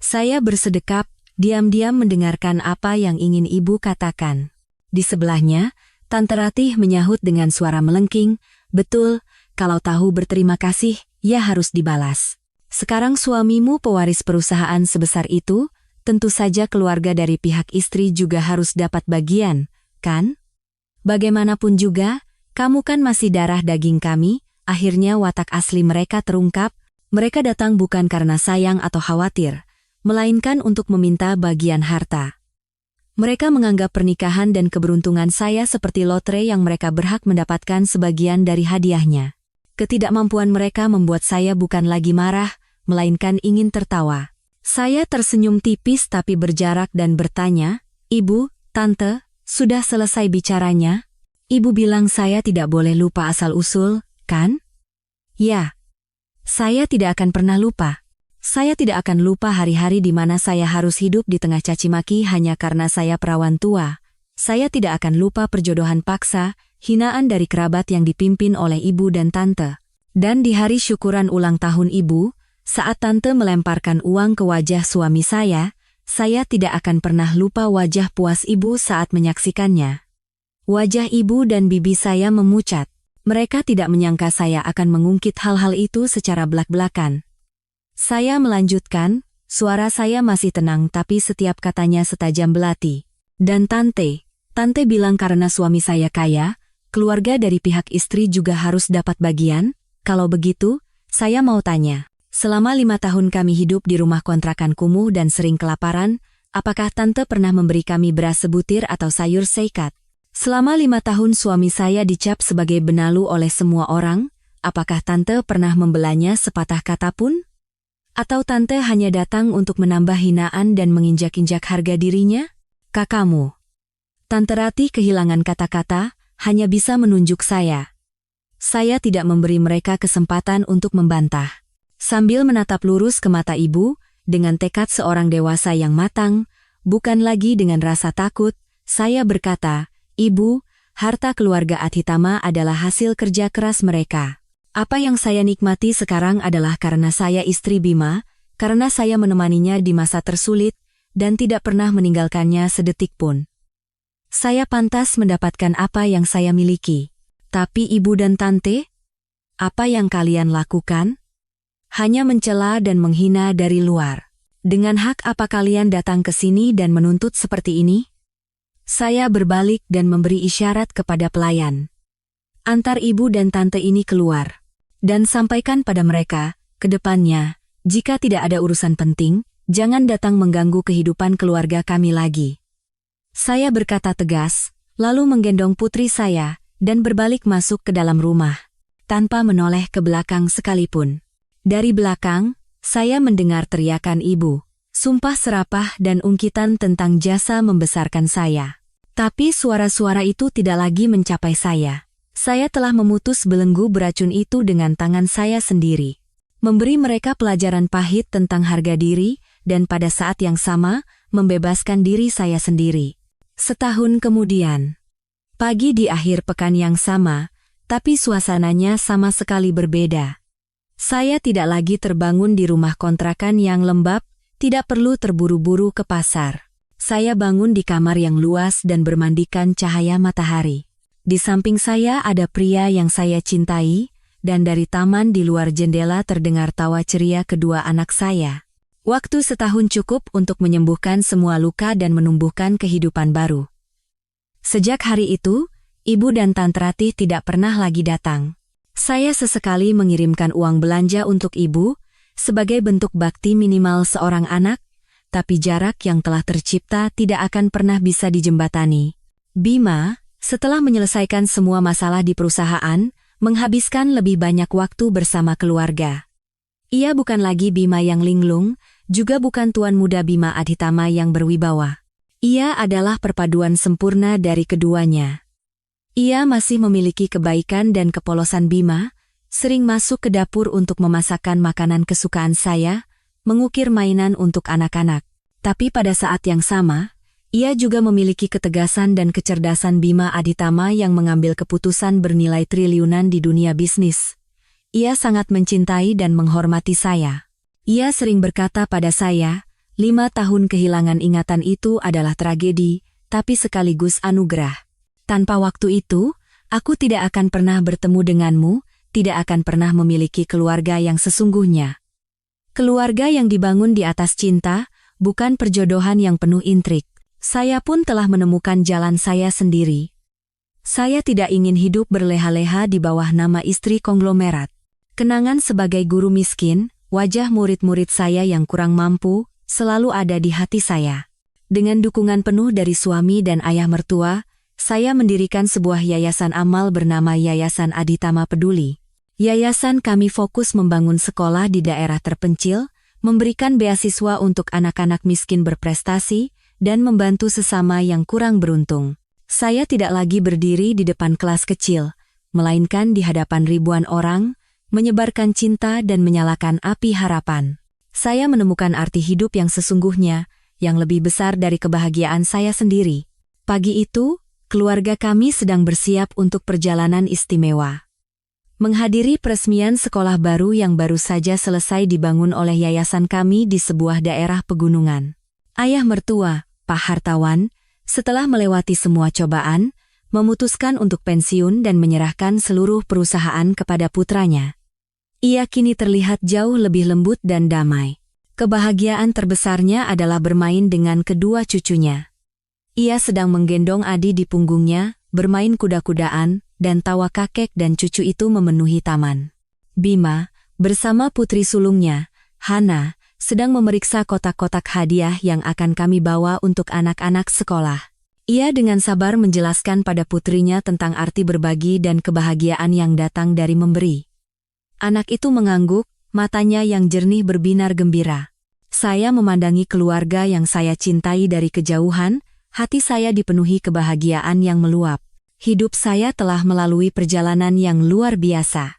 Saya bersedekap, diam-diam mendengarkan apa yang ingin ibu katakan. Di sebelahnya, Tante Ratih menyahut dengan suara melengking, "Betul, kalau tahu berterima kasih, ya harus dibalas. Sekarang suamimu pewaris perusahaan sebesar itu, tentu saja keluarga dari pihak istri juga harus dapat bagian, kan? Bagaimanapun juga, kamu kan masih darah daging kami." Akhirnya watak asli mereka terungkap, mereka datang bukan karena sayang atau khawatir, melainkan untuk meminta bagian harta. Mereka menganggap pernikahan dan keberuntungan saya seperti lotre yang mereka berhak mendapatkan sebagian dari hadiahnya. Ketidakmampuan mereka membuat saya bukan lagi marah, melainkan ingin tertawa. Saya tersenyum tipis tapi berjarak dan bertanya, "Ibu, Tante, sudah selesai bicaranya? Ibu bilang saya tidak boleh lupa asal-usul, kan?" "Ya, saya tidak akan pernah lupa. Saya tidak akan lupa hari-hari di mana saya harus hidup di tengah caci maki hanya karena saya perawan tua. Saya tidak akan lupa perjodohan paksa, hinaan dari kerabat yang dipimpin oleh ibu dan tante. Dan di hari syukuran ulang tahun ibu, saat tante melemparkan uang ke wajah suami saya tidak akan pernah lupa wajah puas ibu saat menyaksikannya. Wajah ibu dan bibi saya memucat. Mereka tidak menyangka saya akan mengungkit hal-hal itu secara belak-belakan. Saya melanjutkan, suara saya masih tenang tapi setiap katanya setajam belati. "Dan tante bilang karena suami saya kaya, keluarga dari pihak istri juga harus dapat bagian. Kalau begitu, saya mau tanya, selama 5 tahun kami hidup di rumah kontrakan kumuh dan sering kelaparan, apakah tante pernah memberi kami beras sebutir atau sayur seikat? Selama 5 tahun suami saya dicap sebagai benalu oleh semua orang, apakah tante pernah membelanya sepatah kata pun? Atau tante hanya datang untuk menambah hinaan dan menginjak-injak harga dirinya?" "Kakakmu." Tante Ratih kehilangan kata-kata, hanya bisa menunjuk saya. Saya tidak memberi mereka kesempatan untuk membantah. Sambil menatap lurus ke mata ibu, dengan tekad seorang dewasa yang matang, bukan lagi dengan rasa takut, saya berkata, "Ibu, harta keluarga Adhitama adalah hasil kerja keras mereka. Apa yang saya nikmati sekarang adalah karena saya istri Bima, karena saya menemaninya di masa tersulit, dan tidak pernah meninggalkannya sedetik pun. Saya pantas mendapatkan apa yang saya miliki. Tapi ibu dan tante, apa yang kalian lakukan? Hanya mencela dan menghina dari luar. Dengan hak apa kalian datang ke sini dan menuntut seperti ini?" Saya berbalik dan memberi isyarat kepada pelayan. "Antar ibu dan tante ini keluar. Dan sampaikan pada mereka, ke depannya, jika tidak ada urusan penting, jangan datang mengganggu kehidupan keluarga kami lagi." Saya berkata tegas, lalu menggendong putri saya, dan berbalik masuk ke dalam rumah, tanpa menoleh ke belakang sekalipun. Dari belakang, saya mendengar teriakan ibu, sumpah serapah dan ungkitan tentang jasa membesarkan saya. Tapi suara-suara itu tidak lagi mencapai saya. Saya telah memutus belenggu beracun itu dengan tangan saya sendiri. Memberi mereka pelajaran pahit tentang harga diri, dan pada saat yang sama, membebaskan diri saya sendiri. Setahun kemudian. Pagi di akhir pekan yang sama, tapi suasananya sama sekali berbeda. Saya tidak lagi terbangun di rumah kontrakan yang lembab, tidak perlu terburu-buru ke pasar. Saya bangun di kamar yang luas dan bermandikan cahaya matahari. Di samping saya ada pria yang saya cintai, dan dari taman di luar jendela terdengar tawa ceria kedua anak saya. Waktu setahun cukup untuk menyembuhkan semua luka dan menumbuhkan kehidupan baru. Sejak hari itu, Ibu dan Tante Ratih tidak pernah lagi datang. Saya sesekali mengirimkan uang belanja untuk Ibu, sebagai bentuk bakti minimal seorang anak, tapi jarak yang telah tercipta tidak akan pernah bisa dijembatani. Bima, setelah menyelesaikan semua masalah di perusahaan, menghabiskan lebih banyak waktu bersama keluarga. Ia bukan lagi Bima yang linglung, juga bukan tuan muda Bima Adhitama yang berwibawa. Ia adalah perpaduan sempurna dari keduanya. Ia masih memiliki kebaikan dan kepolosan Bima, sering masuk ke dapur untuk memasakkan makanan kesukaan saya, mengukir mainan untuk anak-anak. Tapi pada saat yang sama, ia juga memiliki ketegasan dan kecerdasan Bima Adhitama yang mengambil keputusan bernilai triliunan di dunia bisnis. Ia sangat mencintai dan menghormati saya. Ia sering berkata pada saya, 5 tahun kehilangan ingatan itu adalah tragedi, tapi sekaligus anugerah. Tanpa waktu itu, aku tidak akan pernah bertemu denganmu, tidak akan pernah memiliki keluarga yang sesungguhnya. Keluarga yang dibangun di atas cinta, bukan perjodohan yang penuh intrik. Saya pun telah menemukan jalan saya sendiri. Saya tidak ingin hidup berleha-leha di bawah nama istri konglomerat. Kenangan sebagai guru miskin, wajah murid-murid saya yang kurang mampu, selalu ada di hati saya. Dengan dukungan penuh dari suami dan ayah mertua, saya mendirikan sebuah yayasan amal bernama Yayasan Adhitama Peduli. Yayasan kami fokus membangun sekolah di daerah terpencil, memberikan beasiswa untuk anak-anak miskin berprestasi, dan membantu sesama yang kurang beruntung. Saya tidak lagi berdiri di depan kelas kecil, melainkan di hadapan ribuan orang, menyebarkan cinta dan menyalakan api harapan. Saya menemukan arti hidup yang sesungguhnya, yang lebih besar dari kebahagiaan saya sendiri. Pagi itu, keluarga kami sedang bersiap untuk perjalanan istimewa. Menghadiri peresmian sekolah baru yang baru saja selesai dibangun oleh yayasan kami di sebuah daerah pegunungan. Ayah mertua, Pak Hartawan, setelah melewati semua cobaan, memutuskan untuk pensiun dan menyerahkan seluruh perusahaan kepada putranya. Ia kini terlihat jauh lebih lembut dan damai. Kebahagiaan terbesarnya adalah bermain dengan kedua cucunya. Ia sedang menggendong Adi di punggungnya, bermain kuda-kudaan, dan tawa kakek dan cucu itu memenuhi taman. Bima, bersama putri sulungnya, Hana, sedang memeriksa kotak-kotak hadiah yang akan kami bawa untuk anak-anak sekolah. Ia dengan sabar menjelaskan pada putrinya tentang arti berbagi dan kebahagiaan yang datang dari memberi. Anak itu mengangguk, matanya yang jernih berbinar gembira. Saya memandangi keluarga yang saya cintai dari kejauhan, hati saya dipenuhi kebahagiaan yang meluap. Hidup saya telah melalui perjalanan yang luar biasa.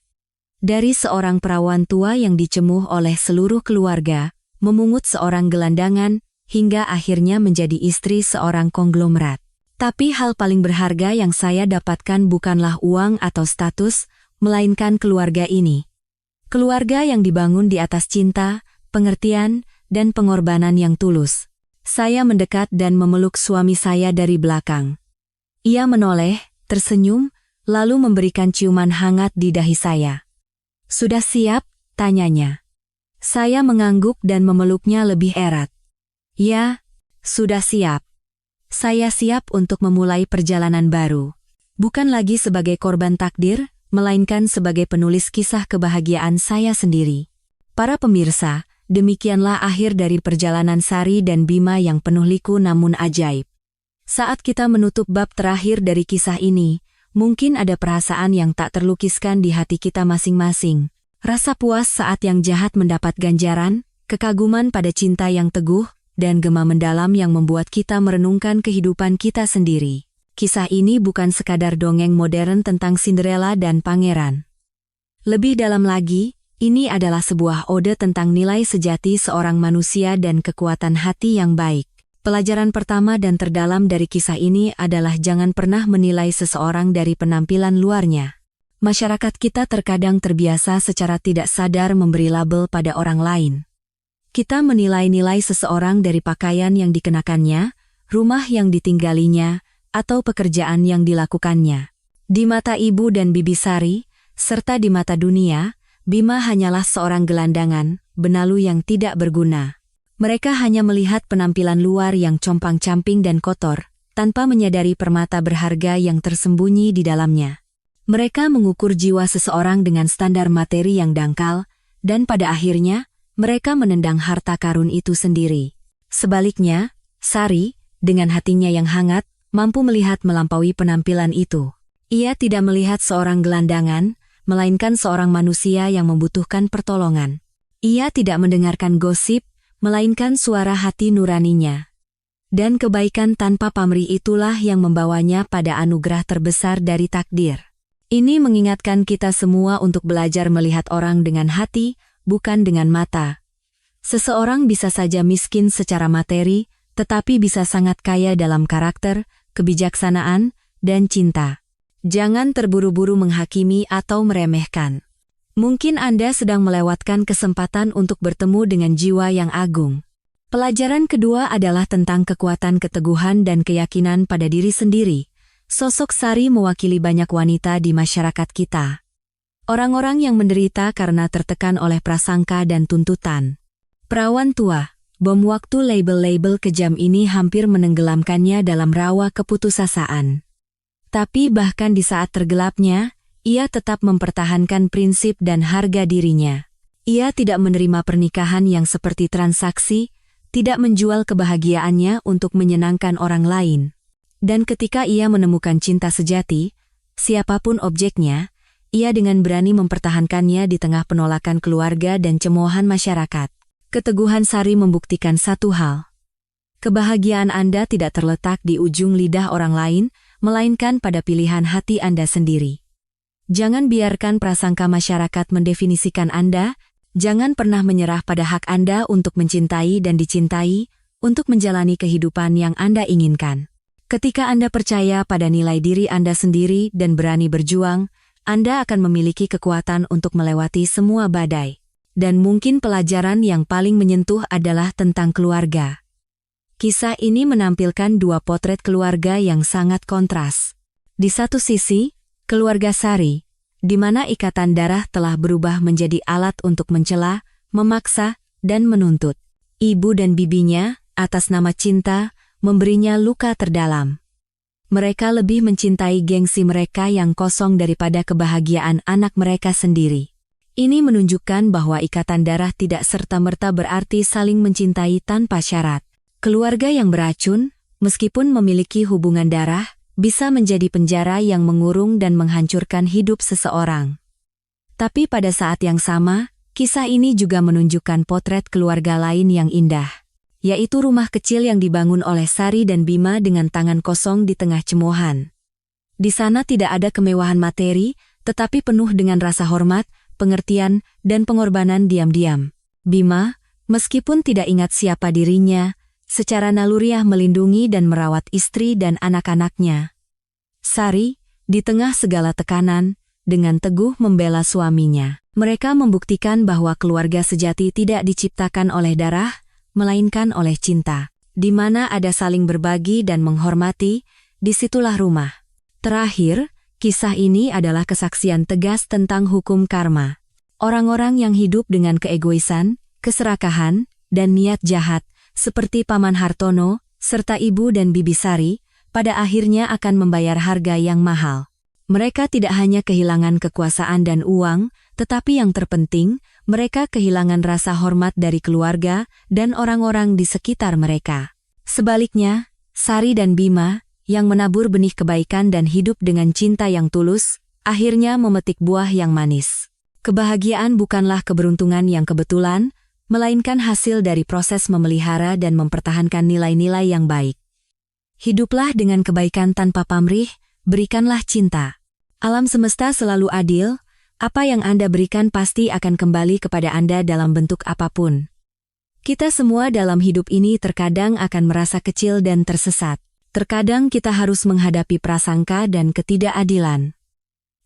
Dari seorang perawan tua yang dicemuh oleh seluruh keluarga, memungut seorang gelandangan, hingga akhirnya menjadi istri seorang konglomerat. Tapi hal paling berharga yang saya dapatkan bukanlah uang atau status, melainkan keluarga ini. Keluarga yang dibangun di atas cinta, pengertian, dan pengorbanan yang tulus. Saya mendekat dan memeluk suami saya dari belakang. Ia menoleh, tersenyum, lalu memberikan ciuman hangat di dahi saya. "Sudah siap?" tanyanya. Saya mengangguk dan memeluknya lebih erat. "Ya, sudah siap. Saya siap untuk memulai perjalanan baru. Bukan lagi sebagai korban takdir, melainkan sebagai penulis kisah kebahagiaan saya sendiri." Para pemirsa, demikianlah akhir dari perjalanan Sari dan Bima yang penuh liku namun ajaib. Saat kita menutup bab terakhir dari kisah ini, mungkin ada perasaan yang tak terlukiskan di hati kita masing-masing. Rasa puas saat yang jahat mendapat ganjaran, kekaguman pada cinta yang teguh, dan gema mendalam yang membuat kita merenungkan kehidupan kita sendiri. Kisah ini bukan sekadar dongeng modern tentang Cinderella dan pangeran. Lebih dalam lagi, ini adalah sebuah ode tentang nilai sejati seorang manusia dan kekuatan hati yang baik. Pelajaran pertama dan terdalam dari kisah ini adalah jangan pernah menilai seseorang dari penampilan luarnya. Masyarakat kita terkadang terbiasa secara tidak sadar memberi label pada orang lain. Kita menilai-nilai seseorang dari pakaian yang dikenakannya, rumah yang ditinggalinya, atau pekerjaan yang dilakukannya. Di mata Ibu dan Bibi Sari, serta di mata dunia, Bima hanyalah seorang gelandangan, benalu yang tidak berguna. Mereka hanya melihat penampilan luar yang compang-camping dan kotor, tanpa menyadari permata berharga yang tersembunyi di dalamnya. Mereka mengukur jiwa seseorang dengan standar materi yang dangkal, dan pada akhirnya, mereka menendang harta karun itu sendiri. Sebaliknya, Sari, dengan hatinya yang hangat, mampu melihat melampaui penampilan itu. Ia tidak melihat seorang gelandangan, melainkan seorang manusia yang membutuhkan pertolongan. Ia tidak mendengarkan gosip, melainkan suara hati nuraninya. Dan kebaikan tanpa pamrih itulah yang membawanya pada anugerah terbesar dari takdir. Ini mengingatkan kita semua untuk belajar melihat orang dengan hati, bukan dengan mata. Seseorang bisa saja miskin secara materi, tetapi bisa sangat kaya dalam karakter, kebijaksanaan, dan cinta. Jangan terburu-buru menghakimi atau meremehkan. Mungkin Anda sedang melewatkan kesempatan untuk bertemu dengan jiwa yang agung. Pelajaran kedua adalah tentang kekuatan keteguhan dan keyakinan pada diri sendiri. Sosok Sari mewakili banyak wanita di masyarakat kita. Orang-orang yang menderita karena tertekan oleh prasangka dan tuntutan. Perawan tua, bom waktu label-label kejam ini hampir menenggelamkannya dalam rawa keputusasaan. Tapi bahkan di saat tergelapnya, ia tetap mempertahankan prinsip dan harga dirinya. Ia tidak menerima pernikahan yang seperti transaksi, tidak menjual kebahagiaannya untuk menyenangkan orang lain. Dan ketika ia menemukan cinta sejati, siapapun objeknya, ia dengan berani mempertahankannya di tengah penolakan keluarga dan cemoohan masyarakat. Keteguhan Sari membuktikan satu hal. Kebahagiaan Anda tidak terletak di ujung lidah orang lain, melainkan pada pilihan hati Anda sendiri. Jangan biarkan prasangka masyarakat mendefinisikan Anda. Jangan pernah menyerah pada hak Anda untuk mencintai dan dicintai, untuk menjalani kehidupan yang Anda inginkan. Ketika Anda percaya pada nilai diri Anda sendiri dan berani berjuang, Anda akan memiliki kekuatan untuk melewati semua badai. Dan mungkin pelajaran yang paling menyentuh adalah tentang keluarga. Kisah ini menampilkan dua potret keluarga yang sangat kontras. Di satu sisi, keluarga Sari, di mana ikatan darah telah berubah menjadi alat untuk mencela, memaksa, dan menuntut. Ibu dan bibinya, atas nama cinta, memberinya luka terdalam. Mereka lebih mencintai gengsi mereka yang kosong daripada kebahagiaan anak mereka sendiri. Ini menunjukkan bahwa ikatan darah tidak serta-merta berarti saling mencintai tanpa syarat. Keluarga yang beracun, meskipun memiliki hubungan darah, bisa menjadi penjara yang mengurung dan menghancurkan hidup seseorang. Tapi pada saat yang sama, kisah ini juga menunjukkan potret keluarga lain yang indah, yaitu rumah kecil yang dibangun oleh Sari dan Bima dengan tangan kosong di tengah cemoohan. Di sana tidak ada kemewahan materi, tetapi penuh dengan rasa hormat, pengertian, dan pengorbanan diam-diam. Bima, meskipun tidak ingat siapa dirinya, secara naluriah melindungi dan merawat istri dan anak-anaknya. Sari, di tengah segala tekanan, dengan teguh membela suaminya. Mereka membuktikan bahwa keluarga sejati tidak diciptakan oleh darah, melainkan oleh cinta. Di mana ada saling berbagi dan menghormati, disitulah rumah. Terakhir, kisah ini adalah kesaksian tegas tentang hukum karma. Orang-orang yang hidup dengan keegoisan, keserakahan, dan niat jahat, seperti Paman Hartono, serta Ibu dan Bibi Sari, pada akhirnya akan membayar harga yang mahal. Mereka tidak hanya kehilangan kekuasaan dan uang, tetapi yang terpenting, mereka kehilangan rasa hormat dari keluarga dan orang-orang di sekitar mereka. Sebaliknya, Sari dan Bima, yang menabur benih kebaikan dan hidup dengan cinta yang tulus, akhirnya memetik buah yang manis. Kebahagiaan bukanlah keberuntungan yang kebetulan, melainkan hasil dari proses memelihara dan mempertahankan nilai-nilai yang baik. Hiduplah dengan kebaikan tanpa pamrih, berikanlah cinta. Alam semesta selalu adil, apa yang Anda berikan pasti akan kembali kepada Anda dalam bentuk apapun. Kita semua dalam hidup ini terkadang akan merasa kecil dan tersesat. Terkadang kita harus menghadapi prasangka dan ketidakadilan.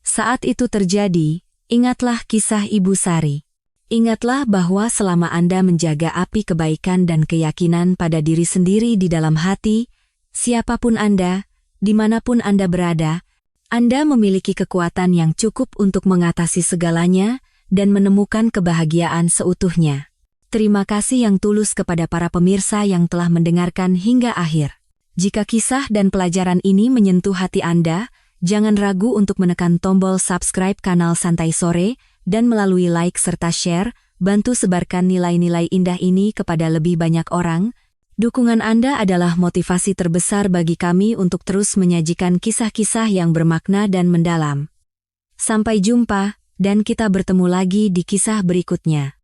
Saat itu terjadi, ingatlah kisah Ibu Sari. Ingatlah bahwa selama Anda menjaga api kebaikan dan keyakinan pada diri sendiri di dalam hati, siapapun Anda, dimanapun Anda berada, Anda memiliki kekuatan yang cukup untuk mengatasi segalanya dan menemukan kebahagiaan seutuhnya. Terima kasih yang tulus kepada para pemirsa yang telah mendengarkan hingga akhir. Jika kisah dan pelajaran ini menyentuh hati Anda, jangan ragu untuk menekan tombol subscribe kanal Santai Sore dan melalui like serta share, bantu sebarkan nilai-nilai indah ini kepada lebih banyak orang. Dukungan Anda adalah motivasi terbesar bagi kami untuk terus menyajikan kisah-kisah yang bermakna dan mendalam. Sampai jumpa, dan kita bertemu lagi di kisah berikutnya.